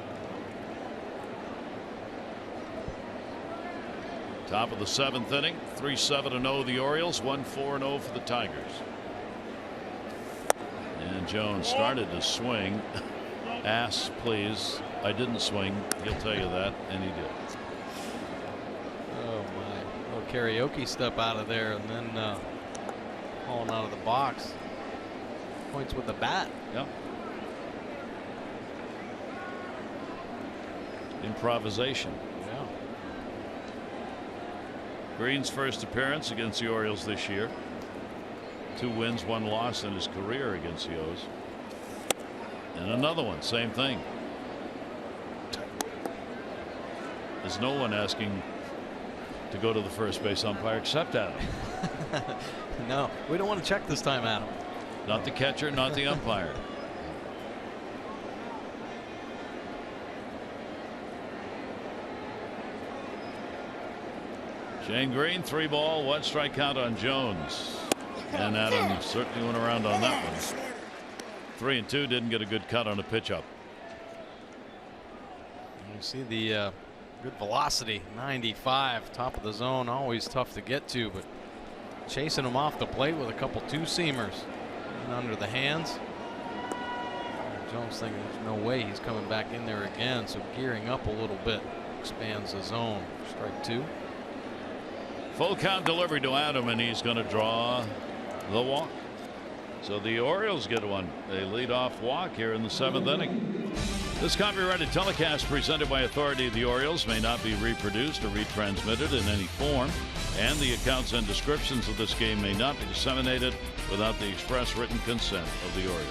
Top of the 7th inning, 3-7-0 the Orioles, 1-4-0 for the Tigers. And Jones started to swing. Ask, please. I didn't swing. He'll tell you that, and he did. Oh my! Little karaoke step out of there, and then falling out of the box. Points with the bat. Yep. Improvisation. Yeah. Green's first appearance against the Orioles this year. 2 wins, 1 loss in his career against the O's. And another one, same thing. There's no one asking to go to the first base umpire except Adam. No, we don't want to check this time, Adam. Not the catcher, not the umpire. Shane Green, 3 ball, 1 strikeout on Jones. And Adam certainly went around on that one. 3-2, didn't get a good cut on a pitch up. You see the good velocity, 95, top of the zone, always tough to get to, but chasing him off the plate with a couple 2-seamers and under the hands. Jones thinking there's no way he's coming back in there again, so gearing up a little bit, expands the zone. Strike 2. Full count delivery to Adam, and he's going to draw the walk. So the Orioles get one. They lead off walk here in the 7th inning. This copyrighted telecast presented by authority of the Orioles may not be reproduced or retransmitted in any form, and the accounts and descriptions of this game may not be disseminated without the express written consent of the Orioles.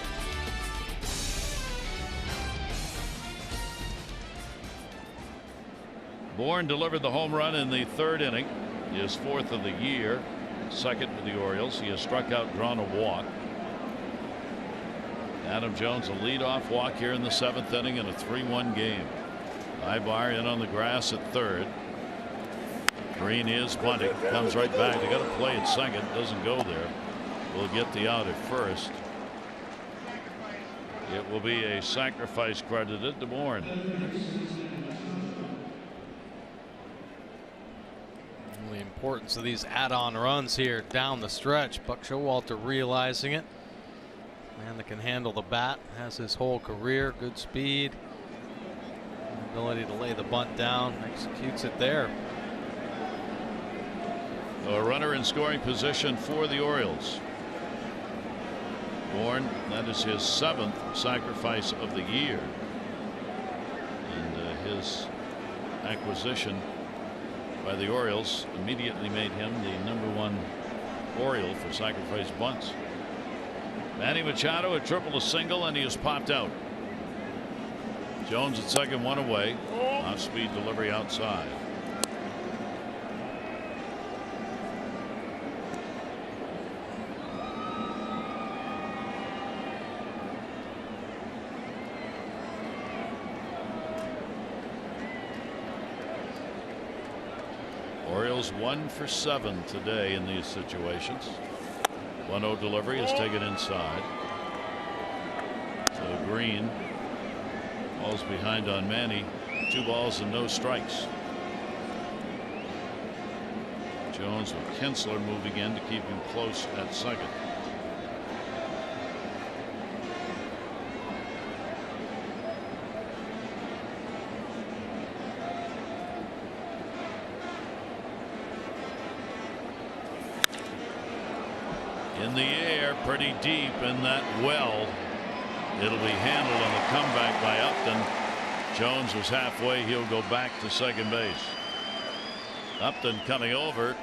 Bourne delivered the home run in the 3rd inning, his 4th of the year, 2nd with the Orioles. He has struck out, drawn a walk. Adam Jones a leadoff walk here in the 7th inning in a 3-1 game. Ibar in on the grass at 3rd. Green is bunting, comes right back. They got to play at 2nd, doesn't go there. Will get the out at 1st. It will be a sacrifice credited to Bourne. The importance of these add-on runs here down the stretch. Buck Showalter realizing it. Man that can handle the bat, has his whole career, good speed, ability to lay the bunt down, executes it there. A runner in scoring position for the Orioles. Bourne, that is his 7th sacrifice of the year, and his acquisition by the Orioles immediately made him the #1 Oriole for sacrifice bunts. Manny Machado a triple, a single, and he is popped out. Jones at second, one away. Off-speed delivery outside. Orioles 1 for 7 today in these situations. 1-0 delivery is taken inside. So Green falls behind on Manny. 2 balls and no strikes. Jones with Kinsler moving in to keep him close at second. In the air, pretty deep in that well. It'll be handled on the comeback by Upton. Jones was halfway. He'll go back to second base. Upton coming over.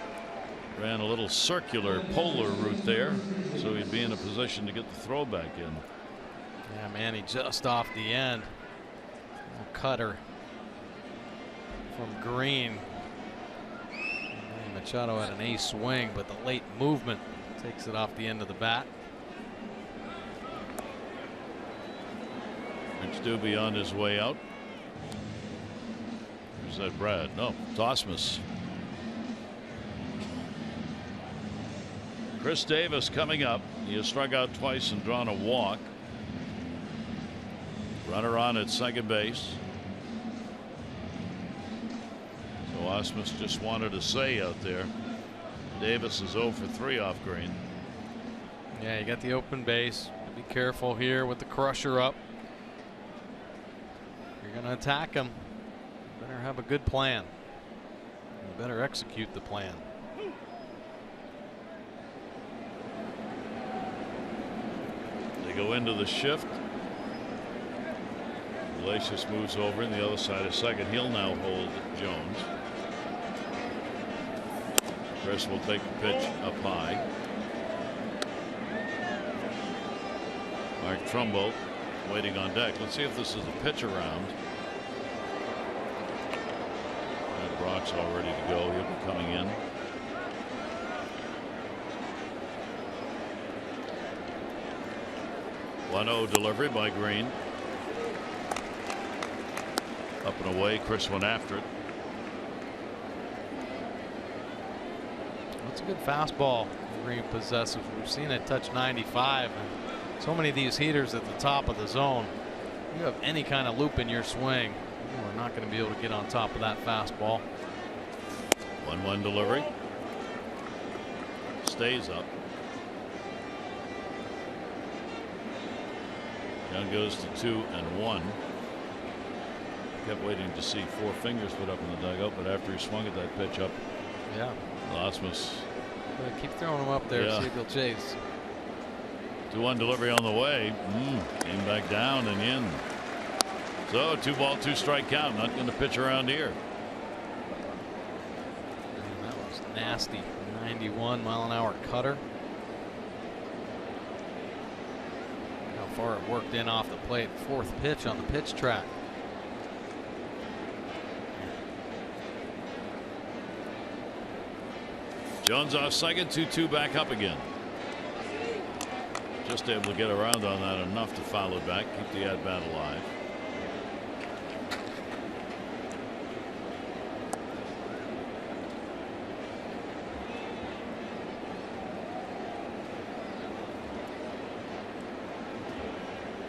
Ran a little circular polar route there, so he'd be in a position to get the throw back in. Yeah, Manny just off the end. Little cutter from Green. And Machado had an ace swing, but the late movement takes it off the end of the bat. Rich Doobie on his way out. Who's that, Brad? No, Tosmas. Chris Davis coming up. He has struck out twice and drawn a walk. Runner on at second base. So Osmus just wanted a say out there. Davis is 0 for 3 off Green. Yeah, you got the open base. Be careful here with the crusher up. You're going to attack him. You better have a good plan. You better execute the plan. They go into the shift. Iglesias moves over in the other side of second. He'll now hold Jones. Chris will take the pitch up high. Mark Trumbo waiting on deck. Let's see if this is a pitch around. And Brock's all ready to go. He'll be coming in. One-0 delivery by Green. Up and away. Chris went after it. That's a good fastball Green possesses. We've seen it touch 95. And so many of these heaters at the top of the zone. If you have any kind of loop in your swing, you are not going to be able to get on top of that fastball. 1-1 delivery. Stays up. Young goes to 2-1. Kept waiting to see 4 fingers put up in the dugout, but after he swung at that pitch up, yeah, Osmus. Keep throwing them up there. Yeah. See if he'll chase. 2-1 delivery on the way. Came back down and in. So 2-ball, 2-strike count. Not going to pitch around here. And that was nasty. 91-mile-an-hour cutter. How far it worked in off the plate. 4th pitch on the pitch track. Jones off second, 2-2 back up again. Just able to get around on that enough to foul it back, keep the at-bat alive.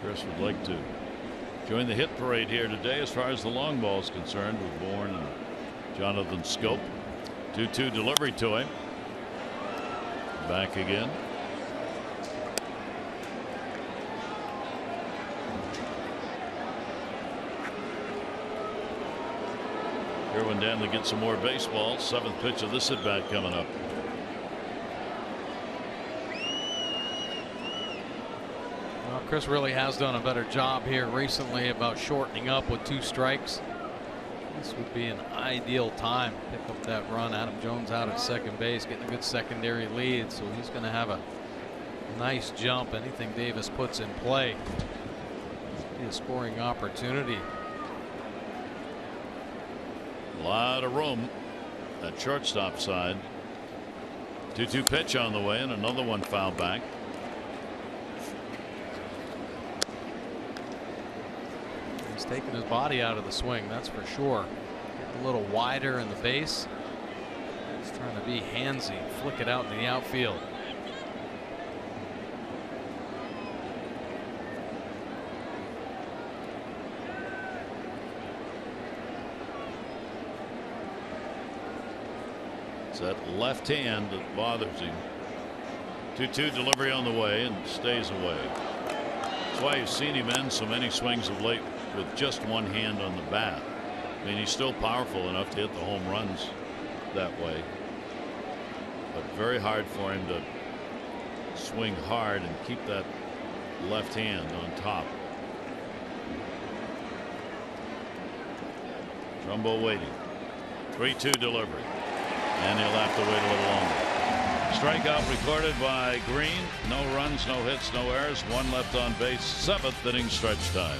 Chris would like to join the hit parade here today as far as the long ball is concerned with Bourne and Jonathan Scope. 2-2 delivery to him. Back again. Irwin Danley gets some more baseball. 7th pitch of this at bat coming up. Well, Chris really has done a better job here recently about shortening up with 2 strikes. This would be an ideal time to pick up that run. Adam Jones out at second base, getting a good secondary lead, so he's going to have a nice jump. Anything Davis puts in play, be a scoring opportunity. A lot of room at shortstop side. 2-2 pitch on the way, and another one foul back. He's taking his body out of the swing, that's for sure. Getting a little wider in the base. He's trying to be handsy, flick it out in the outfield. It's that left hand that bothers him. 2-2 delivery on the way and stays away. That's why you've seen him end so many swings of late with just one hand on the bat. I mean, he's still powerful enough to hit the home runs that way, but very hard for him to swing hard and keep that left hand on top. Trumbo waiting. 3-2 delivery, and he'll have to wait a little longer. Strikeout recorded by Green. No runs, no hits, no errors. One left on base. 7th inning stretch time.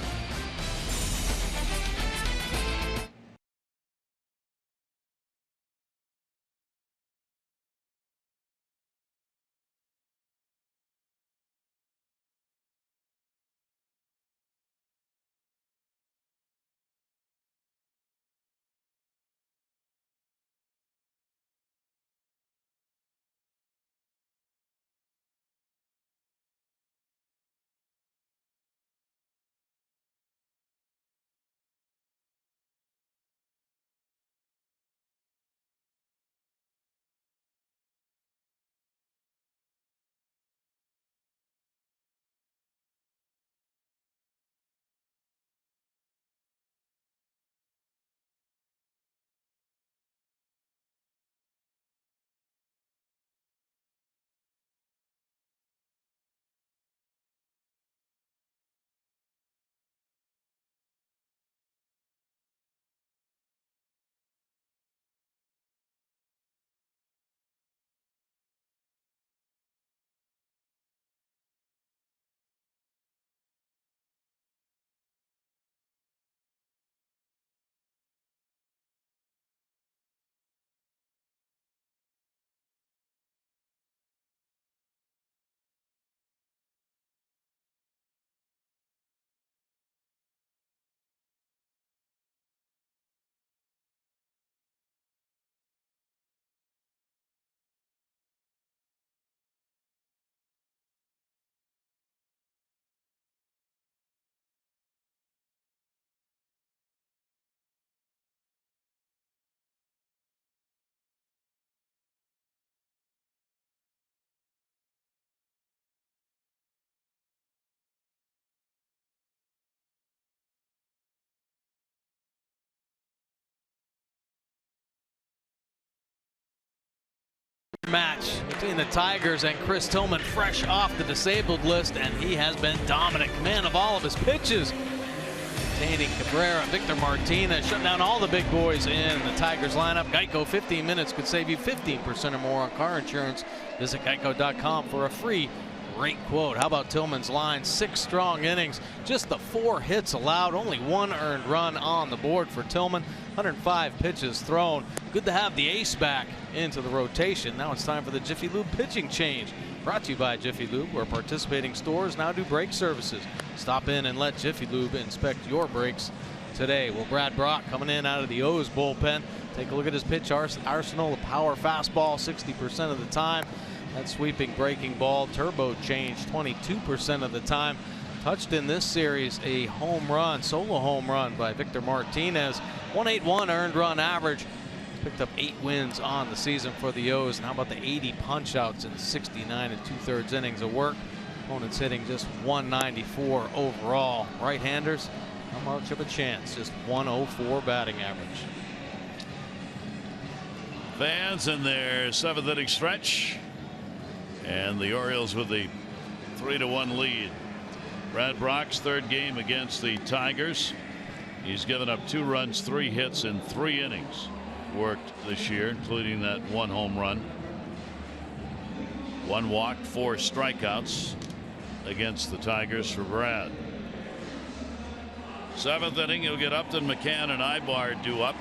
Match between the Tigers and Chris Tillman, fresh off the disabled list, and he has been dominant. Command of all of his pitches. Containing Cabrera, Victor Martinez, shutting down all the big boys in the Tigers lineup. Geico, 15 minutes could save you 15% or more on car insurance. Visit geico.com for a free rate quote. How about Tillman's line? 6 strong innings, just the 4 hits allowed, only 1 earned run on the board for Tillman. 105 pitches thrown. Good to have the ace back into the rotation. Now it's time for the Jiffy Lube pitching change. Brought to you by Jiffy Lube, where participating stores now do brake services. Stop in and let Jiffy Lube inspect your brakes today. Well, Brad Brock coming in out of the O's bullpen. Take a look at his pitch arsenal. A power fastball 60% of the time. That sweeping breaking ball turbo change 22% of the time. Touched in this series a home run, solo home run by Victor Martinez. 181 earned run average. Picked up 8 wins on the season for the O's. And how about the 80 punch outs in 69 2/3 innings of work? Opponents hitting just 194 overall. Right-handers, not much of a chance, just 104 batting average. Fans in their 7th inning stretch, and the Orioles with the 3-1 lead. Brad Brock's 3rd game against the Tigers. He's given up 2 runs, 3 hits, in 3 innings worked this year, including that 1 home run. 1 walk, 4 strikeouts against the Tigers for Brad. 7th inning, he'll get Upton, McCann, and Ibar due up.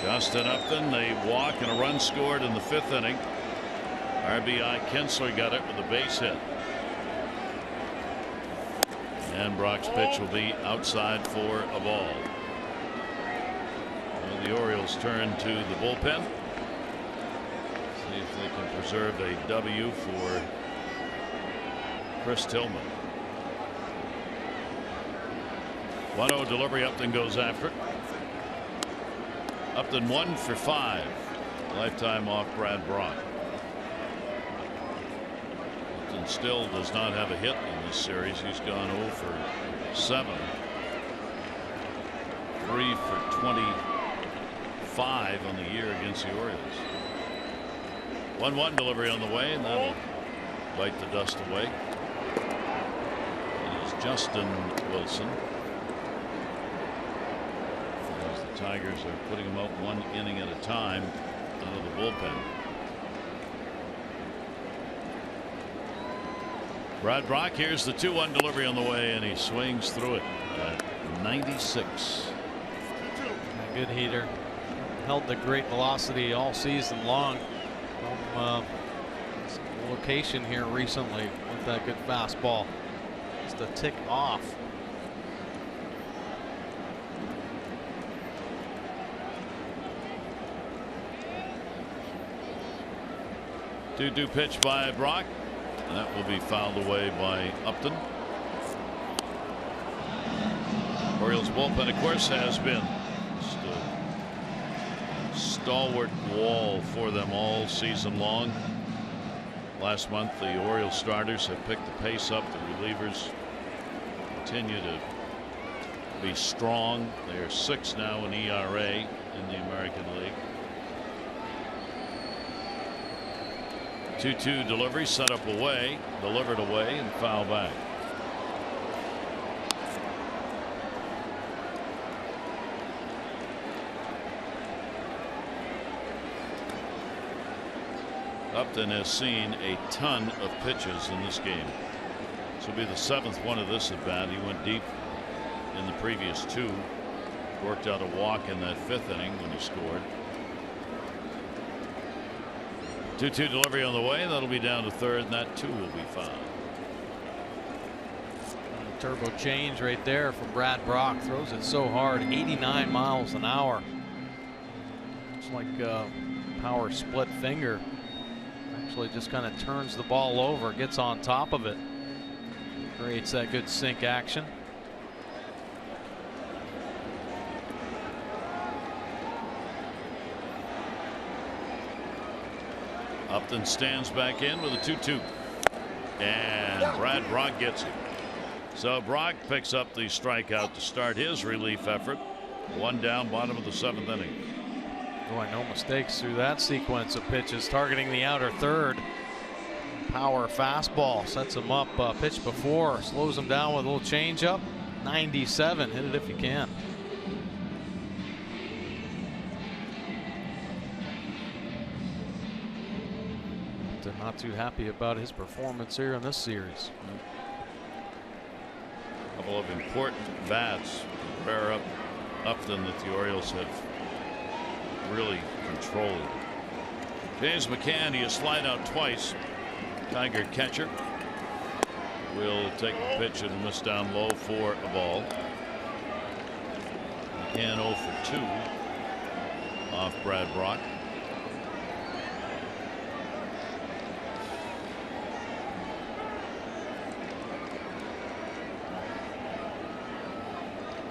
Justin Upton, a walk and a run scored in the 5th inning. RBI, Kinsler got it with a base hit. And Brock's pitch will be outside for a ball. Well, the Orioles turn to the bullpen. See if they can preserve a W for Chris Tillman. 1-0 delivery. Upton goes after it. Upton 1 for 5. Lifetime off Brad Brock. Upton still does not have a hit in this series. He's gone 0 for 7. 3 for 25 on the year against the Orioles. 1-1 delivery on the way, and that'll bite the dust away. It is Justin Wilson. As the Tigers are putting him out 1 inning at a time out of the bullpen. Brad Brock, here's the 2-1 delivery on the way, and he swings through it at 96. Good heater. Held the great velocity all season long from location here recently with that good fastball. Just a tick off. 2-2 pitch by Brock. That will be fouled away by Upton. Orioles bullpen, of course, has been just a stalwart wall for them all season long. Last month, the Orioles starters have picked the pace up. The relievers continue to be strong. They are 6 now in ERA in the American League. 2-2 delivery, set up away, delivered away, and foul back. Upton has seen a ton of pitches in this game. This will be the 7th one of this at bat. He went deep in the previous 2. Worked out a walk in that 5th inning when he scored. 2-2 delivery on the way. That'll be down to 3rd, and that too will be fouled. Turbo change right there from Brad Brock. Throws it so hard, 89 miles an hour. It's like a power split finger. Actually just kind of turns the ball over, gets on top of it. Creates that good sink action. Upton stands back in with a 2-2. And Brad Brock gets it. So Brock picks up the strikeout to start his relief effort. 1 down, bottom of the 7th inning. Boy, no mistakes through that sequence of pitches. Targeting the outer 3rd. Power fastball sets him up. Pitch before, slows him down with a little changeup. 97. Hit it if you can. Not too happy about his performance here in this series. A couple of important bats pair up Upton that the Orioles have really controlled. James McCann, he has flied out twice. Tiger catcher will take the pitch and miss down low for a ball. McCann 0 for 2 off Brad Brock.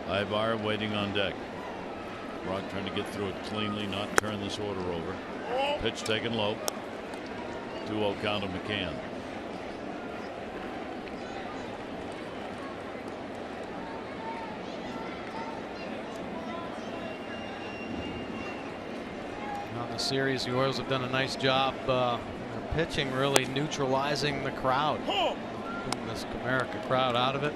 Ibar waiting on deck. Brock trying to get through it cleanly, not turn this order over. Pitch taken low. 2-0 count of McCann. On the series, the Orioles have done a nice job. Their pitching really neutralizing the crowd. Putting this Comerica crowd out of it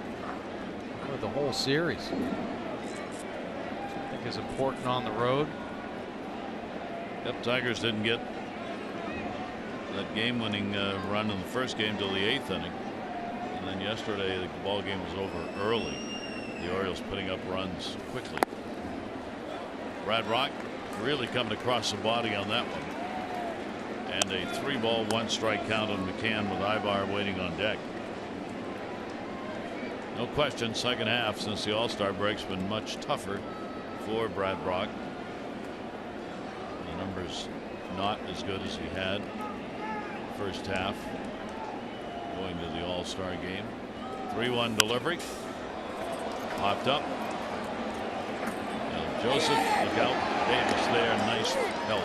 for the whole series. I think is important on the road. Yep, Tigers didn't get that game-winning run in the first game till the 8th inning. And then yesterday the ball game was over early. The Orioles putting up runs quickly. Brad Rock really coming across the body on that one. And a 3-ball 1-strike count on McCann with Ibar waiting on deck. No question, second half since the All-Star break's been much tougher for Brad Rock. The numbers not as good as he had first half going to the All-Star game. 3-1 delivery. Popped up. And Joseph, look out. Davis there, nice help.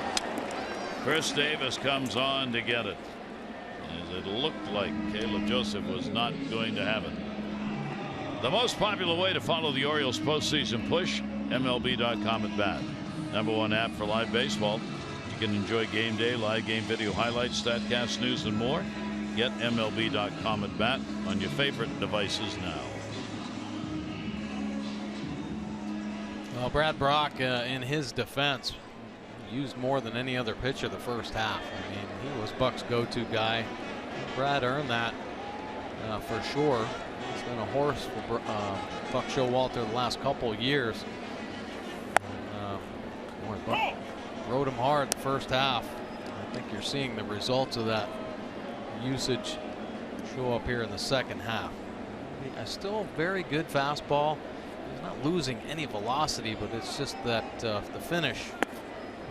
Chris Davis comes on to get it, as it looked like Caleb Joseph was not going to have it. The most popular way to follow the Orioles postseason push, MLB.com at bat. #1 app for live baseball. You can enjoy game day, live game video highlights, StatCast news, and more. Get MLB.com at bat on your favorite devices now. Well, Brad Brock, in his defense, used more than any other pitcher the first half. I mean, he was Buck's go-to guy. Brad earned that for sure. He's been a horse for Buck Showalter the last couple years. Buck rode him hard the first half. I think you're seeing the results of that usage show up here in the second half. Still very good fastball. He's not losing any velocity, but it's just that the finish,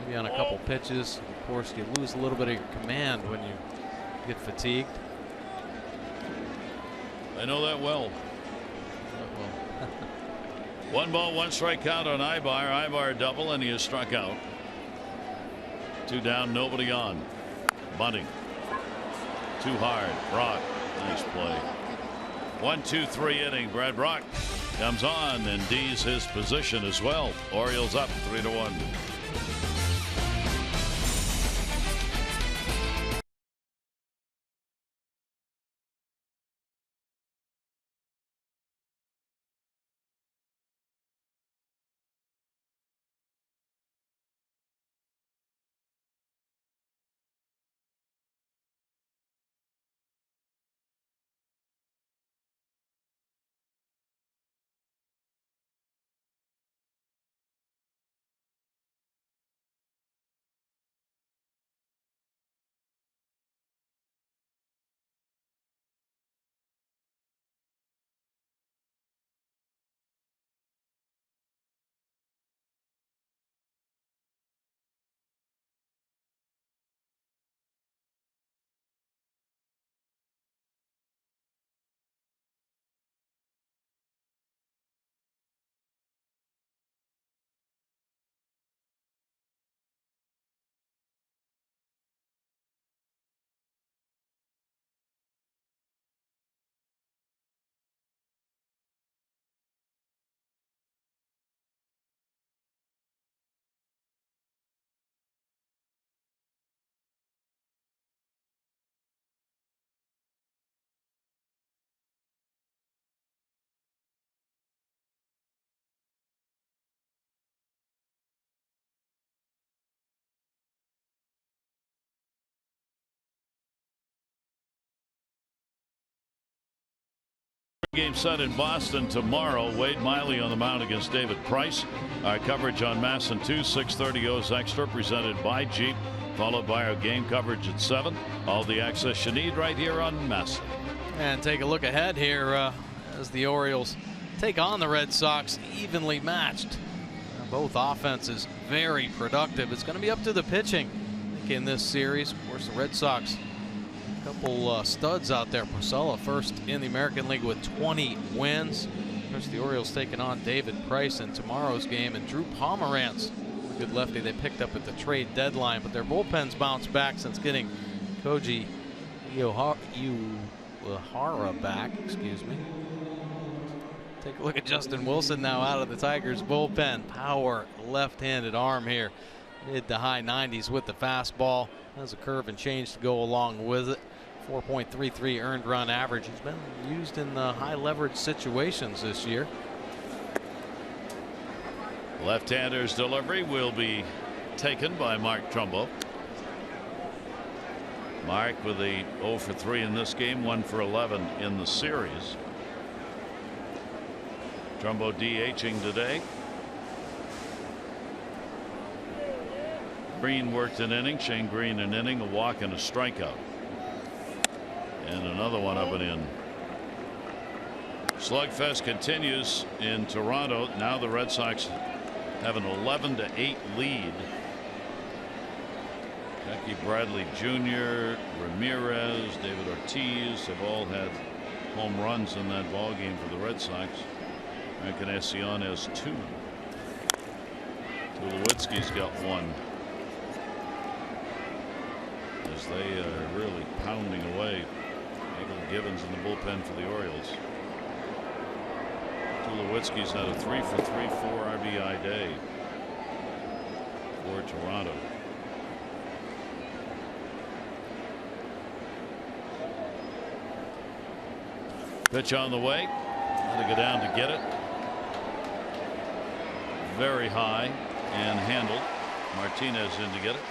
maybe on a couple pitches. Of course, you lose a little bit of your command when you get fatigued. I know that well. 1-ball 1-strike count on Ibar. Ibar double, and he is struck out. 2 down, nobody on. Bunting. Too hard. Brock. Nice play. 1-2-3 inning. Brad Brock comes on and D's his position as well. Orioles up 3-1. Game set in Boston tomorrow. Wade Miley on the mound against David Price. Our coverage on MASN 2, 6:30 O's Extra, presented by Jeep, followed by our game coverage at 7. All the access you need right here on MASN. And take a look ahead here as the Orioles take on the Red Sox, evenly matched. Both offenses very productive. It's going to be up to the pitching, I think, in this series. Of course, the Red Sox, couple studs out there. Porcello first in the American League with 20 wins. Of course, the Orioles taking on David Price in tomorrow's game, and Drew Pomeranz, a good lefty they picked up at the trade deadline, but their bullpen's bounced back since getting Koji Uehara back. Excuse me. Take a look at Justin Wilson now out of the Tigers bullpen. Power left-handed arm here. mid to high 90s with the fastball. Has a curve and change to go along with it. 4.33 earned run average. He's been used in high leverage situations this year. Left-hander's delivery will be taken by Mark Trumbo. Mark with a 0 for 3 in this game, 1 for 11 in the series. Trumbo DHing today. Green worked an inning. Shane Green an inning, a walk and a strikeout. And another one up and in. Slugfest continues in Toronto. Now the Red Sox have an 11-8 lead. Jackie Bradley Jr., Ramirez, David Ortiz have all had home runs in that ball game for the Red Sox. Encarnacion has 2. Tulowitzki's got 1. As they are really pounding away. Michael Gibbons in the bullpen for the Orioles. Tulowitzki's had a 3 for 3, 4 RBI day for Toronto. Pitch on the way. Had to go down to get it. Very high and handled. Martinez in to get it.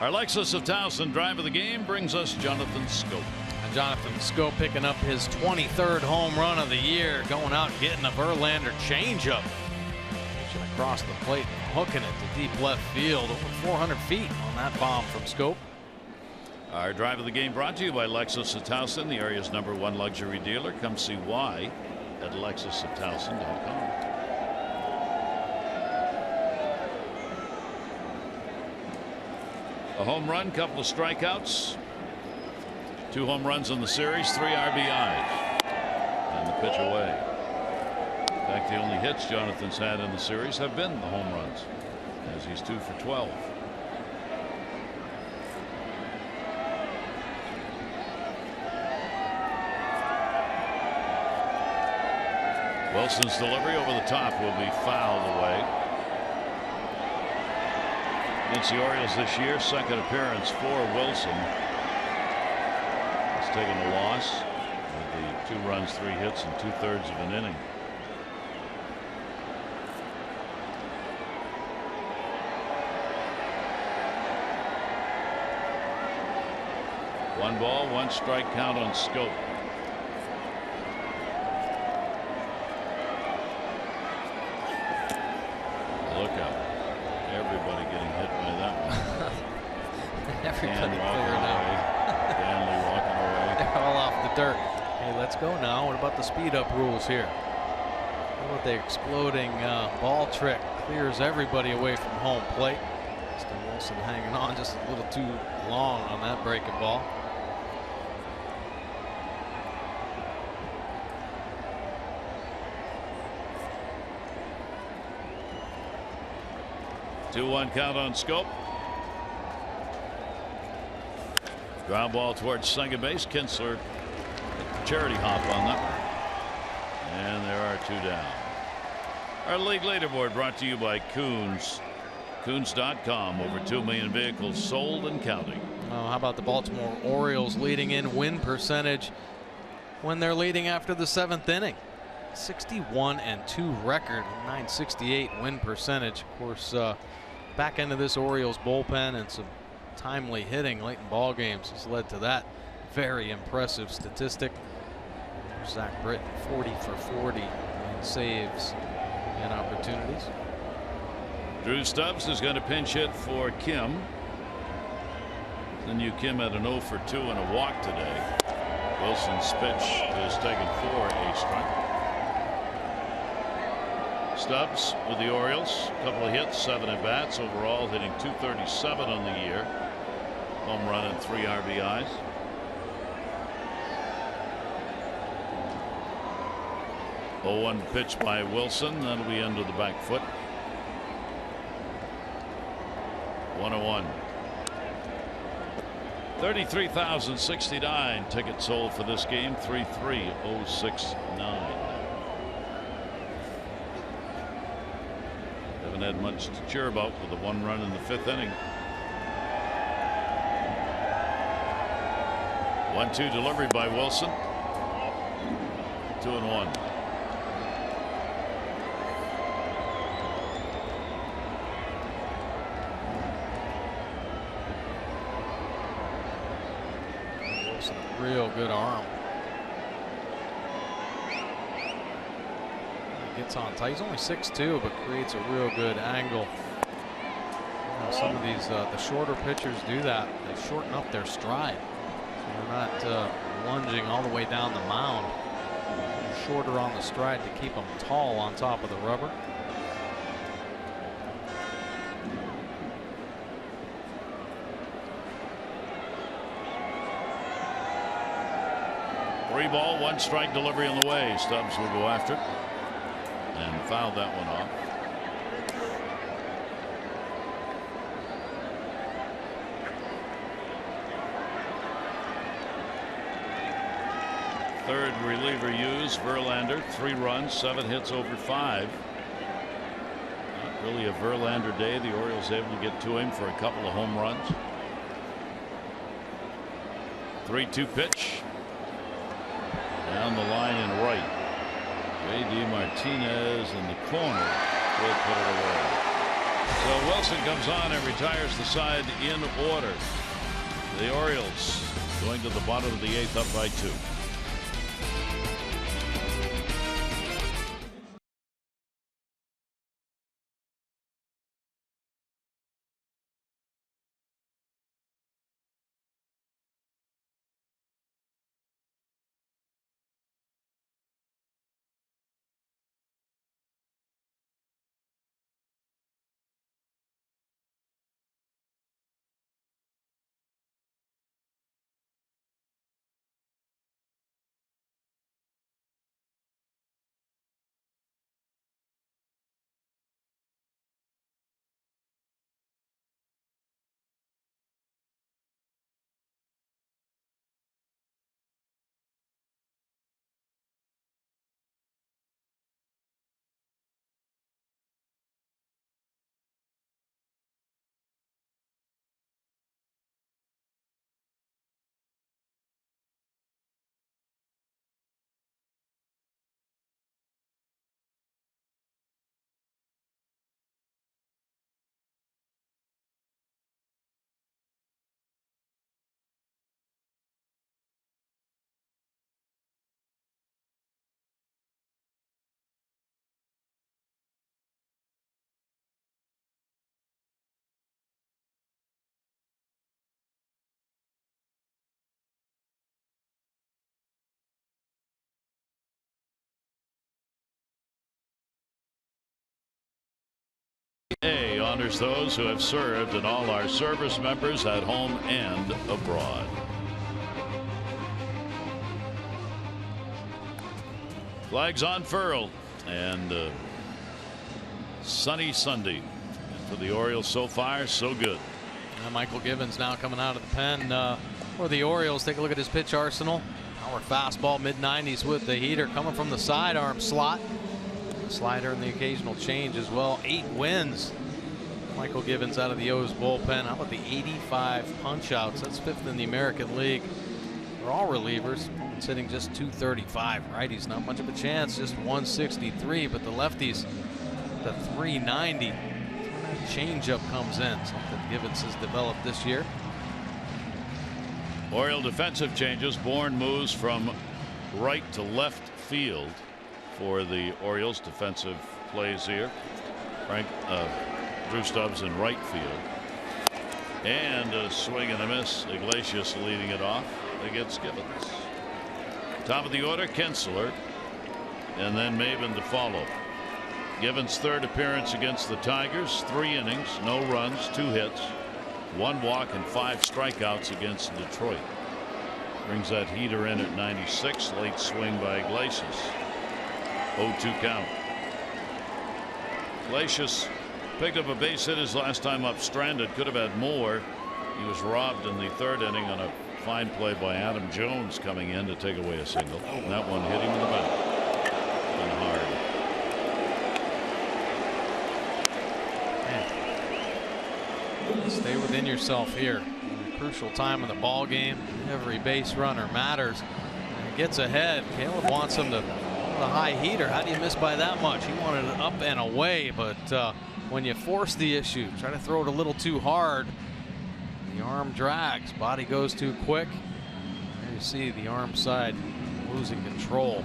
Our Lexus of Towson drive of the game brings us Jonathan Schoop. And Jonathan Schoop picking up his 23rd home run of the year, going out and getting a Verlander changeup. Pitching across the plate and hooking it to deep left field. Over 400 feet on that bomb from Schoop. Our drive of the game brought to you by Lexus of Towson, the area's #1 luxury dealer. Come see why at lexusoftowson.com. A home run, couple of strikeouts, 2 home runs in the series, 3 RBIs, and the pitch away. In fact, the only hits Jonathan's had in the series have been the home runs, as he's 2 for 12. Wilson's delivery over the top will be fouled away. Against the Orioles this year, second appearance for Wilson. He's taken a loss with the 2 runs, 3 hits, and 2/3 of an inning. One ball, 1 strike count on Schoop. Look out. Everybody getting hit by that one. Everybody clearing out. Danley walking away. They're all off the dirt. Hey, let's go now. What about the speed up rules here? How about the exploding ball trick? Clears everybody away from home plate. Still Wilson hanging on just a little too long on that breaking ball. Two-one count on Schoop. Ground ball towards second base. Kinsler charity hop on that one. And there are 2 down. Our league leaderboard brought to you by Coons. Coons.com. Over 2 million vehicles sold and counting. Oh, how about the Baltimore Orioles leading in win percentage when they're leading after the 7th inning? 61-2 record, 968 win percentage. Of course, back into this Orioles bullpen and some timely hitting late in ball games has led to that very impressive statistic. Zach Britton 40 for 40 in saves and opportunities. Drew Stubbs is going to pinch hit for Kim. Then you Kim had an 0 for 2 and a walk today. Wilson's pitch is taken for a strike. Stubbs with the Orioles, a couple of hits, 7 at bats overall, hitting .237 on the year. Home run and 3 RBIs. Oh, 1 pitch by Wilson. That'll be under the back foot. 1-1. 33,069 tickets sold for this game. 33069. had much to cheer about with the 1 run in the 5th inning. 1-2 delivery by Wilson. 2-1. Wilson, real good arm. Gets on tight. He's only 6'2", but creates a real good angle. You know, some of these the shorter pitchers do that. They shorten up their stride. So they're not lunging all the way down the mound. They're shorter on the stride to keep them tall on top of the rubber. Three ball, 1 strike delivery on the way. Stubbs will go after it. And fouled that one off. Third reliever used, Verlander, 3 runs, 7 hits over 5. Not really a Verlander day. The Orioles able to get to him for a couple of home runs. 3-2 pitch. Down the line and right. J.D. Martinez in the corner will put it away. So Wilson comes on and retires the side in order. The Orioles going to the bottom of the 8th up by 2. A honors those who have served and all our service members at home and abroad. Flags unfurled and sunny Sunday. And for the Orioles so far, so good. Michael Givens now coming out of the pen for the Orioles. Take a look at his pitch arsenal. Power fastball, mid-90s with the heater coming from the sidearm slot. Slider and the occasional change as well. 8 wins. Michael Givens out of the O's bullpen. How about the 85 punch outs? That's 5th in the American League. For all relievers, sitting just 235. Righties not much of a chance, just 163, but the lefties, the 390. Changeup comes in, something Givens has developed this year. Oriole defensive changes. Bourne moves from right to left field for the Orioles. Defensive plays here. Drew Stubbs in right field. And a swing and a miss. Iglesias leading it off against Givens. Top of the order, Kinsler. And then Maven to follow. Givens' 3rd appearance against the Tigers. 3 innings, no runs, 2 hits, 1 walk, and 5 strikeouts against Detroit. Brings that heater in at 96. Late swing by Iglesias. 0-2 count. Iglesias picked up a base hit his last time up stranded. Could have had more. He was robbed in the 3rd inning on a fine play by Adam Jones coming in to take away a single. And that one hit him in the back and hard. Stay within yourself here. A crucial time in the ball game. Every base runner matters. And he gets ahead. Caleb wants him to the high heater. How do you miss by that much? He wanted it up and away, but when you force the issue, try to throw it a little too hard, the arm drags, body goes too quick. There you see the arm side losing control,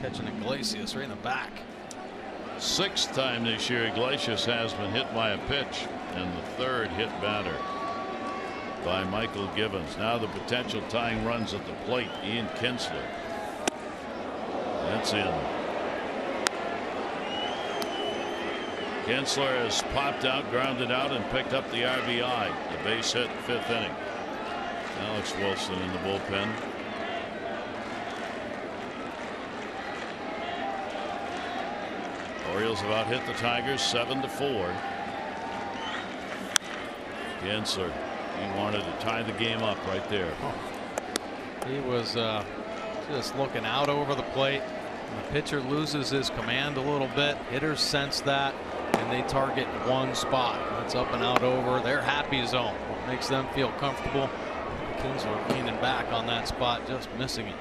catching Iglesias right in the back. 6th time this year Iglesias has been hit by a pitch, and the 3rd hit batter by Michael Givens. Now the potential tying runs at the plate. Ian Kinsler. That's in. Kinsler has popped out, grounded out, and picked up the RBI. The base hit, 5th inning. Alex Wilson in the bullpen. Orioles have out-hit the Tigers 7-4. Kinsler, he wanted to tie the game up right there. He was just looking out over the plate. The pitcher loses his command a little bit. Hitters sense that, and they target one spot. It's up and out over their happy zone. What makes them feel comfortable. Kinsler leaning back on that spot, just missing it.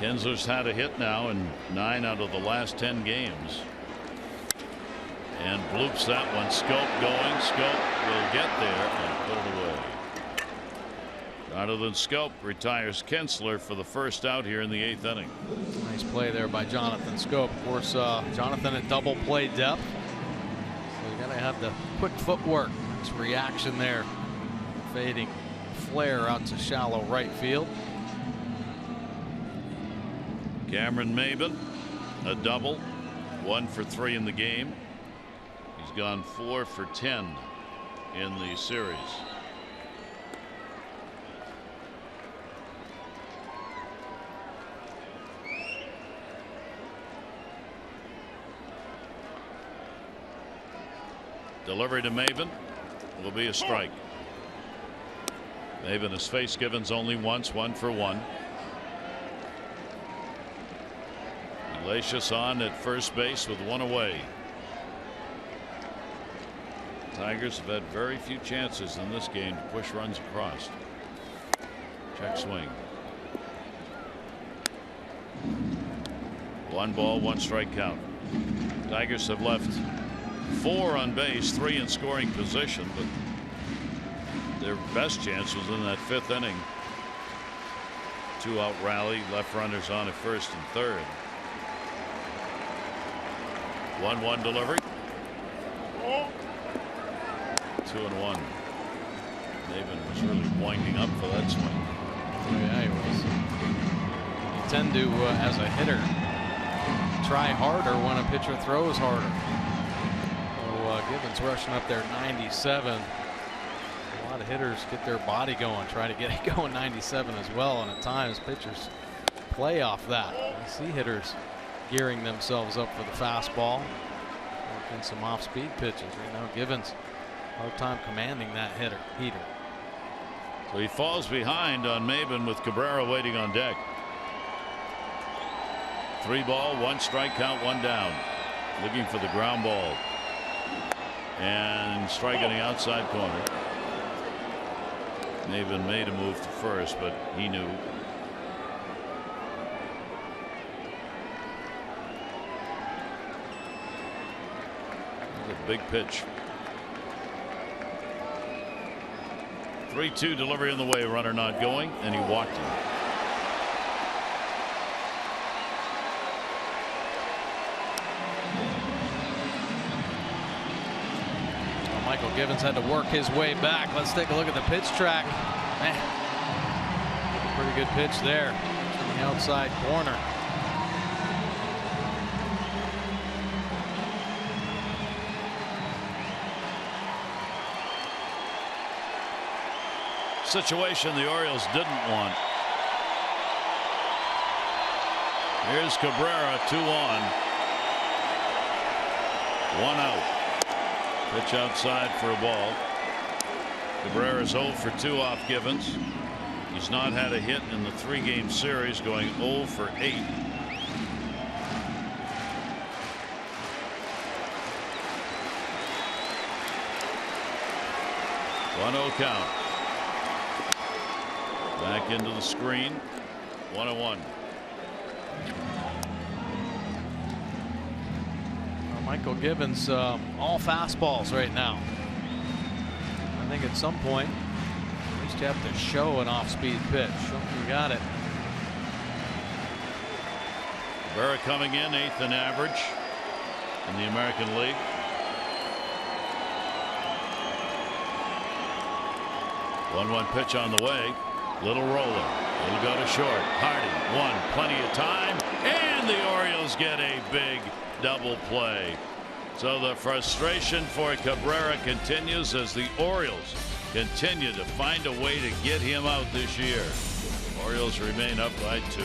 Kinsler's had a hit now in 9 out of the last 10 games. And bloops that one. Scope going. Scope will get there and put it away. Jonathan Scope retires Kinsler for the first out here in the 8th inning. Nice play there by Jonathan Scope. Of course, Jonathan at double play depth. So you got to have the quick footwork. Nice reaction there. Fading flare out to shallow right field. Cameron Maybin, a double, 1 for 3 in the game. He's gone 4 for 10 in the series. Delivery to Maybin will be a strike. Maybin has faced Givens only once, 1 for 1. Iglesias on at first base with 1 away. Tigers have had very few chances in this game to push runs across. Check swing. 1 ball, 1 strike count. Tigers have left 4 on base, 3 in scoring position, but their best chance was in that 5th inning. 2-out rally, left runners on at first and third. 1-1 delivery. 2-1. Maybin was really winding up for that swing. Oh, yeah, he was. You tend to, as a hitter, try harder when a pitcher throws harder. So Givens rushing up there 97. A lot of hitters get their body going, try to get it going 97 as well, and at times pitchers play off that. I see hitters gearing themselves up for the fastball, working some off-speed pitches. Right now Givens hard time commanding that heater. So he falls behind on Maybin with Cabrera waiting on deck. 3 ball, 1 strike count, 1 down. Looking for the ground ball. And strike on the outside corner. Maybin made a move to first, but he knew. A big pitch. 3-2 delivery in the way, runner not going, and he walked him. Well, Michael Givens had to work his way back. Let's take a look at the pitch track. Man, pretty good pitch there from the outside corner. Situation the Orioles didn't want. Here's Cabrera, 2 on. 1 out. Pitch outside for a ball. Cabrera's 0 for 2 off Givens. He's not had a hit in the 3-game series, going 0 for 8. 1-0 count. Back into the screen. 1-1. Michael Gibbons all fastballs right now. I think at some point at least you have to show an off-speed pitch. You got it. Cabrera coming in 8th in average in the American League. One pitch on the way. Little roller. It'll go to short. Hardy won plenty of time, and the Orioles get a big double play. So the frustration for Cabrera continues as the Orioles continue to find a way to get him out this year. Orioles remain up by 2.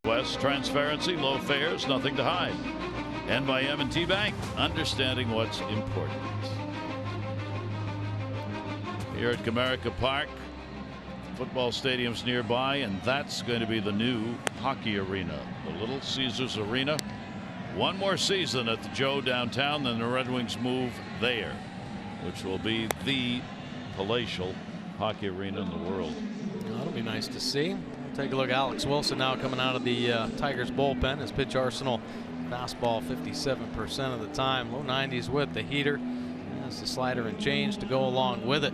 West, transparency, low fares, nothing to hide. And by M&T Bank, understanding what's important. Here at Comerica Park, football stadiums nearby, and that's going to be the new hockey arena, the Little Caesars Arena. One more season at the Joe downtown, then the Red Wings move there, which will be the palatial hockey arena in the world. That'll be nice to see. Take a look. Alex Wilson now coming out of the Tigers bullpen. His pitch arsenal fastball 57% of the time. Low 90s with the heater. Has the slider and change to go along with it.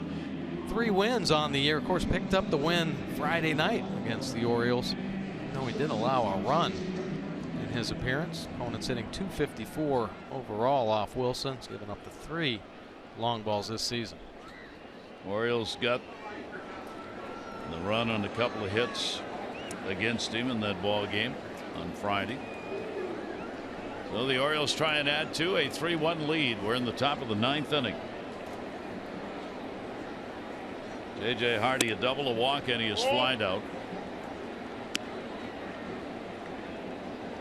3 wins on the year. Of course, picked up the win Friday night against the Orioles. No, he did allow a run in his appearance. Opponents hitting .254 overall off Wilson. He's given up the 3 long balls this season. Orioles got the run on a couple of hits against him in that ball game on Friday. So the Orioles try and add to a 3-1 lead. We're in the top of the 9th inning. J.J. Hardy a double, a walk, and he is flied out.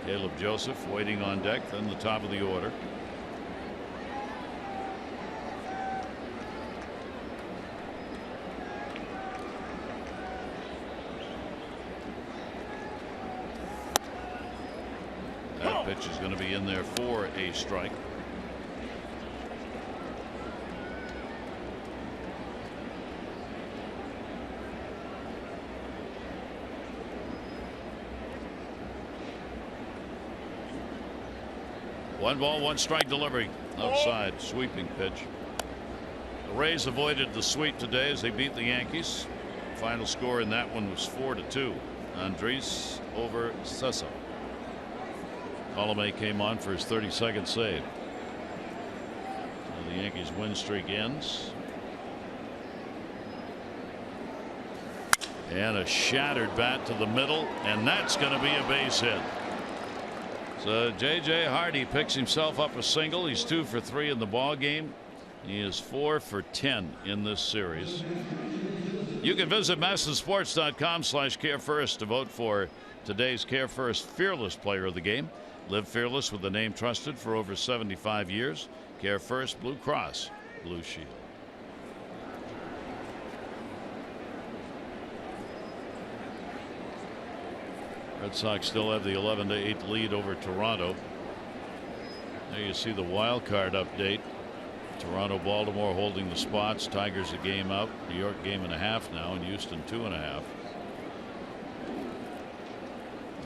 Caleb Joseph waiting on deck, then the top of the order. That pitch is going to be in there for a strike. One ball, one strike delivery outside, sweeping pitch. The Rays avoided the sweep today as they beat the Yankees. Final score in that one was 4-2. Andres over Sessa. Colomé came on for his 32nd save. So the Yankees win streak ends. And a shattered bat to the middle, and that's going to be a base hit. So J.J. Hardy picks himself up a single. He's 2 for 3 in the ball game. He is 4 for 10 in this series. You can visit MASNsports.com/CareFirst to vote for today's Care First Fearless Player of the Game. Live fearless with a name trusted for over 75 years. Care First Blue Cross Blue Shield. Red Sox still have the 11-8 lead over Toronto. There you see the wild card update. Toronto, Baltimore holding the spots. Tigers a game out. New York game and a half now, and Houston 2.5.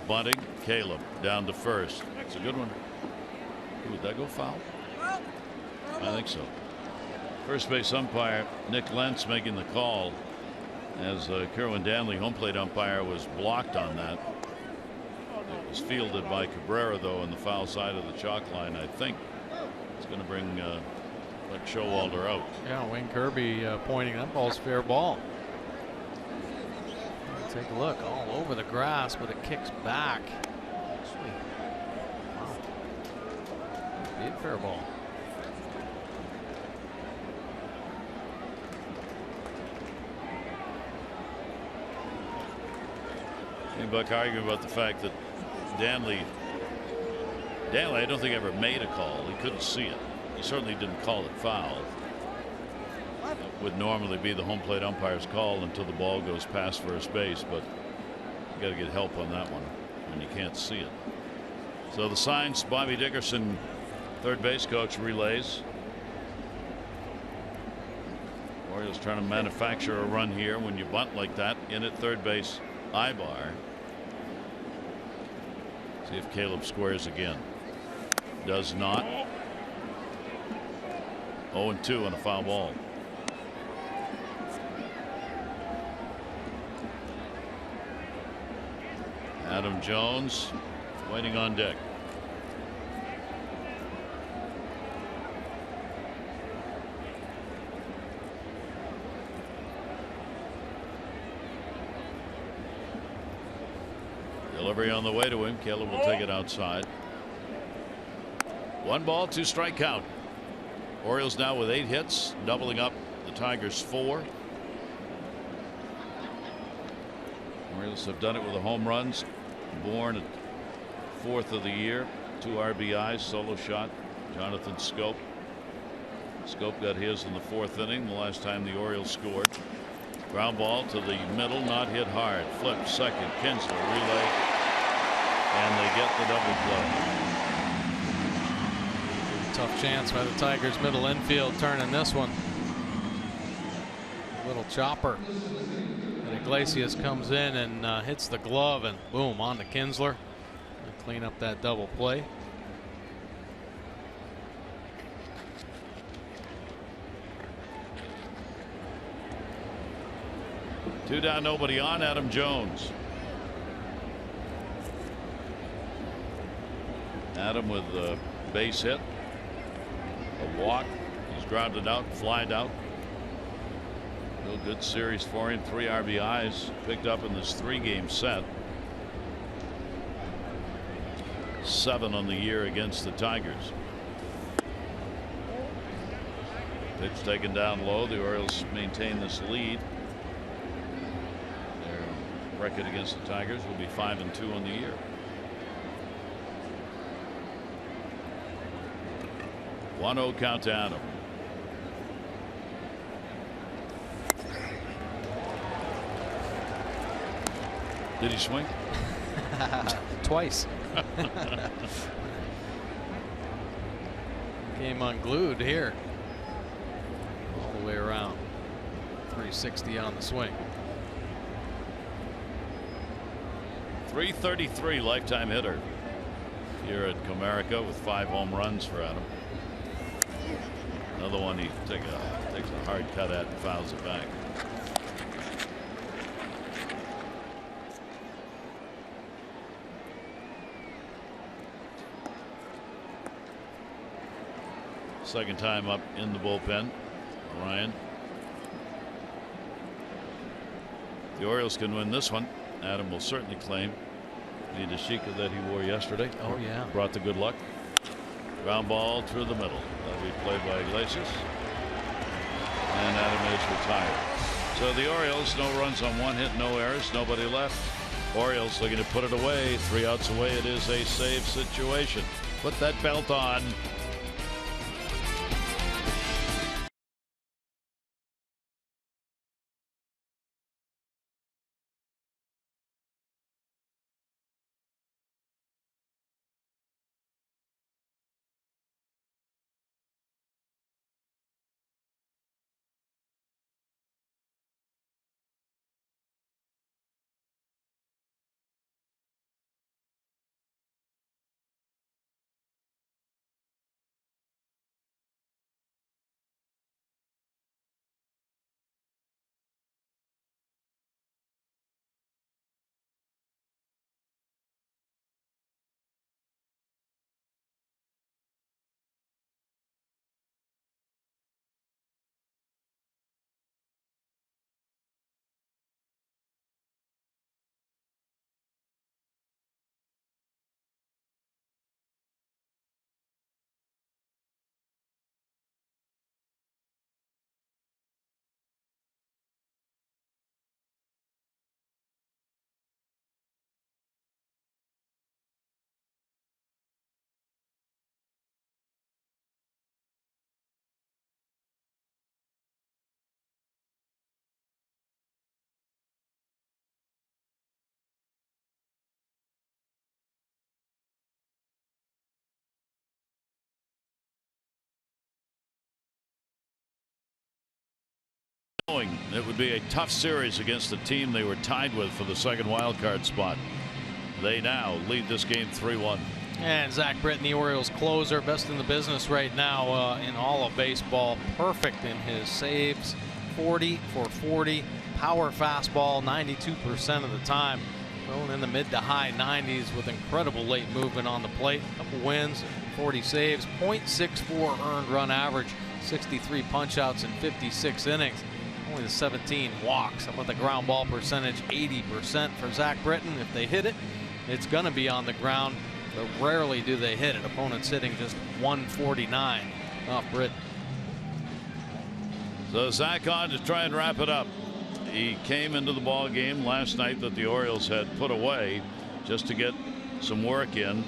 Bunting, Caleb down to first. It's a good one. Ooh, would that go foul? I think so. First base umpire Nick Lentz making the call, as Kerwin Danley, home plate umpire, was blocked on that. It was fielded by Cabrera, though, on the foul side of the chalk line. I think it's going to bring Buck Showalter out. Yeah, Wayne Kirby pointing that ball's fair ball. Take a look, all over the grass, but it kicks back. Actually, wow. Big fair ball. Hey, Buck arguing about the fact that Danley, I don't think ever made a call. He couldn't see it. He certainly didn't call it foul. It would normally be the home plate umpire's call until the ball goes past first base, but you got to get help on that one when you can't see it. So the signs, Bobby Dickerson, third base coach, relays. Orioles trying to manufacture a run here when you bunt like that. In at third base, Ibar. See if Caleb squares again. Does not. 0-2 on a foul ball. Adam Jones waiting on deck. Delivery on the way to him. Caleb will take it outside. 1 ball, 2 strike count. Orioles now with 8 hits, doubling up the Tigers' 4. Orioles have done it with the home runs. Bourne at 4th of the year, 2 RBIs, solo shot. Jonathan Schoop. Schoop got his in the 4th inning, the last time the Orioles scored. Ground ball to the middle, not hit hard. Flip second, Kinsler relay, and they get the double play. Tough chance by the Tigers middle infield turning this one. Little chopper. And Iglesias comes in and hits the glove, and boom, on to Kinsler. Clean up that double play. Two down, nobody on. Adam Jones. Adam with a base hit. A walk. He's grounded out, flied out. Real good series for him. 3 RBIs picked up in this 3-game set. 7 on the year against the Tigers. Pitch taken down low. The Orioles maintain this lead. Their record against the Tigers will be 5-2 on the year. One 0 count to Adam. Did he swing? Twice. Game unglued here. All the way around. 360 on the swing. 333 lifetime hitter here at Comerica with 5 home runs for Adam. Another one he takes a hard cut at and fouls it back. Second time up in the bullpen. Ryan. The Orioles can win this one. Adam will certainly claim the Dashika that he wore yesterday. Oh yeah. Brought the good luck. Ground ball through the middle. That'll be played by Iglesias. And Adam is retired. So the Orioles, no runs on 1 hit, no errors, nobody left. Orioles looking to put it away. 3 outs away. It is a save situation. Put that belt on. It would be a tough series against the team they were tied with for the second wild card spot. They now lead this game 3-1. And Zach Britton, the Orioles closer, best in the business right now in all of baseball. Perfect in his saves, 40 for 40. Power fastball 92% of the time. Thrown in the mid to high 90s with incredible late movement on the plate. Couple wins, 40 saves, .64 earned run average, 63 punch outs in 56 innings. Only the 17 walks. How about the ground ball percentage? 80% for Zach Britton. If they hit it, it's going to be on the ground, but rarely do they hit it. Opponents hitting just 149 off Britton. So Zach on to try and wrap it up. He came into the ball game last night that the Orioles had put away just to get some work in.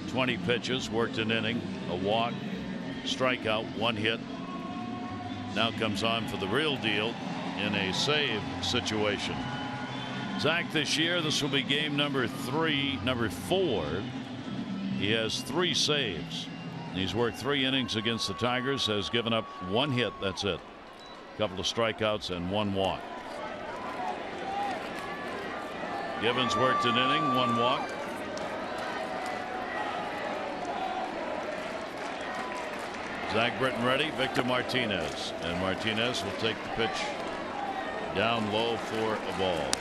20 pitches, worked an inning, a walk, strikeout, 1 hit. Now comes on for the real deal in a save situation. Zach, this year, this will be game number 4. He has 3 saves. He's worked 3 innings against the Tigers, has given up 1 hit. That's it. A couple of strikeouts and 1 walk. Givens worked an inning, 1 walk. Zach Britton ready. Victor Martinez. And Martinez will take the pitch down low for a ball.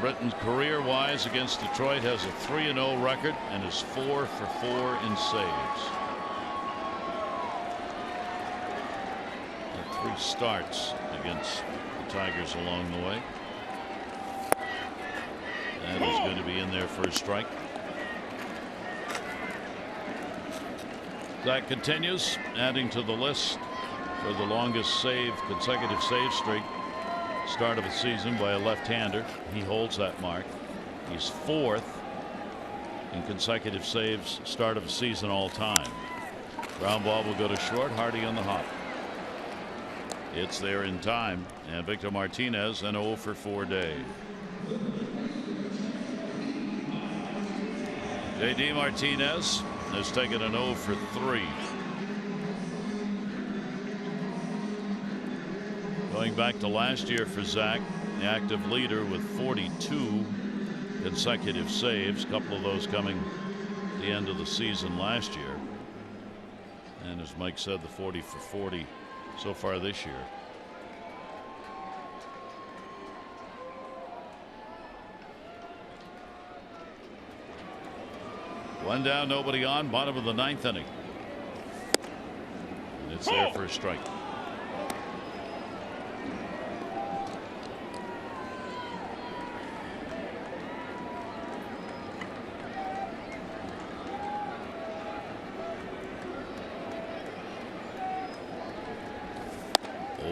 Britton, career-wise against Detroit, has a 3-0 record and is 4 for 4 in saves. 3 starts against the Tigers along the way. That is going to be in there for a strike. Zach continues, adding to the list for the longest consecutive save streak. Start of the season by a left-hander. He holds that mark. He's 4th in consecutive saves start of the season all time. Ground ball will go to short. Hardy on the hop. It's there in time, and Victor Martinez an 0 for 4 day. J.D. Martinez has taken an 0 for 3. Going back to last year for Zach, the active leader with 42 consecutive saves, a couple of those coming at the end of the season last year. And as Mike said, the 40 for 40 so far this year. One down, nobody on, bottom of the 9th inning. And it's there for a strike.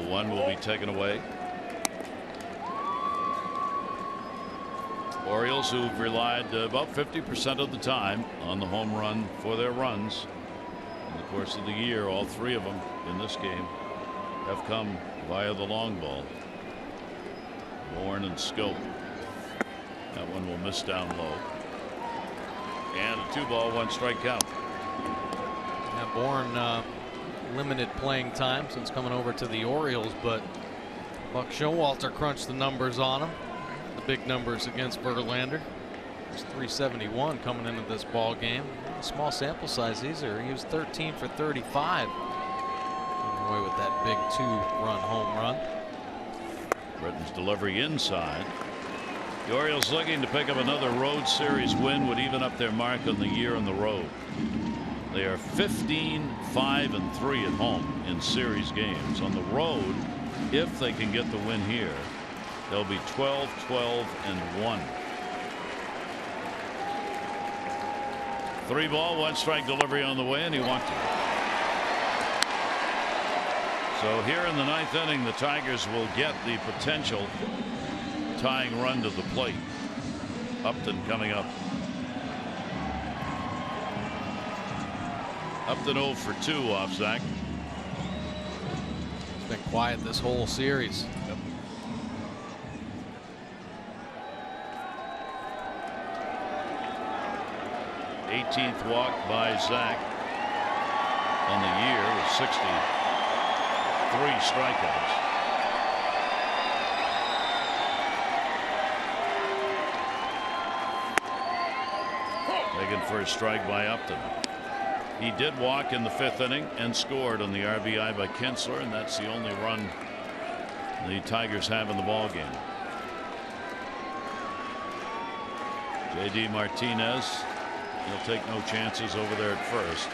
One will be taken away. Orioles, who've relied about 50% of the time on the home run for their runs in the course of the year. All three of them in this game have come via the long ball. Bourne and Scope. That one will miss down low. And a 2-ball, 1-strike count. Yeah, Bourne limited playing time since coming over to the Orioles, but Buck Showalter crunched the numbers on him. The big numbers against Verlander. It's 371 coming into this ball game. A small sample size either. He was 13 for 35. Getting away with that big 2-run home run. Britton's delivery inside. The Orioles looking to pick up another road series win, would even up their mark on the year on the road. They are 15-5-3 at home in series games. On the road, if they can get the win here, they'll be 12-12-1. 3-ball, 1-strike delivery on the way, and he walked it. So here in the 9th inning, the Tigers will get the potential tying run to the plate. Upton coming up. Upton 0 for 2 off Zach. It's been quiet this whole series. Yep. th walk by Zach on the year with 63 strikeouts. Taken for a strike by Upton. He did walk in the 5th inning and scored on the RBI by Kinsler, and that's the only run the Tigers have in the ball game. J.D. Martinez, he'll take no chances over there at first.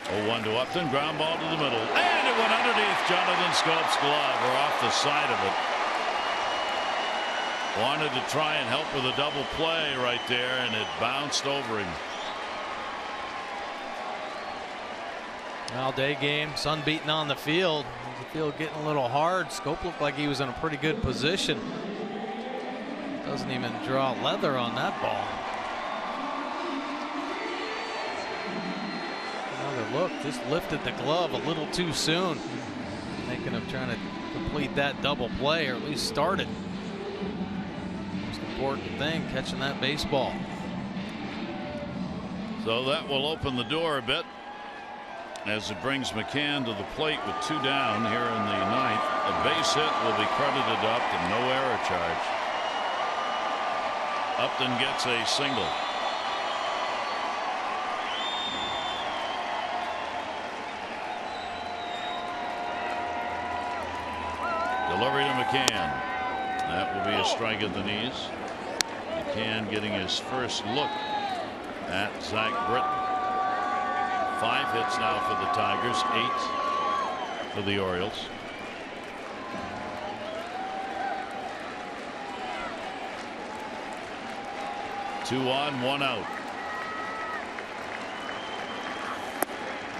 0-1 to Upton, ground ball to the middle, and it went underneath Jonathan Scope's glove, or off the side of it. Wanted to try and help with a double play right there, and it bounced over him. Well, day game, sun beating on the field. The field getting a little hard. Scope looked like he was in a pretty good position. Doesn't even draw leather on that ball. Another look, just lifted the glove a little too soon. Thinking of trying to complete that double play, or at least start it. Most important thing, catching that baseball. So that will open the door a bit as it brings McCann to the plate with 2 down here in the 9th. A base hit will be credited to Upton, no error charge. Upton gets a single. Delivery to McCann. That will be a strike at the knees. McCann getting his first look at Zach Britton. 5 hits now for the Tigers, 8 for the Orioles. Two on, 1 out.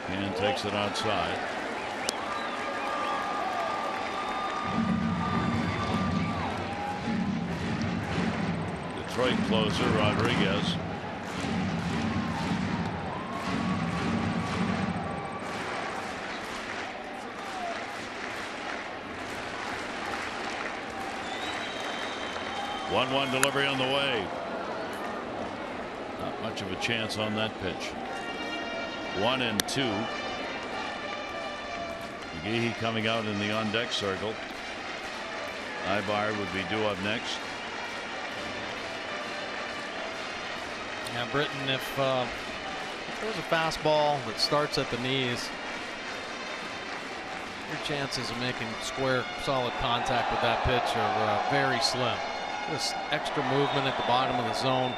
And takes it outside. Detroit closer Rodriguez. One delivery on the way. Not much of a chance on that pitch. 1-2. McGehee coming out in the on deck circle. Ibar would be due up next. Yeah, Britton, if there's a fastball that starts at the knees, your chances of making square, solid contact with that pitch are very slim. Just extra movement at the bottom of the zone.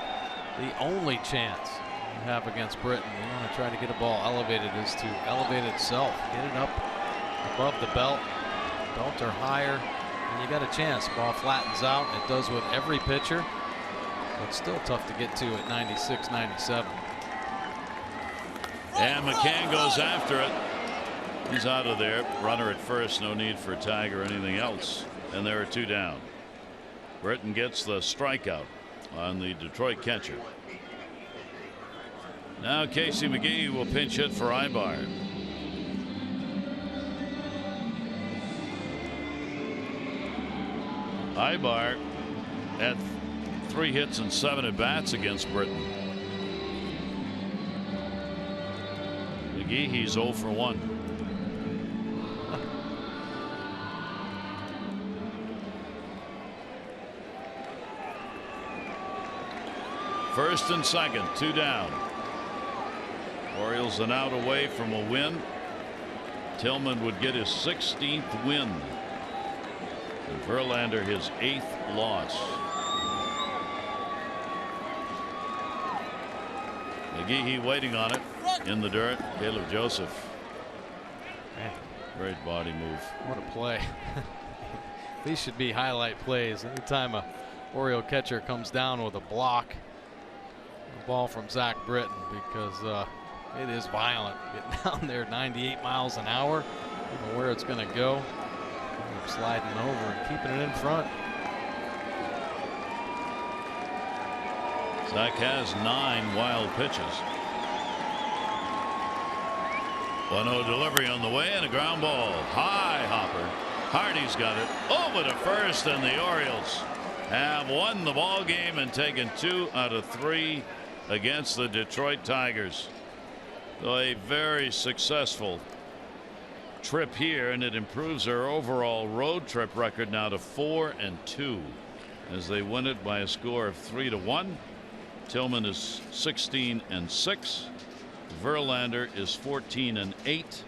The only chance you have against Britton, you want to try to get a ball elevated, is to elevate itself, get it up above the belt or higher, and you got a chance. Ball flattens out. It does with every pitcher. But still tough to get to at 96, 97. And McCann goes after it. He's out of there. Runner at first. No need for a tag or anything else. And there are 2 down. Britton gets the strikeout on the Detroit catcher. Now Casey McGee will pinch hit for Ibar. Ibar had 3 hits and 7 at bats against Britton. McGee, he's 0 for 1. First and second, 2 down. Orioles an out away from a win. Tillman would get his 16th win. And Verlander his 8th loss. McGee waiting on it in the dirt. Caleb Joseph. Man. Great body move. What a play. These should be highlight plays. Anytime a Oriole catcher comes down with a block, a ball from Zach Britton, because it is violent. Getting down there 98 miles an hour. Don't know where it's going to go. Sliding over and keeping it in front. Zach has 9 wild pitches. 1-0 delivery on the way and a ground ball. High hopper. Hardy's got it over to first, and the Orioles have won the ball game and taken 2 out of 3 against the Detroit Tigers. So a very successful trip here, and it improves their overall road trip record now to 4-2 as they win it by a score of 3-1. Tillman is 16-6. Verlander is 14-8.